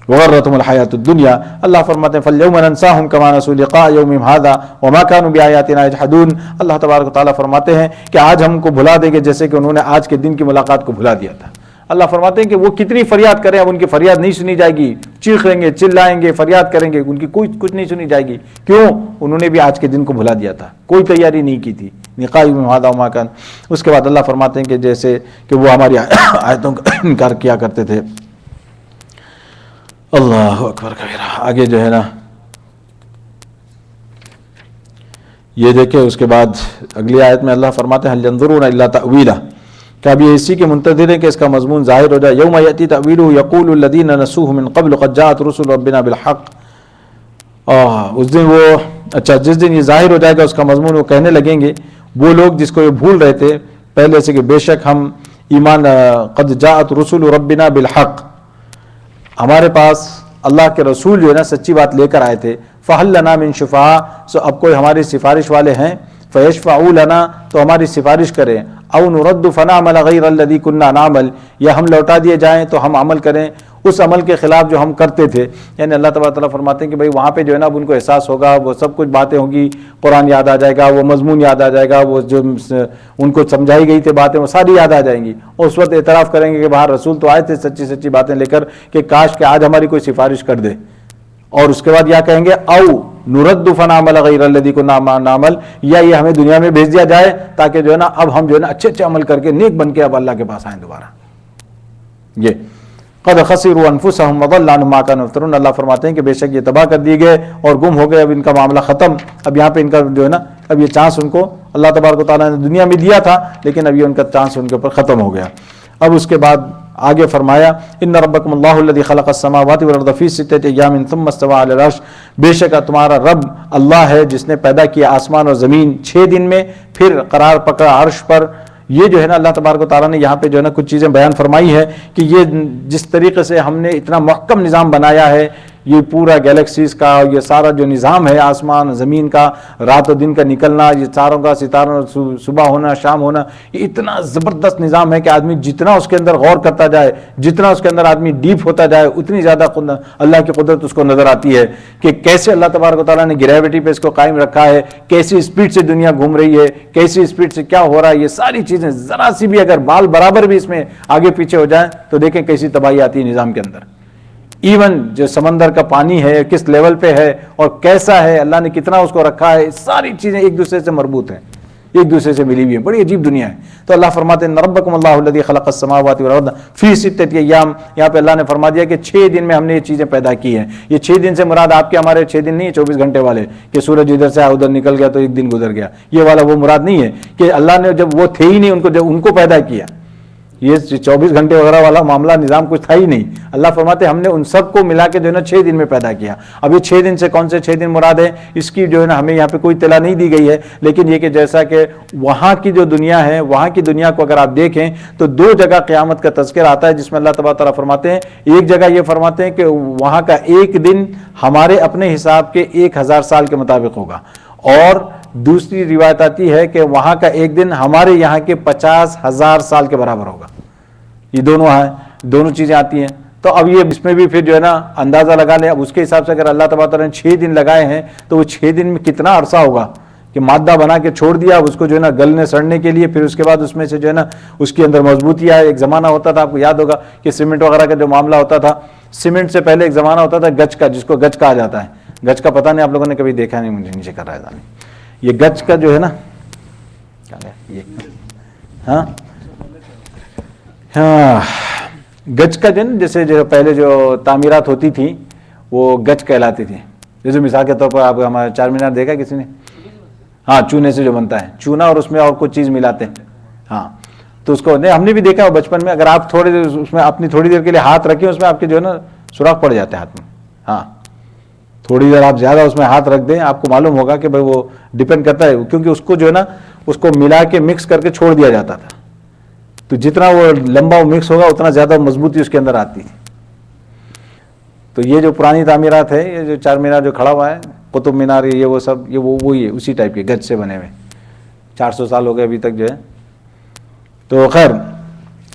Speaker 1: وغرتهم الحیات الدنیا. اللہ فرماتے ہیں فَالْيَوْمَ نَنْسَاهُمْ كَمَا نَسُوا لِقَاءَ يَوْمِهِمْ هَذَا وَمَا كَانُوا بِآيَاتِنَا يَجْحَدُونَ. اللہ تبارک و تعالیٰ فرماتے ہیں کہ آج ہم کو بھلا دیں گے جیسے کہ انہوں نے آج کے دن کی ملاقات کو بھلا دیا تھا. اللہ فرماتے ہیں کہ وہ کتنی فریاد کریں اب ان کی فریاد نہیں سنی جائے گی. چیخیں گے، چلائیں گے، فریاد کریں گے، ان کی کچھ نہیں سنی جائے گی. کیوں؟ انہوں نے بھی آج کے دن کو بھلا دیا تھا، کوئی تیاری نہیں کی تھی. لقاء یوم ھذا وما کان. اس کے بعد اللہ فرماتے ہیں کہ جیسے کہ وہ ہماری آیتوں کا انکار کیا کرتے تھے. اللہ اکبر کبیرہ. آگے جو ہے نا یہ دیکھیں، اس کے بعد اگلی آیت میں اللہ فرماتے ہیں هل ينظرون الا تأویلہ، کہ اب یہ اسی کے منتظر ہے کہ اس کا مضمون ظاہر ہو جائے. یوم یأتی تأویلہ یقول الذین نسوہ من قبل قد جاءت رسل ربنا بالحق. اس دن وہ جس دن یہ ظاہر ہو جائے گا اس کا مضمون، وہ کہنے لگیں گے وہ لوگ جس کو یہ بھول رہے تھے پہلے سے کہ بے شک ہم ایمان قد جاءت رسل ربنا بالحق، ہمارے پاس اللہ کے رسول جو ہے نا سچی بات لے کر آئے تھے. فَهَلْ لَنَا مِن شُفَعَاء، سو اب کوئی ہماری سفارش والے ہیں. فَيَشْفَعُوا لَنَا، تو ہماری سفارش کریں. اَوْ نُرَدُّ فَنَعْمَلَ غَيْرَ الَّذِي كُنَّا نَعْمَلْ، یا ہم لوٹا دیے جائیں تو ہم عمل کریں اس عمل کے خلاف جو ہم کرتے تھے. یعنی اللہ تبارک تعالیٰ فرماتے ہیں کہ بھئی وہاں پہ جو ہے نا اب ان کو احساس ہوگا، وہ سب کچھ باتیں ہوں گی، قرآن یاد آ جائے گا، وہ مضمون یاد آ جائے گا، وہ جو ان کو سمجھائی گئی تھی باتیں وہ ساری یاد آ جائیں گی. اور اس وقت اعتراف کریں گے کہ باہر رسول تو آئے تھے سچی سچی باتیں لے کر کہ کاش کہ آج ہماری کوئی سفارش کر دے. اور اس کے بعد یا کہیں گے او نرد فنعمل غیر الذی کنا نعمل، یا یہ ہمیں دنیا میں بھیج دیا جائے تاکہ جو ہے نا اب ہم جو ہے نا اچھے اچھے عمل کر کے نیک بن کے اب اللہ کے پاس آئیں دوبارہ. یہ قد خسروا انفسهم وضل عنهم ما كانوا يفترون، اللہ فرماتے ہیں کہ بے شک یہ تباہ کر دیے گئے اور گم ہو گئے، اب ان کا معاملہ ختم. اب یہاں پہ ان کا جو ہے نا اب یہ چانس ان کو اللہ تبارک و تعالیٰ نے دنیا میں دیا تھا، لیکن اب یہ ان کا چانس ان کے اوپر ختم ہو گیا. اب اس کے بعد آگے فرمایا ان ربکم اللہ الذی خلق السماوات والارض فی ستۃ ایام ثم استوى علی العرش، بے شک تمہارا رب اللہ ہے جس نے پیدا کیا آسمان اور زمین 6 دن میں، پھر قرار پکڑا عرش پر. یہ جو ہے نا اللہ تبارک و تعالیٰ نے یہاں پہ جو ہے نا کچھ چیزیں بیان فرمائی ہے کہ یہ جس طریقے سے ہم نے اتنا محکم نظام بنایا ہے، یہ پورا گیلیکسیز کا یہ سارا جو نظام ہے آسمان زمین کا، رات و دن کا نکلنا، یہ چاروں کا ستاروں صبح ہونا شام ہونا، یہ اتنا زبردست نظام ہے کہ آدمی جتنا اس کے اندر غور کرتا جائے، جتنا اس کے اندر آدمی ڈیپ ہوتا جائے، اتنی زیادہ اللہ کی قدرت اس کو نظر آتی ہے کہ کیسے اللہ تبارک و تعالیٰ نے گریوٹی پہ اس کو قائم رکھا ہے، کیسی اسپیڈ سے دنیا گھوم رہی ہے، کیسی اسپیڈ سے کیا ہو رہا ہے. یہ ساری چیزیں ذرا سی بھی اگر بال برابر بھی اس میں آگے پیچھے ہو جائیں تو دیکھیں کیسی تباہی آتی ہے نظام کے اندر. ایون جو سمندر کا پانی ہے کس لیول پہ ہے اور کیسا ہے، اللہ نے کتنا اس کو رکھا ہے، ساری چیزیں ایک دوسرے سے مربوط ہیں، ایک دوسرے سے ملی ہوئی ہیں. بڑی عجیب دنیا ہے. تو اللہ فرماتے ہیں ربکم اللہ الذی خلق السماوات والارض فی ستۃ ایام، یہاں پہ اللہ نے فرما دیا کہ 6 دن میں ہم نے یہ چیزیں پیدا کی ہیں. یہ 6 دن سے مراد آپ کے ہمارے 6 دن نہیں ہے 24 گھنٹے والے کہ سورج ادھر سے ادھر نکل گیا تو ایک دن گزر گیا، یہ والا وہ مراد نہیں ہے کہ اللہ نے جب وہ تھے ہی نہیں ان کو جب ان کو پیدا کیا، یہ 24 گھنٹے وغیرہ والا معاملہ نظام کچھ تھا ہی نہیں. اللہ فرماتے ہم نے ان سب کو ملا کے جو ہے نا 6 دن میں پیدا کیا. اب یہ 6 دن سے کون سے 6 دن مراد ہے اس کی جو ہے نا ہمیں یہاں پہ کوئی اطلاع نہیں دی گئی ہے، لیکن یہ کہ جیسا کہ وہاں کی جو دنیا ہے، وہاں کی دنیا کو اگر آپ دیکھیں تو 2 جگہ قیامت کا تذکر آتا ہے جس میں اللہ تبارک تعالیٰ فرماتے ہیں، ایک جگہ یہ فرماتے ہیں کہ وہاں کا ایک دن ہمارے اپنے حساب کے 1000 سال کے مطابق ہوگا، اور دوسری روایت آتی ہے کہ وہاں کا ایک دن ہمارے یہاں کے 50,000 سال کے برابر ہوگا. یہ دونوں ہیں، دونوں چیزیں آتی ہیں. تو اب یہ اس میں بھی پھر جو ہے نا اندازہ لگا لیں. اب اس کے حساب سے اگر اللہ تبارک تعالیٰ نے 6 دن لگائے ہیں تو وہ 6 دن میں کتنا عرصہ ہوگا کہ مادہ بنا کے چھوڑ دیا اب اس کو جو ہے نا گلنے سڑنے کے لیے، پھر اس کے بعد اس میں سے جو ہے نا اس کے اندر مضبوطی آئے. ایک زمانہ ہوتا تھا، آپ کو یاد ہوگا کہ سیمنٹ وغیرہ کا جو معاملہ ہوتا تھا، سیمنٹ سے پہلے ایک زمانہ ہوتا تھا گچ کا، جس کو گچ کہا جاتا ہے. گچ کا پتہ نہیں آپ لوگوں نے کبھی دیکھا نہیں، مجھے نیچے کر رہا ہے. یہ گچ کا جو ہے نا ہاں گچ کا جو جیسے جو پہلے جو تعمیرات ہوتی تھی وہ گچ کہلاتی تھی. جیسے مثال کے طور پر آپ ہمارا 4 مینار دیکھا کسی نے؟ ہاں، چونے سے جو بنتا ہے، چونا اور اس میں اور کچھ چیز ملاتے ہیں. ہاں، تو اس کو نہیں ہم نے بھی دیکھا بچپن میں. اگر آپ تھوڑی دیر اس میں اپنی تھوڑی دیر کے لیے ہاتھ رکھیں اس میں آپ کے جو ہے نا سوراخ پڑ جاتے ہیں ہاتھ میں. ہاں، تھوڑی دیر آپ زیادہ اس میں ہاتھ رکھ دیں آپ کو معلوم ہوگا کہ بھائی وہ ڈیپینڈ کرتا ہے، کیونکہ اس کو جو ہے نا اس کو ملا کے مکس کر کے چھوڑ دیا جاتا تھا. تو جتنا وہ لمبا وہ مکس ہوگا اتنا زیادہ مضبوطی اس کے اندر آتی تھی. تو یہ جو پرانی تعمیرات ہے، یہ جو 4 مینار جو کھڑا ہوا ہے، قطب مینار، یہ وہ سب یہ وہی ہے، اسی ٹائپ کے گچ سے بنے ہوئے. 400 سال ہو گئے ابھی تک جو ہے. تو خیر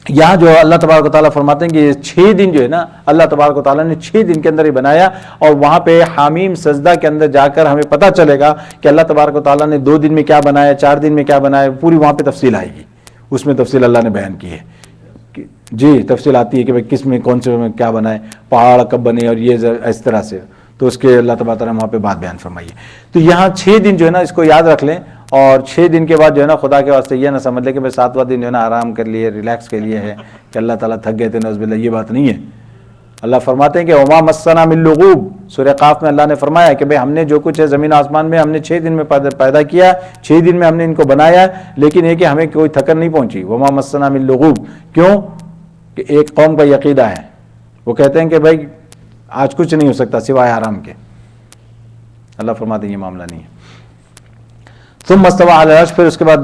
Speaker 1: یہاں جو اللہ تبارک و تعالیٰ فرماتے ہیں کہ یہ 6 دن جو ہے نا اللہ تبارک و تعالیٰ نے 6 دن کے اندر ہی بنایا. اور وہاں پہ حامیم سجدہ کے اندر جا کر ہمیں پتہ چلے گا کہ اللہ تبارک و تعالیٰ نے 2 دن میں کیا بنایا، 4 دن میں کیا بنایا، پوری وہاں پہ تفصیل آئے گی. اس میں تفصیل اللہ نے بیان کی ہے. جی تفصیل آتی ہے کہ بھائی کس میں کون سے میں کیا بنا ہے، پہاڑ کب بنے اور یہ اس طرح سے. تو اس کے اللہ تبارک تعالیٰ نے وہاں پہ بات بیان فرمائی ہے. تو یہاں 6 دن جو ہے نا اس کو یاد رکھ لیں. اور 6 دن کے بعد جو ہے نا خدا کے واسطے یہ نہ سمجھ لیں کہ بھائی 7واں دن جو ہے نا آرام کر لیے، ریلیکس کے لیے ہے کہ اللہ تعالیٰ تھک گئے تھے نعوذ باللہ، یہ بات نہیں ہے. اللہ فرماتے ہیں کہ وما مسنا من لغوب، سورہ قاف میں اللہ نے فرمایا کہ بھئی ہم نے جو کچھ ہے زمین آسمان میں ہم نے 6 دن میں پیدا کیا، 6 دن میں ہم نے ان کو بنایا، لیکن یہ کہ ہمیں کوئی تھکن نہیں پہنچی. وما مسنا من لغوب، کیوں کہ ایک قوم کا عقیدہ ہے، وہ کہتے ہیں کہ بھائی آج کچھ نہیں ہو سکتا سوائے آرام کے. اللہ فرماتے ہیں یہ معاملہ نہیں ہے. ثم استوى على العرش، پھر اس کے بعد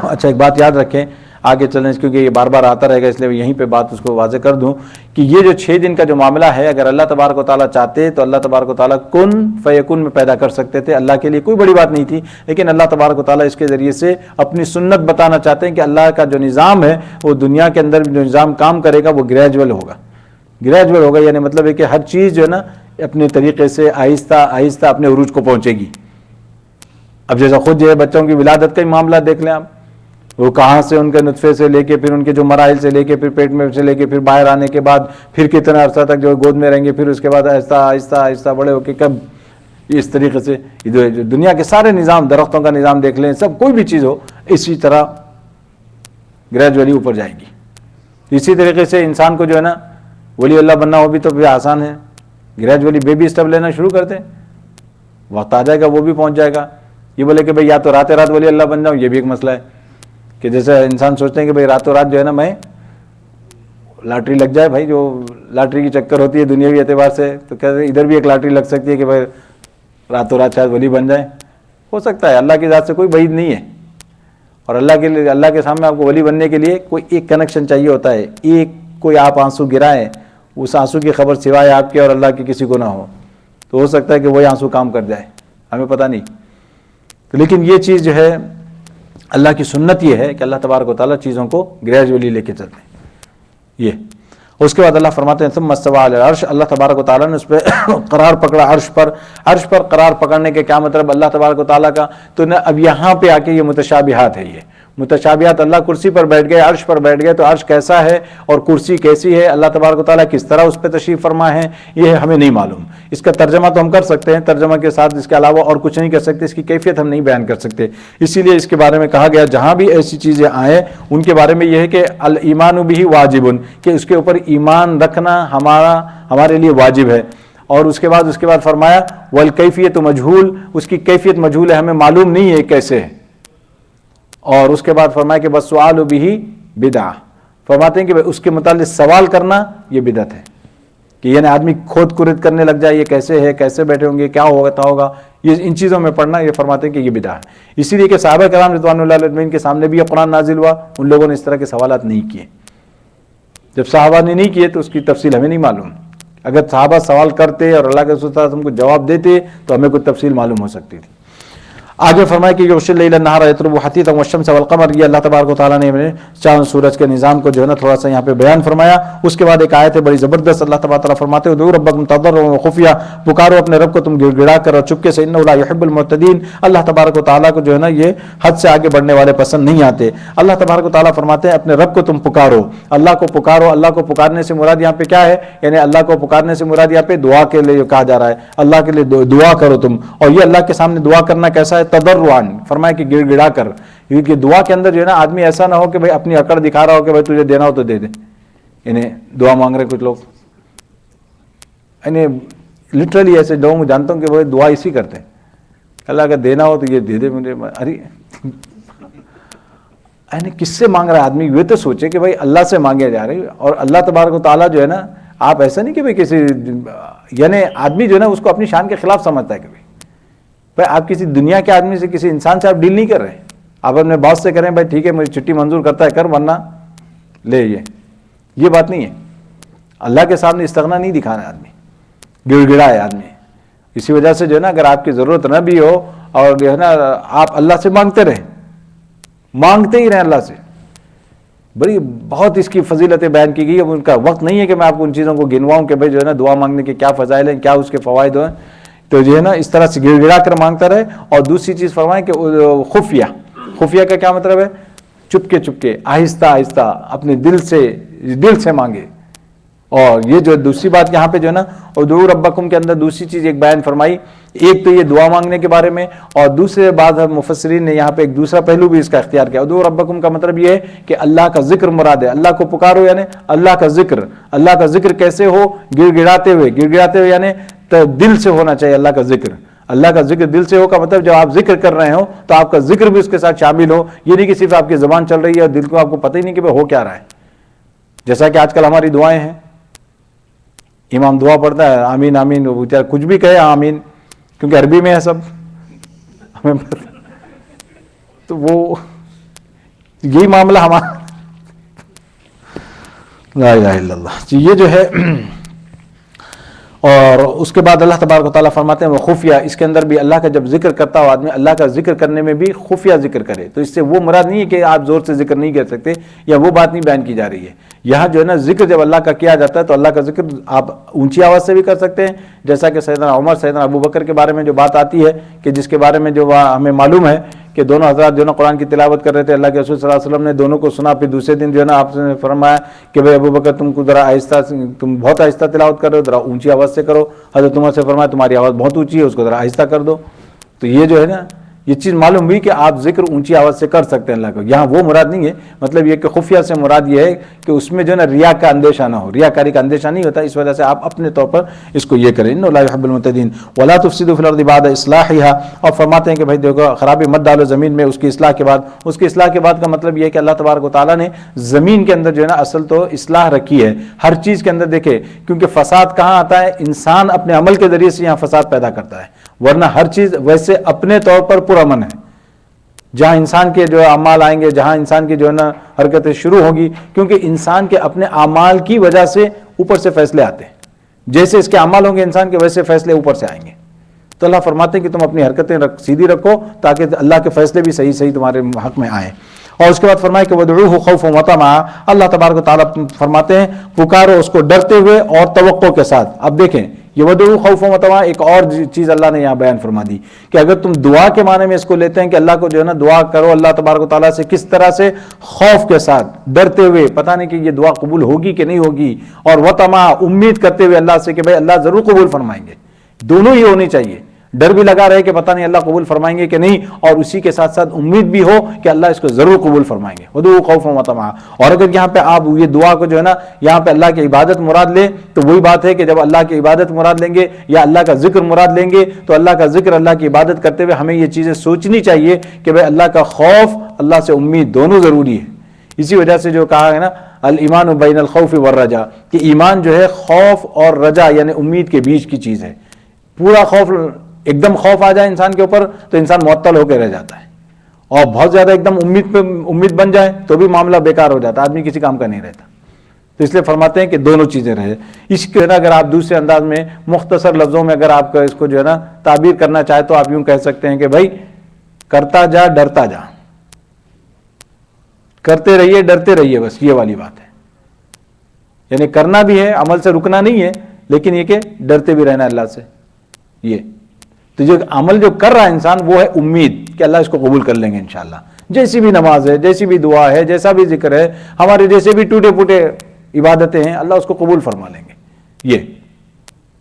Speaker 1: اچھا ایک بات یاد رکھیں آگے چلیں کیونکہ یہ بار بار آتا رہے گا، اس لیے یہیں پہ بات اس کو واضح کر دوں کہ یہ جو 6 دن کا جو معاملہ ہے اگر اللہ تبارک و تعالیٰ چاہتے تو اللہ تبارک و تعالیٰ کن فیکن میں پیدا کر سکتے تھے. اللہ کے لیے کوئی بڑی بات نہیں تھی، لیکن اللہ تبارک و تعالیٰ اس کے ذریعے سے اپنی سنت بتانا چاہتے ہیں کہ اللہ کا جو نظام ہے وہ دنیا کے اندر جو نظام کام کرے گا وہ گریجول ہوگا. یعنی مطلب ہے کہ ہر چیز جو ہے نا اپنے طریقے سے آہستہ آہستہ اپنے عروج کو پہنچے گی. اب جیسا خود جو ہے بچوں کی ولادت کا ہی معاملہ دیکھ لیں آپ، وہ کہاں سے ان کے نطفے سے لے کے پھر ان کے جو مراحل سے لے کے پھر پیٹ میں سے لے کے پھر باہر آنے کے بعد پھر کتنا عرصہ تک جو گود میں رہیں گے، پھر اس کے بعد آہستہ آہستہ آہستہ بڑے ہو کے کب اس طریقے سے دنیا کے سارے نظام، درختوں کا نظام دیکھ لیں، سب کوئی بھی چیز ہو اسی طرح گریجولی اوپر جائے گی۔ اسی طریقے سے انسان کو جو ہے نا ولی اللہ بننا ہو بھی تو بھی آسان ہے، گریجولی بیبی اسٹیپ لینا شروع کر دیں، وقت آ جائے گا وہ بھی پہنچ جائے گا۔ یہ بولے کہ بھئی یا تو رات ولی اللہ بن جاؤں، یہ بھی ایک مسئلہ ہے کہ جیسے انسان سوچتے ہیں کہ بھئی راتوں رات جو ہے نا میں لاٹری لگ جائے، بھائی جو لاٹری کی چکر ہوتی ہے دنیاوی اعتبار سے، تو کہتے ہیں ادھر بھی ایک لاٹری لگ سکتی ہے کہ بھئی راتوں رات شاید ولی بن جائے، ہو سکتا ہے، اللہ کی ذات سے کوئی بعید نہیں ہے۔ اور اللہ کے سامنے آپ کو ولی بننے کے لیے کوئی ایک کنیکشن چاہیے ہوتا ہے، ایک کوئی آپ آنسو گرائیں، اس آنسو کی خبر سوائے آپ کے اور اللہ کی کسی کو نہ ہو، تو ہو سکتا ہے کہ وہی آنسو کام کر جائے، ہمیں پتہ نہیں۔ لیکن یہ چیز جو ہے اللہ کی سنت یہ ہے کہ اللہ تبارک و تعالیٰ چیزوں کو گریجولی لے کے چلتے ہیں۔ یہ اس کے بعد اللہ فرماتے ہیں ثم استوى علی العرش، اللہ تبارک و تعالیٰ نے اس پہ قرار پکڑا عرش پر۔ عرش پر قرار پکڑنے کے کیا مطلب اللہ تبارک و تعالیٰ کا؟ تو اب یہاں پہ آ کے یہ متشابہات ہے، یہ متشابہات، اللہ کرسی پر بیٹھ گئے، عرش پر بیٹھ گئے، تو عرش کیسا ہے اور کرسی کیسی ہے، اللہ تبارک و تعالیٰ کس طرح اس پہ تشریف فرما ہے، یہ ہمیں نہیں معلوم۔ اس کا ترجمہ تو ہم کر سکتے ہیں، ترجمہ کے ساتھ اس کے علاوہ اور کچھ نہیں کر سکتے، اس کی کیفیت ہم نہیں بیان کر سکتے، اسی لیے اس کے بارے میں کہا گیا جہاں بھی ایسی چیزیں آئیں ان کے بارے میں یہ ہے کہ الایمان بہ واجب، کہ اس کے اوپر ایمان رکھنا ہمارے لیے واجب ہے۔ اور اس کے بعد فرمایا والکیفیت مجہول، اس کی کیفیت مجہول ہے، ہمیں معلوم نہیں ہے کیسے ہے۔ اور اس کے بعد فرمایا کہ والسؤال بہ بدعہ، فرماتے ہیں کہ اس کے متعلق سوال کرنا یہ بدعت ہے، کہ یعنی آدمی کھود کرید کرنے لگ جائے، یہ کیسے ہے، کیسے بیٹھے ہوں گے، کیا ہوگا، یہ ان چیزوں میں پڑھنا، یہ فرماتے ہیں کہ یہ بدعت ہے۔ اسی لیے کہ صحابہ کرام رضوان اللہ علیہ اجمعین کے سامنے بھی یہ قرآن نازل ہوا، ان لوگوں نے اس طرح کے سوالات نہیں کیے۔ جب صحابہ نے نہیں کیے تو اس کی تفصیل ہمیں نہیں معلوم، اگر صحابہ سوال کرتے اور اللہ کے رسول صلی اللہ علیہ وسلم کو جواب دیتے تو ہمیں کوئی تفصیل معلوم ہو سکتی تھی۔ آگے فرمایا کہ یغشی اللیل النہار یطلب حثیثا والشمس والقمر، یہ اللہ تبارک و تعالیٰ نے چاند سورج کے نظام کو جو ہے نا تھوڑا سا یہاں پہ بیان فرمایا۔ اس کے بعد ایک آیت ہے بڑی زبردست، اللہ تبارک و تعالیٰ فرماتے ہیں ادعوا ربکم تضرعا وخفیا، پکارو اپنے رب کو تم گڑ گڑا کر اور چپکے سے، انہ لا یحب المعتدین، اللہ تبارک و تعالیٰ کو جو ہے نا یہ حد سے آگے بڑھنے والے پسند نہیں آتے۔ اللہ تبارک و تعالیٰ فرماتے ہیں اپنے رب کو تم پکارو، اللہ کو پکارو۔ اللہ کو پکارنے سے مراد یہاں پہ کیا ہے؟ یعنی اللہ کو پکارنے سے مراد یہاں پہ دعا کے لیے کہا جا رہا ہے، اللہ کے لیے دعا کرو تم۔ اور یہ اللہ کے سامنے دعا کرنا کیسا ہے؟ تضرعاً، فرمایا کہ گڑ گڑا کر، کیونکہ دعا کے اندر جو ہے نا آدمی ایسا نہ ہو کہ بھائی اپنی اکڑ دکھا رہا ہو کہ بھائی تجھے دینا ہو تو دے دے، یعنی دعا مانگ رہے کچھ لوگ، یعنی لٹرلی ایسے لوگوں کو جانتا ہوں کہ وہ دعا اسی کرتے ہیں، اللہ اگر دینا ہو تو یہ دے دے مجھے، ارے یعنی کس سے مانگ رہا ہے آدمی؟ یہ تو سوچے کہ بھائی اللہ سے مانگے جا رہے، اور اللہ تبارک و تعالیٰ جو ہے نا، آپ ایسا نہیں کہ بھائی کسی، یعنی آدمی جو ہے نا اس کو اپنی شان کے خلاف سمجھتا ہے کہ بھائی آپ کسی دنیا کے آدمی سے، کسی انسان سے آپ ڈیل نہیں کر رہے، آپ اپنے باس سے کریں بھائی ٹھیک ہے مجھے چھٹی منظور کرتا ہے کر، ورنہ لے، یہ بات نہیں ہے۔ اللہ کے سامنے استغنا نہیں دکھانا ہے آدمی، گڑ گڑا ہے آدمی۔ اسی وجہ سے جو ہے نا اگر آپ کی ضرورت نہ بھی ہو اور جو ہے نا آپ اللہ سے مانگتے رہیں، مانگتے ہی رہیں اللہ سے، بڑی بہت اس کی فضیلتیں بیان کی گئی ہے، ان کا وقت نہیں ہے کہ میں آپ کو ان چیزوں کو گنواؤں کہ بھائی جو ہے نا دعا مانگنے کے کیا فضائل ہیں، کیا اس کے فوائد ہیں، تو جو ہے نا اس طرح سے گڑ گڑا کر مانگتا رہے۔ اور دوسری چیز فرمائیں کہ خفیہ کا کیا مطلب ہے؟ چپکے چپکے، آہستہ آہستہ، اپنے دل سے مانگے۔ اور یہ جو دوسری بات یہاں پہ جو ہے نا ادعوا ربکم کے اندر دوسری چیز ایک بیان فرمائی، ایک تو یہ دعا مانگنے کے بارے میں، اور دوسرے بعد مفسرین نے یہاں پہ ایک دوسرا پہلو بھی اس کا اختیار کیا۔ ادعوا ربکم کا مطلب یہ ہے کہ اللہ کا ذکر مراد ہے، اللہ کو پکارو، یعنی اللہ کا ذکر کیسے ہو؟ گڑ گڑاتے ہوئے، یعنی دل سے ہونا چاہیے اللہ کا ذکر۔ اللہ کا ذکر دل سے ہو کا مطلب جب آپ ذکر کر رہے ہو تو آپ کا ذکر بھی اس کے ساتھ شامل ہو، یہ نہیں کہ صرف آپ کی زبان چل رہی ہے اور دل کو آپ کو پتہ ہی نہیں کہ ہو کیا رہا ہے۔ جیسا کہ آج کل ہماری دعائیں ہیں، امام دعا پڑھتا ہے آمین آمین، وہ بیچارہ کچھ بھی کہے آمین، کیونکہ عربی میں ہے سب، ہمیں تو وہ یہی معاملہ ہمارا، لا الہ الا اللہ۔ یہ جو ہے، اور اس کے بعد اللہ تبارک و تعالیٰ فرماتے ہیں وہ خفیہ، اس کے اندر بھی اللہ کا جب ذکر کرتا ہو آدمی، اللہ کا ذکر کرنے میں بھی خفیہ ذکر کرے، تو اس سے وہ مراد نہیں ہے کہ آپ زور سے ذکر نہیں کر سکتے، یا وہ بات نہیں بیان کی جا رہی ہے۔ یہاں جو ہے نا ذکر جب اللہ کا کیا جاتا ہے تو اللہ کا ذکر آپ اونچی آواز سے بھی کر سکتے ہیں، جیسا کہ سیدنا عمر سیدنا ابو بکر کے بارے میں جو بات آتی ہے کہ جس کے بارے میں جو ہمیں معلوم ہے کہ دونوں حضرات جو ہے نا قرآن کی تلاوت کر رہے تھے، اللہ کے رسول صلی اللہ علیہ وسلم نے دونوں کو سنا، پھر دوسرے دن جو ہے نا آپ نے فرمایا کہ بھائی ابو بکر تم کو ذرا آہستہ، تم بہت آہستہ تلاوت کر رہے ہو، ذرا اونچی آواز سے کرو۔ حضرت عمر سے فرمایا تمہاری آواز بہت اونچی ہے، اس کو ذرا آہستہ کر دو۔ تو یہ جو ہے نا یہ چیز معلوم ہوئی کہ آپ ذکر اونچی آواز سے کر سکتے ہیں اللہ کو، یہاں وہ مراد نہیں ہے، مطلب یہ کہ خفیہ سے مراد یہ ہے کہ اس میں جو ہے نا ریا کا اندیشہ نہ ہو، ریا کاری کا اندیشہ نہیں ہوتا، اس وجہ سے آپ اپنے طور پر اس کو یہ کریں، انہ لا یحب المعتدین ولا تفسدوا فی الارض بعد اصلاحها، اور فرماتے ہیں کہ بھائی دیکھو خرابی مت ڈالو زمین میں اس کی اصلاح کے بعد۔ اس کی اصلاح کے بعد کا مطلب یہ ہے کہ اللہ تبارک و تعالیٰ نے زمین کے اندر جو ہے نا اصل تو اصلاح رکھی ہے ہر چیز کے اندر، دیکھے کیونکہ فساد کہاں آتا ہے؟ انسان اپنے عمل کے ذریعے سے یہاں فساد پیدا کرتا ہے، ورنہ ہر چیز ویسے اپنے طور پر پرامن ہے۔ جہاں انسان کے جو اعمال آئیں گے، جہاں انسان کی جو ہے نا حرکتیں شروع ہوں گی، کیونکہ انسان کے اپنے اعمال کی وجہ سے اوپر سے فیصلے آتے ہیں، جیسے اس کے اعمال ہوں گے انسان کے ویسے فیصلے اوپر سے آئیں گے۔ تو اللہ فرماتے ہیں کہ تم اپنی حرکتیں سیدھی رکھو تاکہ اللہ کے فیصلے بھی صحیح صحیح تمہارے حق میں آئیں۔ اور اس کے بعد فرمایا کہ وَادْعُوهُ خوفا وطمعا، اللہ تبارک و تعالیٰ فرماتے ہیں پکارو اس کو ڈرتے ہوئے اور توقع کے ساتھ۔ اب دیکھیں یہ وَادْعُوهُ خوفا وطمعا ایک اور چیز اللہ نے یہاں بیان فرما دی کہ اگر تم دعا کے معنی میں اس کو لیتے ہیں کہ اللہ کو جو ہے نا دعا کرو اللہ تبارک و تعالیٰ سے کس طرح سے؟ خوف کے ساتھ، ڈرتے ہوئے، پتہ نہیں کہ یہ دعا قبول ہوگی کہ نہیں ہوگی، اور وطمعا امید کرتے ہوئے اللہ سے کہ بھائی اللہ ضرور قبول فرمائیں گے، دونوں ہی ہونی چاہیے، ڈر بھی لگا رہے کہ پتہ نہیں اللہ قبول فرمائیں گے کہ نہیں، اور اسی کے ساتھ ساتھ امید بھی ہو کہ اللہ اس کو ضرور قبول فرمائیں گے، وَادْعُوهُ خوفا وطمعا۔ اور اگر یہاں پہ آپ یہ دعا کو جو ہے نا یہاں پہ اللہ کی عبادت مراد لیں تو وہی بات ہے کہ جب اللہ کی عبادت مراد لیں گے یا اللہ کا ذکر مراد لیں گے تو اللہ کا ذکر، اللہ کی عبادت کرتے ہوئے ہمیں یہ چیزیں سوچنی چاہیے کہ بھائی اللہ کا خوف، اللہ سے امید دونوں ضروری ہے۔ اسی وجہ سے جو کہا ہے نا الایمان بین الخوف والرجا، کہ ایمان جو ہے خوف اور رجا یعنی امید کے بیچ کی چیز ہے۔ پورا خوف، ایک دم خوف آ جائے انسان کے اوپر تو انسان معطل ہو کے رہ جاتا ہے، اور بہت زیادہ ایک دم امید بن جائے تو بھی معاملہ بیکار ہو جاتا ہے، آدمی کسی کام کا نہیں رہتا۔ تو اس لیے فرماتے ہیں کہ دونوں چیزیں رہے۔ اس کے اگر آپ دوسرے انداز میں مختصر لفظوں میں اگر آپ اس کو جو ہے نا تعبیر کرنا چاہے تو آپ یوں کہہ سکتے ہیں کہ بھائی کرتا جا ڈرتا جا، کرتے رہیے ڈرتے رہیے، بس یہ والی بات ہے۔ یعنی کرنا بھی ہے، عمل سے رکنا نہیں ہے، لیکن یہ کہ ڈرتے بھی رہنا اللہ سے۔ یہ تو جو عمل جو کر رہا ہے انسان وہ ہے امید کہ اللہ اس کو قبول کر لیں گے انشاءاللہ۔ جیسی بھی نماز ہے، جیسی بھی دعا ہے، جیسا بھی ذکر ہے، ہمارے جیسے بھی ٹوٹے پھوٹے عبادتیں ہیں، اللہ اس کو قبول فرما لیں گے۔ یہ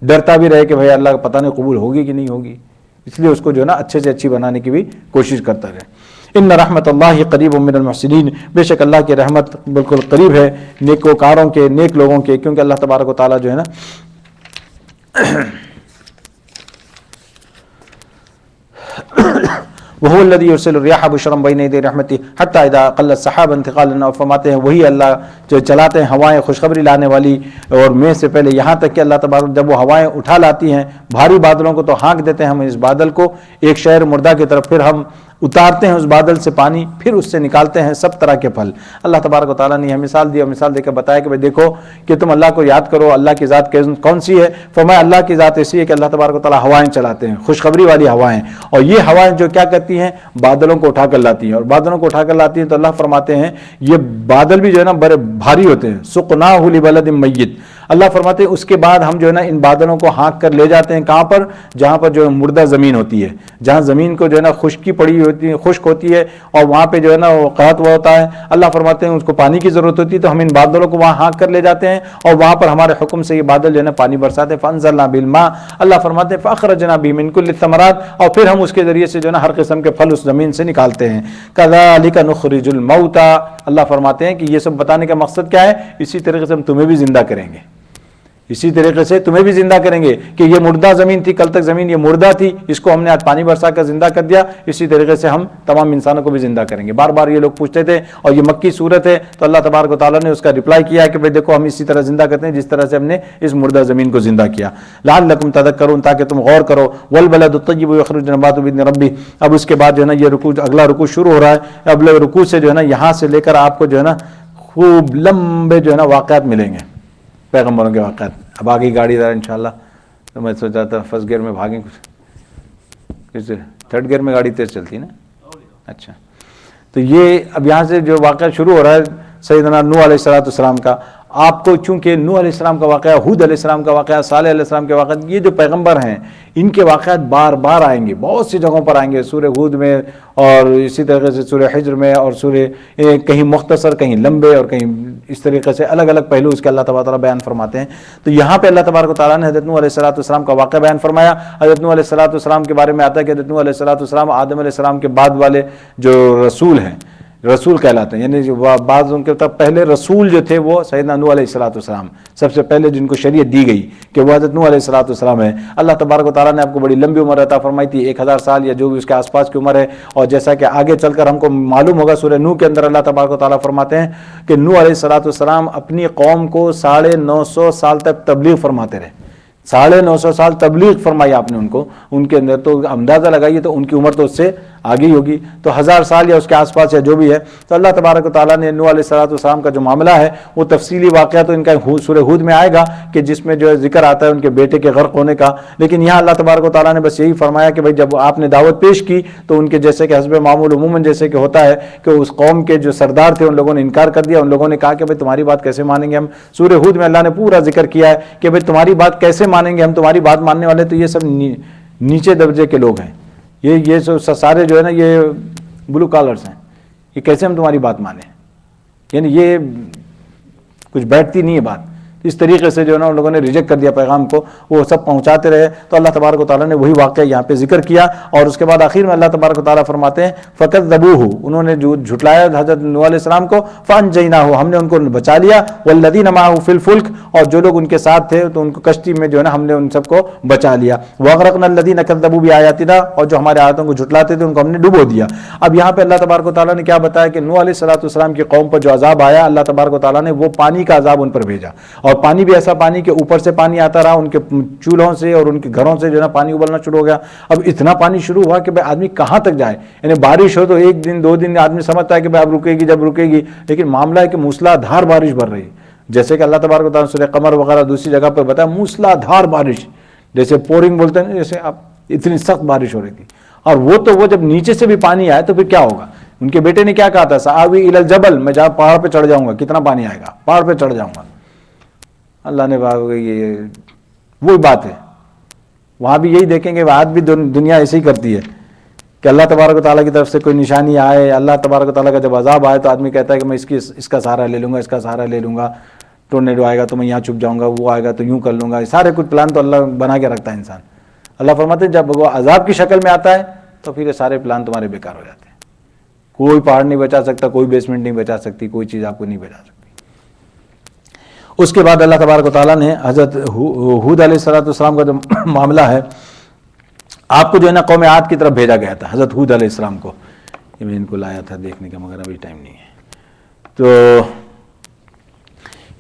Speaker 1: ڈرتا بھی رہے کہ بھائی اللہ پتہ نہیں قبول ہوگی کہ نہیں ہوگی، اس لیے اس کو جو ہے نا اچھے سے اچھی بنانے کی بھی کوشش کرتا رہے۔ ان رحمت اللہ قریب من المحسنین، بے شک اللہ کی رحمت بالکل قریب ہے نیکوکاروں کے، نیک لوگوں کے، کیونکہ اللہ تبارک و تعالیٰ جو ہے نا وَهُوَ الَّذِي يُرْسِلُ الرِّيَاحَ بُشْرًا بَيْنَ يَدَيْ رَحْمَتِهِ حَتَّى إِذَا قَلَّتْ سَحَابًا ثِقَالًا، اور فرماتے ہیں وہی اللہ جو چلاتے ہیں ہوائیں خوشخبری لانے والی، اور میں سے پہلے یہاں تک کہ اللہ تبارک جب وہ ہوائیں اٹھا لاتی ہیں بھاری بادلوں کو تو ہانک دیتے ہیں ہم اس بادل کو ایک شہر مردہ کی طرف، پھر ہم اتارتے ہیں اس بادل سے پانی، پھر اس سے نکالتے ہیں سب طرح کے پھل۔ اللہ تبارک و تعالیٰ نے یہ مثال دی اور مثال دے کر بتایا کہ بھائی دیکھو کہ تم اللہ کو یاد کرو، اللہ کی ذات کون سی ہے؟ فرمایا اللہ کی ذات ایسی ہے کہ اللہ تبارک و تعالیٰ ہوائیں چلاتے ہیں، خوشخبری والی ہوائیں، اور یہ ہوائیں جو کیا کرتی ہیں؟ بادلوں کو اٹھا کر لاتی ہیں، اور بادلوں کو اٹھا کر لاتی ہیں تو اللہ فرماتے ہیں یہ بادل بھی جو ہے نا بڑے بھاری ہوتے ہیں، سقناہ لبلد میت، اللہ فرماتے ہیں اس کے بعد ہم جو ہے نا ان بادلوں کو ہانک کر لے جاتے ہیں کہاں پر؟ جہاں پر جو ہے مردہ زمین ہوتی ہے، جہاں زمین کو جو ہے نا خشکی پڑی ہوتی ہے، خشک ہوتی ہے، اور وہاں پہ جو ہے نا وہ قحط ہوا ہوتا ہے، اللہ فرماتے ہیں اس کو پانی کی ضرورت ہوتی ہے تو ہم ان بادلوں کو وہاں ہانک کر لے جاتے ہیں، اور وہاں پر ہمارے حکم سے یہ بادل جو ہے نا پانی برساتے ہیں، فانزلنا بالماء، اللہ فرماتے ہیں فاخرجنا به من كل الثمرات، اور پھر ہم اس کے ذریعے سے جو ہے نا ہر قسم کے پھل اس زمین سے نکالتے ہیں۔ كذلك نخرج الموتى، اللہ فرماتے ہیں کہ یہ سب بتانے کا مقصد کیا ہے؟ اسی طریقے سے ہم تمہیں بھی زندہ کریں گے، اسی طریقے سے تمہیں بھی زندہ کریں گے کہ یہ مردہ زمین تھی، کل تک زمین یہ مردہ تھی، اس کو ہم نے آج پانی برسا کر زندہ کر دیا، اسی طریقے سے ہم تمام انسانوں کو بھی زندہ کریں گے۔ بار بار یہ لوگ پوچھتے تھے، اور یہ مکی صورت ہے تو اللہ تبارک و تعالیٰ نے اس کا رپلائی کیا ہے کہ بھئی دیکھو ہم اسی طرح زندہ کرتے ہیں جس طرح سے ہم نے اس مردہ زمین کو زندہ کیا، لعلکم تذکرون، تاکہ تم غور کرو، والبلد الطیب یخرج نباتہ باذن ربہ۔ اب اس کے بعد جو ہے نا یہ رکوع، اگلا رکوع شروع ہو رہا ہے، اب رکوع سے جو ہے نا یہاں سے لے کر آپ کو جو ہے نا خوب لمبے جو ہے نا واقعات ملیں گے، پیغمبروں کے واقعات۔ اب آگے گاڑی ذرا انشاءاللہ، تو میں سوچا تھا فرسٹ گیئر میں بھاگیں، کچھ تھرڈ گیئر میں گاڑی تیز چلتی ہے نا، اچھا۔ تو یہ اب یہاں سے جو واقعہ شروع ہو رہا ہے سیدنا نوح علیہ السلام کا، آپ کو چونکہ نوح علیہ السلام کا واقعہ، ہود علیہ السلام کا واقعہ، صالح علیہ السلام کے واقعات، یہ جو پیغمبر ہیں ان کے واقعات بار بار آئیں گے، بہت سی جگہوں پر آئیں گے، سورہ ہود میں اور اسی طریقے سے سورہ حجر میں، اور سورہ کہیں مختصر کہیں لمبے اور کہیں اس طریقے سے الگ الگ پہلو اس کے اللہ تبارک و تعالیٰ بیان فرماتے ہیں۔ تو یہاں پہ اللہ تبارک و تعالیٰ نے حضرت نوح علیہ السلام کا واقعہ بیان فرمایا۔ حضرت نوح علیہ السلام کے بارے میں آتا ہے کہ حضرت نوح علیہ السلام آدم علیہ السلام کے بعد والے جو رسول ہیں، رسول کہلاتے ہیں، یعنی بعض ان کے پہلے رسول جو تھے وہ سیدنا نوح علیہ السلام، سب سے پہلے جن کو شریعت دی گئی کہ وہ حضرت نوح علیہ السلام ہے۔ اللہ تبارک و تعالیٰ نے آپ کو بڑی لمبی عمر عطا فرمائی تھی، 1000 سال یا جو بھی اس کے آس پاس کی عمر ہے، اور جیسا کہ آگے چل کر ہم کو معلوم ہوگا سورہ نوح کے اندر اللہ تبارک و تعالیٰ فرماتے ہیں کہ نوح علیہ السلام اپنی قوم کو 950 سال تک تبلیغ فرماتے رہے، 950 سال تبلیغ فرمائی آپ نے ان کے اندر، تو اندازہ لگائیے تو ان کی عمر تو اس سے آگے ہی ہوگی، تو 1000 سال یا اس کے آس پاس یا جو بھی ہے۔ تو اللہ تبارک و تعالیٰ نے نوح علیہ السلام کا جو معاملہ ہے وہ تفصیلی واقعہ تو ان کا سورہ ہود میں آئے گا کہ جس میں جو ہے ذکر آتا ہے ان کے بیٹے کے غرق ہونے کا، لیکن یہاں اللہ تبارک و تعالیٰ نے بس یہی فرمایا کہ بھائی جب آپ نے دعوت پیش کی تو ان کے جیسے کہ حسب معمول عموماً جیسے کہ ہوتا ہے کہ اس قوم کے جو سردار تھے ان لوگوں نے انکار کر دیا، ان لوگوں نے کہا کہ بھائی تمہاری بات کیسے مانیں گے ہم۔ سورہ ہود میں اللہ نے پورا ذکر کیا ہے کہ بھائی تمہاری بات کیسے مانیں گے ہم، تمہاری بات ماننے والے تو یہ سب نیچے درجے کے لوگ ہیں، یہ سارے جو ہے نا یہ بلو کالرز ہیں، یہ کیسے ہم تمہاری بات مانیں، یعنی یہ کچھ بیٹھتی نہیں ہے بات۔ اس طریقے سے جو ہے نا ان لوگوں نے ریجیکٹ کر دیا پیغام کو، وہ سب پہنچاتے رہے۔ تو اللہ تبارک و تعالیٰ نے وہی واقعہ یہاں پہ ذکر کیا، اور اس کے بعد آخر میں اللہ تبارک و تعالیٰ فرماتے ہیں فَكَذَّبُوهُ، انہوں نے جھٹلایا حضرت نوح علیہ السلام کو، فَأَنجَيْنَاهُ، ہم نے ان کو بچا لیا، وَالَّذِينَ مَعَهُ فِي الْفُلْكِ، اور جو لوگ ان کے ساتھ تھے تو ان کو کشتی میں جو ہے نا ہم نے ان سب کو بچا لیا، وَأَغْرَقْنَا الَّذِينَ كَذَّبُوا بِآيَاتِنَا، اور جو ہمارے آیاتوں کو جھٹلاتے تھے ان کو ہم نے ڈبو دیا۔ اب یہاں پہ اللہ تبارک و تعالیٰ نے کیا بتایا کہ نوح علیہ السلام کی قوم پر جو عذاب آیا، اللہ تبارک و تعالیٰ نے وہ پانی کا عذاب ان پر بھیجا، اور پانی بھی ایسا پانی کہ اوپر سے پانی آتا رہا، ان کے چولہوں سے اور ان کے گھروں سے جو ہے نا پانی ابلنا شروع ہو گیا۔ اب اتنا پانی شروع ہوا کہ بھائی آدمی کہاں تک جائے، یعنی بارش ہو تو 1 دن 2 دن آدمی سمجھتا ہے کہ بھائی اب رکے گی جب رکے گی، لیکن معاملہ ہے کہ موسلا دھار بارش بڑھ رہی ہے، جیسے کہ اللہ تبارک و تعالیٰ سورہ قمر وغیرہ دوسری جگہ پر بتایا موسلا دھار بارش، جیسے پورنگ بولتے ہیں، جیسے اب اتنی سخت بارش ہو رہی تھی۔ اور وہ جب نیچے سے بھی پانی آئے تو پھر کیا ہوگا؟ ان کے بیٹے نے کیا کہا تھا، سآوی الی الجبل، میں جہاں پہاڑ پہ چڑھ جاؤں گا، کتنا پانی آئے گا، پہاڑ پہ چڑھ جاؤں گا۔ اللہ نے یہ وہی بات ہے، وہاں بھی یہی دیکھیں گے، آج بھی دنیا ایسے ہی کرتی ہے کہ اللہ تبارک و تعالیٰ کی طرف سے کوئی نشانی آئے، اللہ تبارک و تعالیٰ کا جب عذاب آئے تو آدمی کہتا ہے کہ میں اس کا سہارا لے لوں گا، اس کا سہارا لے لوں گا، ٹورنیڈو آئے گا تو میں یہاں چھپ جاؤں گا، وہ آئے گا تو یوں کر لوں گا، سارے کچھ پلان تو اللہ بنا کے رکھتا ہے انسان۔ اللہ فرماتے ہیں جب وہ عذاب کی شکل میں آتا ہے تو پھر یہ سارے پلان تمہارے بیکار ہو جاتے ہیں، کوئی پہاڑ نہیں بچا سکتا، کوئی بیسمنٹ نہیں بچا سکتی، کوئی چیز آپ کو نہیں بچا سکتی۔ اس کے بعد اللہ تبارک و تعالیٰ نے حضرت ہود علیہ السلام کا جو معاملہ ہے، آپ کو جو ہے نا قوم عاد کی طرف بھیجا گیا تھا، حضرت ہود علیہ السلام کو، یہ میں ان کو لایا تھا دیکھنے کا مگر ابھی ٹائم نہیں ہے۔ تو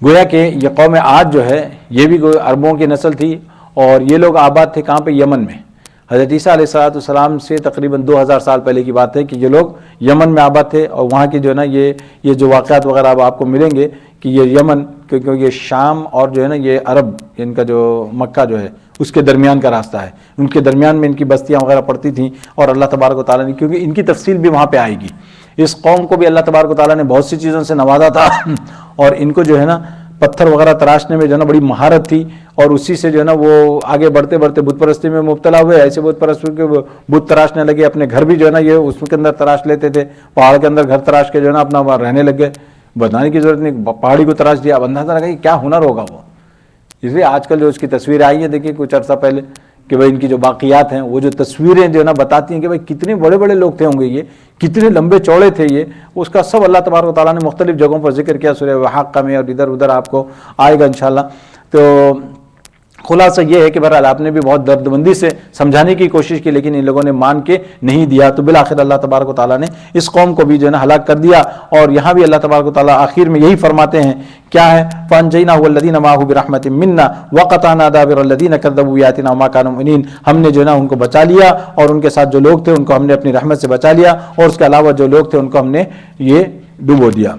Speaker 1: گویا کہ یہ قوم عاد جو ہے یہ بھی عربوں کی نسل تھی، اور یہ لوگ آباد تھے کہاں پہ؟ یمن میں۔ حضرت عیسیٰ علیہ السلام سے تقریباً 2000 سال پہلے کی بات ہے کہ یہ لوگ یمن میں آباد تھے، اور وہاں کی جو ہے نا یہ جو واقعات وغیرہ اب آپ کو ملیں گے کہ یہ یمن، کیونکہ یہ شام اور جو ہے نا یہ عرب، ان کا جو مکہ جو ہے اس کے درمیان کا راستہ ہے، ان کے درمیان میں ان کی بستیاں وغیرہ پڑتی تھیں، اور اللہ تبارک و تعالیٰ نے، کیونکہ ان کی تفصیل بھی وہاں پہ آئے گی، اس قوم کو بھی اللہ تبارک و تعالیٰ نے بہت سی چیزوں سے نوازا تھا، اور ان کو جو ہے نا پتھر وغیرہ تراشنے میں جو ہے نا بڑی مہارت تھی، اور اسی سے جو ہے نا وہ آگے بڑھتے بڑھتے بت پرستی میں مبتلا ہوئے، ایسے بت پرستی کے بت تراشنے لگے، اپنے گھر بھی جو ہے نا یہ اس کے اندر تراش لیتے تھے، پہاڑ کے اندر گھر تراش کے جو ہے نا اپنا وہاں رہنے لگ گئے، بتانے کی ضرورت نہیں، پہاڑی کو تراش دیا۔ اب اندازہ لگا کہ کیا ہنر ہوگا وہ، اس لیے آج کل جو اس کی تصویر آئی ہے دیکھیے کچھ عرصہ پہلے کہ بھائی ان کی جو باقیات ہیں، وہ جو تصویریں جو ہے نا بتاتی ہیں کہ بھائی کتنے بڑے بڑے لوگ تھے ہوں گے، یہ کتنے لمبے چوڑے تھے، یہ اس کا سب اللہ تبارک و تعالیٰ نے مختلف جگہوں پر ذکر کیا، سورہ حاقہ میں اور ادھر ادھر آپ کو آئے گا انشاءاللہ۔ تو خلاصہ یہ ہے کہ بہرحال آپ نے بھی بہت دردمندی سے سمجھانے کی کوشش کی، لیکن ان لوگوں نے مان کے نہیں دیا، تو بالآخر اللہ تبارک و تعالیٰ نے اس قوم کو بھی جو ہے نا ہلاک کر دیا۔ اور یہاں بھی اللہ تبارک و تعالیٰ آخر میں یہی فرماتے ہیں، کیا ہے؟ فَأَنْجَيْنَاهُ وَالَّذِينَ مَعَهُ بِرَحْمَةٍ مِنَّا وَقَطَعْنَا دَابِرَ الَّذِينَ كَذَّبُوا بِآيَاتِنَا وَمَا كَانُوا مُؤْمِنِينَ، ہم نے جو ہے نا ان کو بچا لیا، اور ان کے ساتھ جو لوگ تھے ان کو ہم نے اپنی رحمت سے بچا لیا، اور اس کے علاوہ جو لوگ تھے ان کو ہم نے یہ ڈبو دیا۔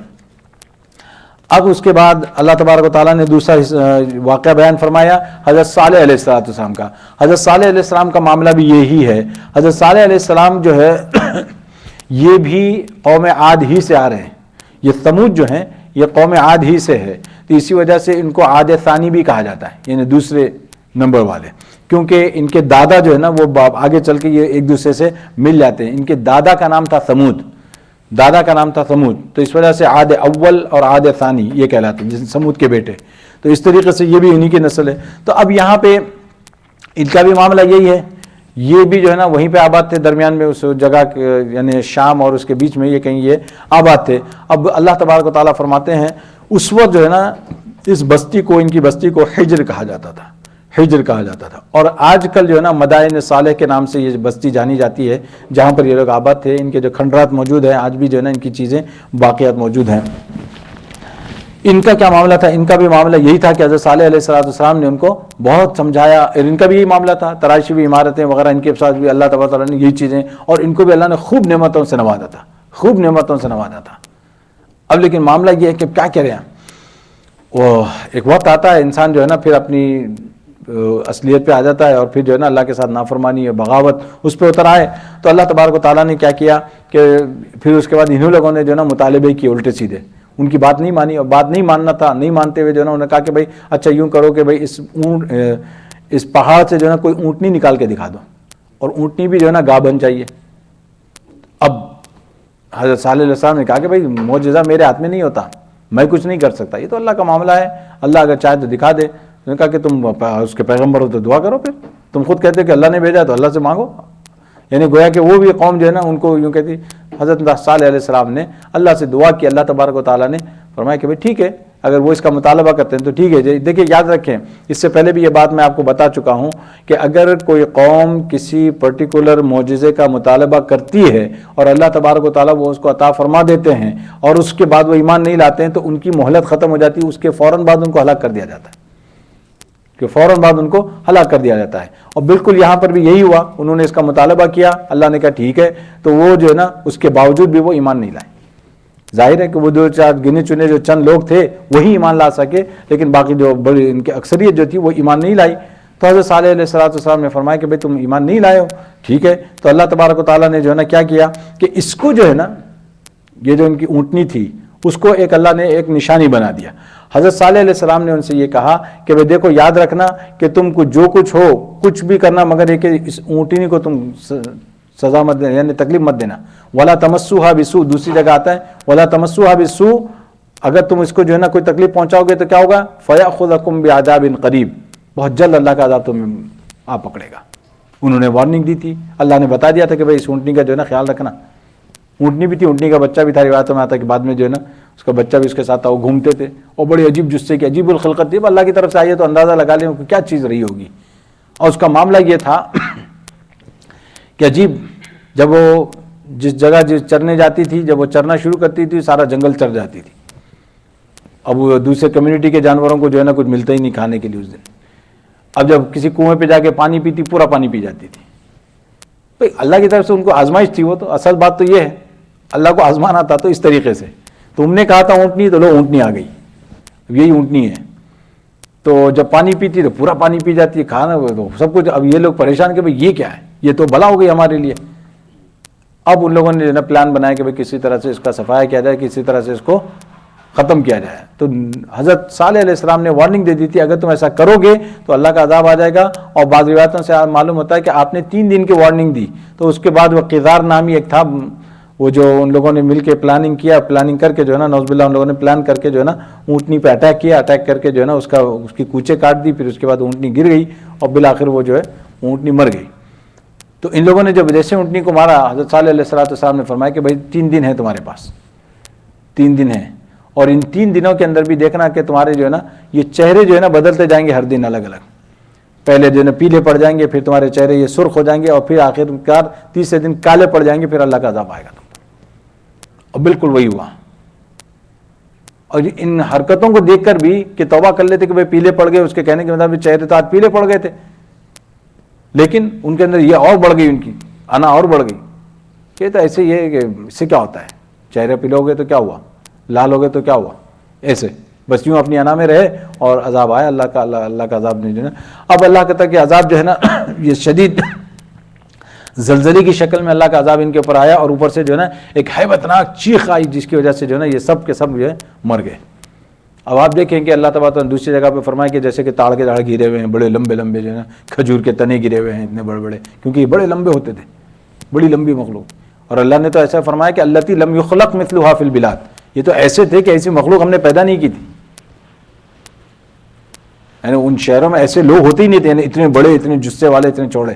Speaker 1: اب اس کے بعد اللہ تبارک و تعالیٰ نے دوسرا واقعہ بیان فرمایا حضرت صالح علیہ السلام کا۔ حضرت صالح علیہ السلام کا معاملہ بھی یہی ہے۔ حضرت صالح علیہ السلام جو ہے یہ بھی قوم عاد ہی سے آ رہے ہیں۔ یہ ثمود جو ہیں یہ قوم عاد ہی سے ہے، تو اسی وجہ سے ان کو عاد ثانی بھی کہا جاتا ہے، یعنی دوسرے نمبر والے، کیونکہ ان کے دادا جو ہے نا وہ آگے چل کے یہ ایک دوسرے سے مل جاتے ہیں۔ ان کے دادا کا نام تھا سمود، دادا کا نام تھا سمود، تو اس وجہ سے عاد اول اور عاد ثانی یہ کہلاتے ہیں، جس سمود کے بیٹے، تو اس طریقے سے یہ بھی انہی کی نسل ہے۔ تو اب یہاں پہ ان کا بھی معاملہ یہی ہے، یہ بھی جو ہے نا وہیں پہ آباد تھے، درمیان میں اس جگہ یعنی شام اور اس کے بیچ میں یہ کہیں یہ آباد تھے۔ اب اللہ تبارک و تعالیٰ فرماتے ہیں اس وقت جو ہے نا اس بستی کو، ان کی بستی کو حجر کہا جاتا تھا، حجر کہا جاتا تھا، اور آج کل جو ہے نا مدائن صالح کے نام سے یہ بستی جانی جاتی ہے، جہاں پر یہ لوگ آباد تھے۔ ان کے جو کھنڈرات موجود ہیں آج بھی جو ہے نا ان کی چیزیں باقیات موجود ہیں۔ ان کا کیا معاملہ تھا؟ ان کا بھی معاملہ یہی تھا کہ حضرت صالح علیہ السلام نے ان کو بہت سمجھایا، اور ان کا بھی یہی معاملہ تھا، تراشی بھی، عمارتیں وغیرہ، ان کے ساتھ بھی اللہ تبارک تعالیٰ نے یہی چیزیں، اور ان کو بھی اللہ نے خوب نعمتوں سے نوازا تھا، خوب نعمتوں سے نوازا تھا۔ اب لیکن معاملہ یہ ہے کہ کیا کریں، وہ ایک وقت آتا ہے انسان جو ہے نا پھر اپنی اصلیت پہ آ جاتا ہے، اور پھر جو ہے نا اللہ کے ساتھ نافرمانی اور بغاوت اس پہ اتر آئے، تو اللہ تبارک و تعالیٰ نے کیا کیا کہ پھر اس کے بعد انہوں لوگوں نے جو ہے نا مطالبے کیے الٹے سیدھے، ان کی بات نہیں مانی، اور بات نہیں ماننا تھا، نہیں مانتے ہوئے جو ہے نا انہوں نے کہا کہ بھائی اچھا یوں کرو کہ بھائی اس پہاڑ سے جو ہے نا کوئی اونٹنی نکال کے دکھا دو، اور اونٹنی بھی جو ہے نا گاہ بن چاہیے۔ اب حضرت صالح علیہ السلام نے کہا کہ بھائی معجزہ میرے ہاتھ میں نہیں ہوتا، میں کچھ نہیں کر سکتا، یہ تو اللہ کا معاملہ ہے، اللہ اگر چاہے تو دکھا دے۔ انہوں نے کہا کہ تم اس کے پیغمبر ہو تو دعا کرو، پھر تم خود کہتے کہ اللہ نے بھیجا تو اللہ سے مانگو، یعنی گویا کہ وہ بھی قوم جو ہے نا ان کو یوں کہتی۔ حضرت صالح علیہ السلام نے اللہ سے دعا کی، اللہ تبارک و تعالیٰ نے فرمایا کہ بھائی ٹھیک ہے، اگر وہ اس کا مطالبہ کرتے ہیں تو ٹھیک ہے۔ دیکھیے یاد رکھیں، اس سے پہلے بھی یہ بات میں آپ کو بتا چکا ہوں کہ اگر کوئی قوم کسی پرٹیکولر معجزے کا مطالبہ کرتی ہے اور اللہ تبارک و تعالیٰ وہ اس کو عطا فرما دیتے ہیں، اور اس کے بعد وہ ایمان نہیں لاتے ہیں، تو ان کی مہلت ختم ہو جاتی ہے، اس کے فوراً بعد ان کو ہلاک کر دیا جاتا ہے، کہ فوراً بعد ان کو ہلاک کر دیا جاتا ہے۔ اور بالکل یہاں پر بھی یہی ہوا، انہوں نے اس کا مطالبہ کیا، اللہ نے کہا ٹھیک ہے، تو وہ جو ہے نا اس کے باوجود بھی وہ ایمان نہیں لائے۔ ظاہر ہے کہ وہ دو چار گنے چنے جو چند لوگ تھے وہی ایمان لا سکے، لیکن باقی جو بڑی ان کی اکثریت جو تھی وہ ایمان نہیں لائی۔ تو حضرت صالح علیہ السلام نے فرمایا کہ بھئی تم ایمان نہیں لائے ہو، ٹھیک ہے۔ تو اللہ تبارک و تعالیٰ نے جو ہے نا کیا کیا کہ اس کو جو ہے نا یہ جو ان کی اونٹنی تھی اس کو ایک اللہ نے ایک نشانی بنا دیا۔ حضرت صالح علیہ السلام نے ان سے یہ کہا کہ بھئی دیکھو یاد رکھنا کہ تم کو جو کچھ ہو کچھ بھی کرنا، مگر یہ کہ اس اونٹنی کو تم سزا مت دینا، یعنی تکلیف مت دینا۔ وَلَا تَمَسُّوهَا بِسُوءٍ، دوسری جگہ آتا ہے وَلَا تَمَسُّوهَا بِسُوءٍ، اگر تم اس کو جو ہے نا کوئی تکلیف پہنچاؤ گے تو کیا ہوگا؟ فَيَأْخُذَكُمْ بِعَذَابٍ قَرِيبٍ، بہت جلد اللہ کا عذاب تمہیں آ پکڑے گا۔ انہوں نے وارننگ دی تھی، اللہ نے بتا دیا تھا کہ بھئی اس اونٹنی کا جو ہے نا خیال رکھنا۔ اونٹنی بھی تھی، اونٹنی کا بچہ بھی تھا، روایتوں میں آتا ہے کہ بعد میں جو ہے نا اس کا بچہ بھی اس کے ساتھ تھا، وہ گھومتے تھے، اور بڑی عجیب جسے کی عجیب الخلقت تھی، اللہ کی طرف سے آئی ہے تو اندازہ لگا لیں کہ کیا چیز رہی ہوگی۔ اور اس کا معاملہ یہ تھا کہ عجیب، جب وہ جس جگہ چرنے جاتی تھی، جب وہ چرنا شروع کرتی تھی سارا جنگل چر جاتی تھی۔ اب وہ دوسرے کمیونٹی کے جانوروں کو جو ہے نا کچھ ملتا ہی نہیں کھانے کے لیے اس دن۔ اب جب کسی کنویں پہ جا کے پانی پیتی، پورا پانی پی جاتی تھی۔ بھئی اللہ کی طرف سے ان کو آزمائش تھی، وہ تو اصل بات تو یہ ہے، اللہ کو آزمانا تھا۔ تو اس طریقے سے تم نے کہا تھا اونٹنی، تو لو اونٹنی آ گئی، یہی اونٹنی ہے۔ تو جب پانی پیتی تو پورا پانی پی جاتی ہے، کھانا تو سب کچھ۔ اب یہ لوگ پریشان کہ بھئی یہ کیا ہے، یہ تو بلا ہو گئی ہمارے لیے۔ اب ان لوگوں نے جو ہے نا پلان بنایا کہ بھئی کسی طرح سے اس کا صفایا کیا جائے، کسی طرح سے اس کو ختم کیا جائے۔ تو حضرت صالح علیہ السلام نے وارننگ دے دی تھی، اگر تم ایسا کرو گے تو اللہ کا عذاب آ جائے گا۔ اور بعض روایتوں سے معلوم ہوتا ہے کہ آپ نے 3 دن کی وارننگ دی، تو اس کے بعد وہ قیدار نامی ایک تھا، وہ جو ان لوگوں نے مل کے پلاننگ کیا، پلاننگ کر کے جو ہے نا نعوذ باللہ ان لوگوں نے پلان کر کے جو ہے نا اونٹنی پہ اٹیک کیا، اٹیک کر کے جو ہے نا اس کی کوچے کاٹ دی، پھر اس کے بعد اونٹنی گر گئی اور بالآخر وہ جو ہے اونٹنی مر گئی۔ تو ان لوگوں نے جب جیسے اونٹنی کو مارا، حضرت صالح علیہ السلام نے فرمایا کہ بھائی 3 دن ہے تمہارے پاس، 3 دن ہیں، اور ان 3 دنوں کے اندر بھی دیکھنا کہ تمہارے جو ہے نا یہ چہرے جو ہے نا بدلتے جائیں گے ہر دن الگ الگ۔ پہلے جو ہے نا پیلے پڑ جائیں گے، پھر تمہارے چہرے یہ سرخ ہو جائیں گے، اور پھر آخر کار تیسرے دن کالے پڑ جائیں گے، پھر اللہ کا عذاب آئے گا۔ اور بالکل وہی ہوا۔ اور ان حرکتوں کو دیکھ کر بھی کہ توبہ کر لیتے کہ بھائی پیلے پڑ گئے، اس کے کہنے کے مطابق چہرے تو آج پیلے پڑ گئے تھے، لیکن ان کے اندر یہ اور بڑھ گئی، ان کی انا اور بڑھ گئی۔ یہ تو ایسے ہی ہے کہ اس سے کیا ہوتا ہے، چہرے پیلے ہو گئے تو کیا ہوا، لال ہو گئے تو کیا ہوا، ایسے بس یوں اپنی انا میں رہے اور عذاب آیا اللہ کا عذاب نہیں جو ہے نا۔ اب اللہ کہتا ہے کہ عذاب جو ہے نا یہ شدید زلزلے کی شکل میں اللہ کا عذاب ان کے اوپر آیا اور اوپر سے جو ہے نا ایک ہیبتناک چیخ آئی جس کی وجہ سے جو ہے نا یہ سب کے سب جو ہے مر گئے۔ اب آپ دیکھیں کہ اللہ تبارک و تعالیٰ نے دوسری جگہ پہ فرمایا کہ جیسے کہ تاڑ کے تاڑ گرے ہوئے ہیں، بڑے لمبے لمبے جو ہے نا کھجور کے تنے گرے ہوئے ہیں اتنے بڑے بڑے، کیونکہ یہ بڑے لمبے ہوتے تھے، بڑی لمبی مخلوق۔ اور اللہ نے تو ایسا فرمایا کہ اللتی لم یخلق مثلھا فی البلاد، یہ تو ایسے تھے کہ ایسی مخلوق ہم نے پیدا نہیں کی تھی، یعنی ان شہروں میں ایسے لوگ ہوتے ہی نہیں تھے، یعنی اتنے بڑے، اتنے جسے والے، اتنے چوڑے۔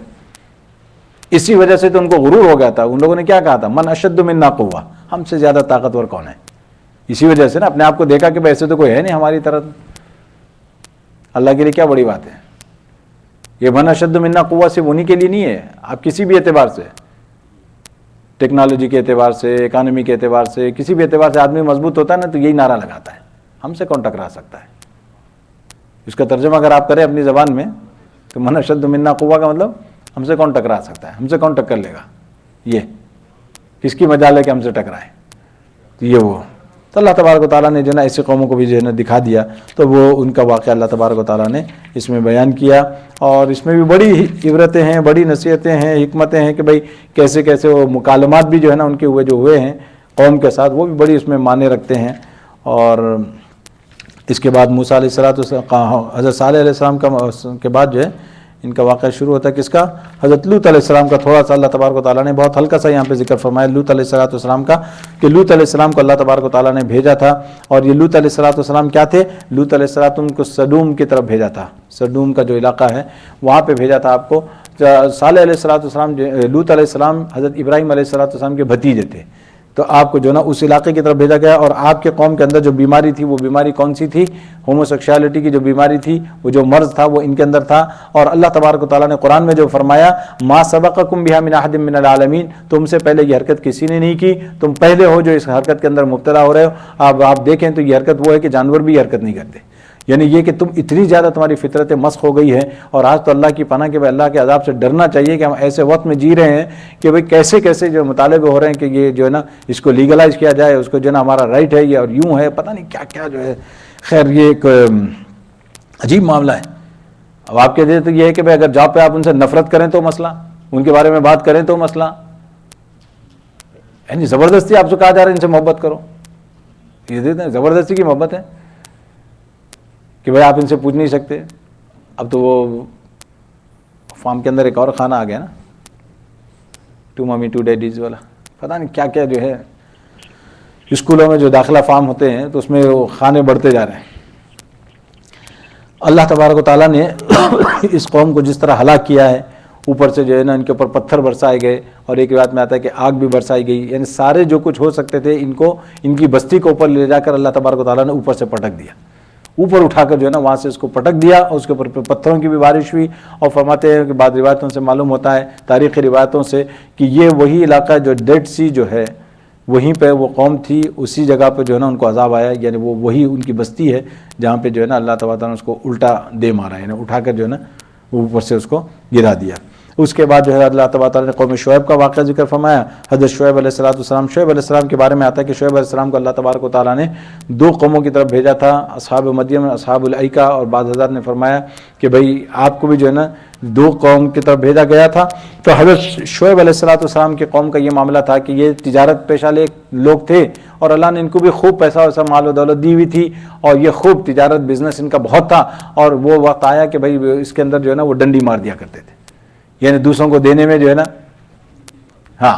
Speaker 1: اسی وجہ سے تو ان کو غرور ہو گیا تھا، ان لوگوں نے کیا کہا تھا، من اشد منا قوہ، ہم سے زیادہ طاقتور کون ہے؟ اسی وجہ سے نا اپنے آپ کو دیکھا کہ ایسے تو کوئی ہے نہیں ہماری طرح، اللہ کے لیے کیا بڑی بات ہے۔ یہ من اشد منا قوہ صرف انہی کے لیے نہیں ہے، آپ کسی بھی اعتبار سے، ٹیکنالوجی کے اعتبار سے، اکانومی کے اعتبار سے، کسی بھی اعتبار سے آدمی مضبوط ہوتا ہے نا تو یہی نعرہ لگاتا ہے، ہم سے کون ٹکرا سکتا ہے۔ اس کا ترجمہ اگر آپ کریں اپنی زبان میں تو من اشد منا قوہ کا مطلب ہم سے کون ٹکرا سکتا ہے، ہم سے کون ٹکر لے گا، یہ کس کی مجال ہے کہ ہم سے ٹکرائے، تو یہ وہ تو اللہ تبارک و تعالیٰ نے جو ہے نا ایسی قوموں کو بھی جو ہے نا دکھا دیا، تو وہ ان کا واقعہ اللہ تبارک و تعالیٰ نے اس میں بیان کیا، اور اس میں بھی بڑی عبرتیں ہیں، بڑی نصیحتیں ہیں، حکمتیں ہیں کہ بھئی کیسے کیسے وہ مکالمات بھی جو ہے نا ان کے ہوئے ہیں قوم کے ساتھ، وہ بھی بڑی اس میں معنی رکھتے ہیں۔ اور اس کے بعد موسیٰ علیہ السلام، حضرت صالح علیہ السلام کے بعد جو ہے ان کا واقعہ شروع ہوتا ہے کس کا، حضرت لوط علیہ السلام کا۔ تھوڑا سا اللہ تبارک و تعالیٰ نے بہت ہلکا سا یہاں پہ ذکر فرمایا لوط علیہ السلام کا، کہ لوط علیہ السلام کو اللہ تبارک و تعالیٰ نے بھیجا تھا، اور یہ لوط علیہ السلام کیا تھے، لوط علیہ السلام کو سدوم کی طرف بھیجا تھا، سدوم کا جو علاقہ ہے وہاں پہ بھیجا تھا آپ کو۔ صالح علیہ السلام، لوط علیہ السلام حضرت ابراہیم علیہ السلام کے بھتیجے تھے، تو آپ کو جو ہے نا اس علاقے کی طرف بھیجا گیا، اور آپ کے قوم کے اندر جو بیماری تھی وہ بیماری کون سی تھی، ہوموسیکشوالٹی کی جو بیماری تھی، وہ جو مرض تھا وہ ان کے اندر تھا۔ اور اللہ تبارک و تعالیٰ نے قرآن میں جو فرمایا ما سبقکم بہا من احد من العالمین، تم سے پہلے یہ حرکت کسی نے نہیں کی، تم پہلے ہو جو اس حرکت کے اندر مبتلا ہو رہے ہو۔ اب آپ دیکھیں تو یہ حرکت وہ ہے کہ جانور بھی حرکت نہیں کرتے، یعنی یہ کہ تم اتنی زیادہ تمہاری فطرت مسخ ہو گئی ہے، اور آج تو اللہ کی پناہ کے اللہ کے عذاب سے ڈرنا چاہیے کہ ہم ایسے وقت میں جی رہے ہیں کہ بھئی کیسے کیسے جو مطالبے ہو رہے ہیں کہ یہ جو ہے نا اس کو لیگلائز کیا جائے، اس کو جو ہے نا ہمارا رائٹ ہے یہ، اور یوں ہے، پتہ نہیں کیا کیا جو ہے۔ خیر یہ ایک عجیب معاملہ ہے۔ اب آپ کے تو یہ ہے کہ بھئی اگر جاب پہ آپ ان سے نفرت کریں تو مسئلہ، ان کے بارے میں بات کریں تو مسئلہ، یعنی زبردستی آپ سے کہا جا رہا ہے ان سے محبت کرو، یہ دیتے ہیں زبردستی کی محبت ہے کہ بھائی آپ ان سے پوچھ نہیں سکتے۔ اب تو وہ فارم کے اندر ایک اور کھانا آ گیا نا، 2 ممی 2 ڈیڈیز والا، پتہ نہیں کیا کیا جو ہے اسکولوں میں جو داخلہ فارم ہوتے ہیں تو اس میں وہ کھانے بڑھتے جا رہے ہیں۔ اللہ تبارک و تعالیٰ نے اس قوم کو جس طرح ہلاک کیا ہے، اوپر سے جو ہے نا ان کے اوپر پتھر برسائے گئے، اور ایک بات میں آتا ہے کہ آگ بھی برسائی گئی، یعنی سارے جو کچھ ہو سکتے تھے ان کو، ان کی بستی کو اوپر لے جا کر اللہ تبارک و تعالیٰ نے اوپر سے پٹک دیا، اوپر اٹھا کر جو ہے نا وہاں سے اس کو پٹک دیا، اور اس کے اوپر پتھروں کی بھی بارش ہوئی۔ اور فرماتے ہیں کہ بعض روایتوں سے معلوم ہوتا ہے، تاریخی روایتوں سے، کہ یہ وہی علاقہ جو ڈیڈ سی جو ہے وہیں پہ وہ قوم تھی، اسی جگہ پہ جو ہے نا ان کو عذاب آیا، یعنی وہ وہی ان کی بستی ہے جہاں پہ جو ہے نا اللہ تعالیٰ نے اس کو الٹا دے مارا، یعنی اٹھا کر جو ہے نا اوپر سے اس کو گرا دیا۔ اس کے بعد جو ہے اللہ تعالیٰ نے قوم شعیب کا واقعہ ذکر فرمایا۔ حضرت شعیب علیہ السلام، شعیب علیہ السلام کے بارے میں آتا ہے کہ شعیب علیہ السلام کو اللہ تبارک و تعالیٰ نے 2 قوموں کی طرف بھیجا تھا، اصحاب مدین، اصحاب الایکہ، اور بعض حضرات نے فرمایا کہ بھئی آپ کو بھی جو ہے نا 2 قوم کی طرف بھیجا گیا تھا۔ تو حضرت شعیب علیہ السلام کی قوم کا یہ معاملہ تھا کہ یہ تجارت پیشہ لوگ تھے، اور اللہ نے ان کو بھی خوب پیسہ ویسا مال و دولت دی ہوئی تھی، اور یہ خوب تجارت بزنس ان کا بہت تھا، اور وہ وقت آیا کہ بھئی اس کے اندر جو ہے نا وہ ڈنڈی مار دیا کرتے تھے، یعنی دوسروں کو دینے میں جو ہے نا، ہاں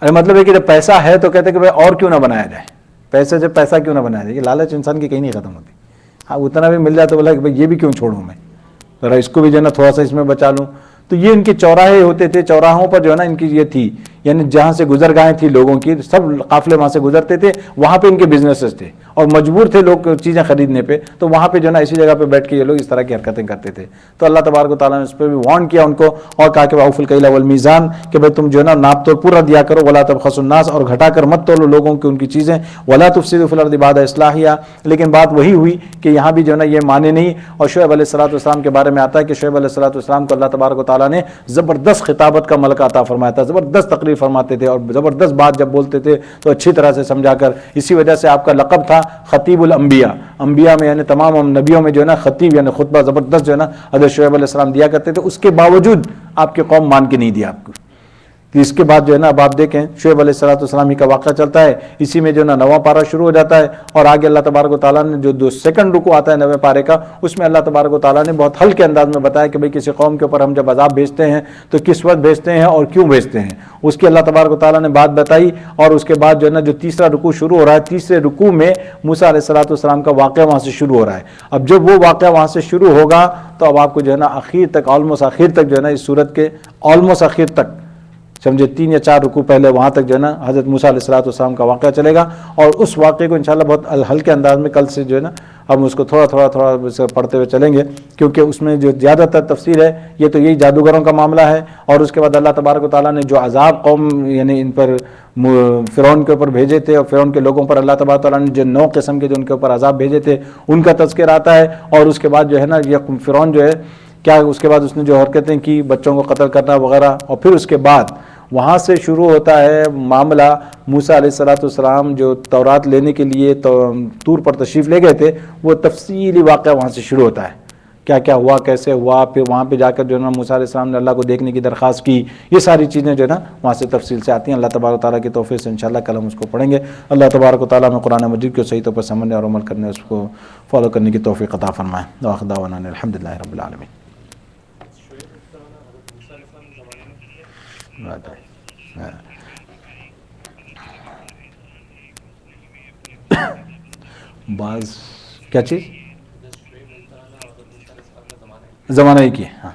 Speaker 1: ارے مطلب ہے کہ جب پیسہ ہے تو کہتے ہیں کہ بھئی اور کیوں نہ بنایا جائے، پیسے سے پیسہ کیوں نہ بنایا جائے، یہ لالچ انسان کی کہیں نہیں ختم ہوتی۔ ہاں اتنا بھی مل جائے تو بولا کہ بھئی یہ بھی کیوں چھوڑوں میں، ذرا اس کو بھی جو ہے نا تھوڑا سا اس میں بچا لوں۔ تو یہ ان کے چوراہے ہوتے تھے، چوراہوں پر جو ہے نا ان کی یہ تھی، یعنی جہاں سے گزرگاہیں تھی لوگوں کی، سب قافلے وہاں سے گزرتے تھے، وہاں پہ ان کے بزنسز تھے، اور مجبور تھے لوگ چیزیں خریدنے پہ، تو وہاں پہ جو ہے نا اسی جگہ پہ بیٹھ کے یہ لوگ اس طرح کی حرکتیں کرتے تھے۔ تو اللہ تبارک و تعالیٰ نے اس پہ بھی وارن کیا ان کو، اور کہا کہ واوفوا الکیل والمیزان، کہ بھائی تم جو ہے نا ناپ تو پورا دیا کرو، ولا تبخسوا الناس، اور گھٹا کر مت تولو لوگوں کی ان کی چیزیں، ولا تفسدوا فی الارض بعد اصلاحها۔ لیکن بات وہی ہوئی کہ یہاں بھی جو ہے نا یہ مانے نہیں۔ اور شعیب علیہ السلام کے بارے میں آتا ہے کہ شعیب علیہ السلام کو اللہ تبارک و تعالیٰ نے زبردست خطابت کا ملکہ عطا فرمایا تھا، زبردست تقریر فرماتے تھے، اور زبردست بات جب بولتے تھے تو اچھی طرح سے سمجھا کر، اسی وجہ سے آپ کا لقب تھا خطیب الانبیاء، انبیاء میں یعنی تمام نبیوں میں جو ہے نا خطیب یعنی خطبہ زبردست جو ہے نا حضرت شعیب علیہ السلام دیا کرتے تھے۔ اس کے باوجود آپ کی قوم مان کے نہیں دیا آپ کو، اس کے بعد جو ہے نا اب آپ دیکھیں شعیب علیہ السلام ہی کا واقعہ چلتا ہے، اسی میں جو ہے نا 9واں پارہ شروع ہو جاتا ہے، اور آگے اللہ تبارک و تعالیٰ نے جو سیکنڈ رکوع آتا ہے 9ویں پارے کا، اس میں اللہ تبارک و تعالیٰ نے بہت ہلکے انداز میں بتایا کہ بھئی کسی قوم کے اوپر ہم جب عذاب بھیجتے ہیں تو کس وقت بھیجتے ہیں اور کیوں بھیجتے ہیں، اس کی اللہ تبارک و تعالیٰ نے بات بتائی۔ اور اس کے بعد جو ہے نا جو تیسرا رکوع شروع ہو رہا ہے، تیسرے رکوع میں موسیٰ علیہ السلام کا واقعہ وہاں سے شروع ہو رہا ہے۔ اب جب وہ واقعہ وہاں سے شروع ہوگا تو اب آپ کو جو ہے نا آخر تک، آلموسٹ آخر تک جو ہے نا اس صورت کے آلموسٹ آخر تک سمجھے 3 یا 4 رکوع پہلے وہاں تک جو ہے نا حضرت موسیٰ علیہ السلام کا واقعہ چلے گا، اور اس واقعے کو انشاءاللہ بہت ہلکے انداز میں کل سے جو ہے نا ہم اس کو تھوڑا تھوڑا پڑھتے ہوئے چلیں گے، کیونکہ اس میں جو زیادہ تر تفسیر ہے یہ تو یہی جادوگروں کا معاملہ ہے، اور اس کے بعد اللہ تبارک و تعالیٰ نے جو عذاب قوم یعنی ان پر فرعون کے اوپر بھیجے تھے، اور فرعون کے لوگوں پر اللہ تبارک و تعالیٰ نے جو 9 قسم کے جو ان کے اوپر عذاب بھیجے تھے ان کا تذکر آتا ہے۔ اور اس کے بعد جو ہے نا یہ فرعون جو ہے کیا اس کے بعد اس نے جو حرکتیں کی، بچوں کو قتل کرنا وغیرہ، اور پھر اس کے بعد وہاں سے شروع ہوتا ہے معاملہ موسیٰ علیہ السلام جو تورات لینے کے لیے طور پر تشریف لے گئے تھے، وہ تفصیلی واقعہ وہاں سے شروع ہوتا ہے، کیا کیا ہوا، کیسے ہوا، پھر وہاں پہ جا کر جو ہے نا موسیٰ علیہ السلام نے اللہ کو دیکھنے کی درخواست کی، یہ ساری چیزیں جو ہے نا وہاں سے تفصیل سے آتی ہیں۔ اللہ تبارک و تعالیٰ کی توفیق سے انشاءاللہ کل ہم اس کو پڑھیں گے۔ اللہ تبارک و تعالیٰ میں قرآن مجید کو صحیح طور پر سمجھنے اور عمل کرنے، اس کو فالو کرنے کی توفیق عطا فرمائے۔ وآخر دعوانا الحمدللہ رب العالمین۔ بعض کیا چیز زمانہ ہی کی، ہاں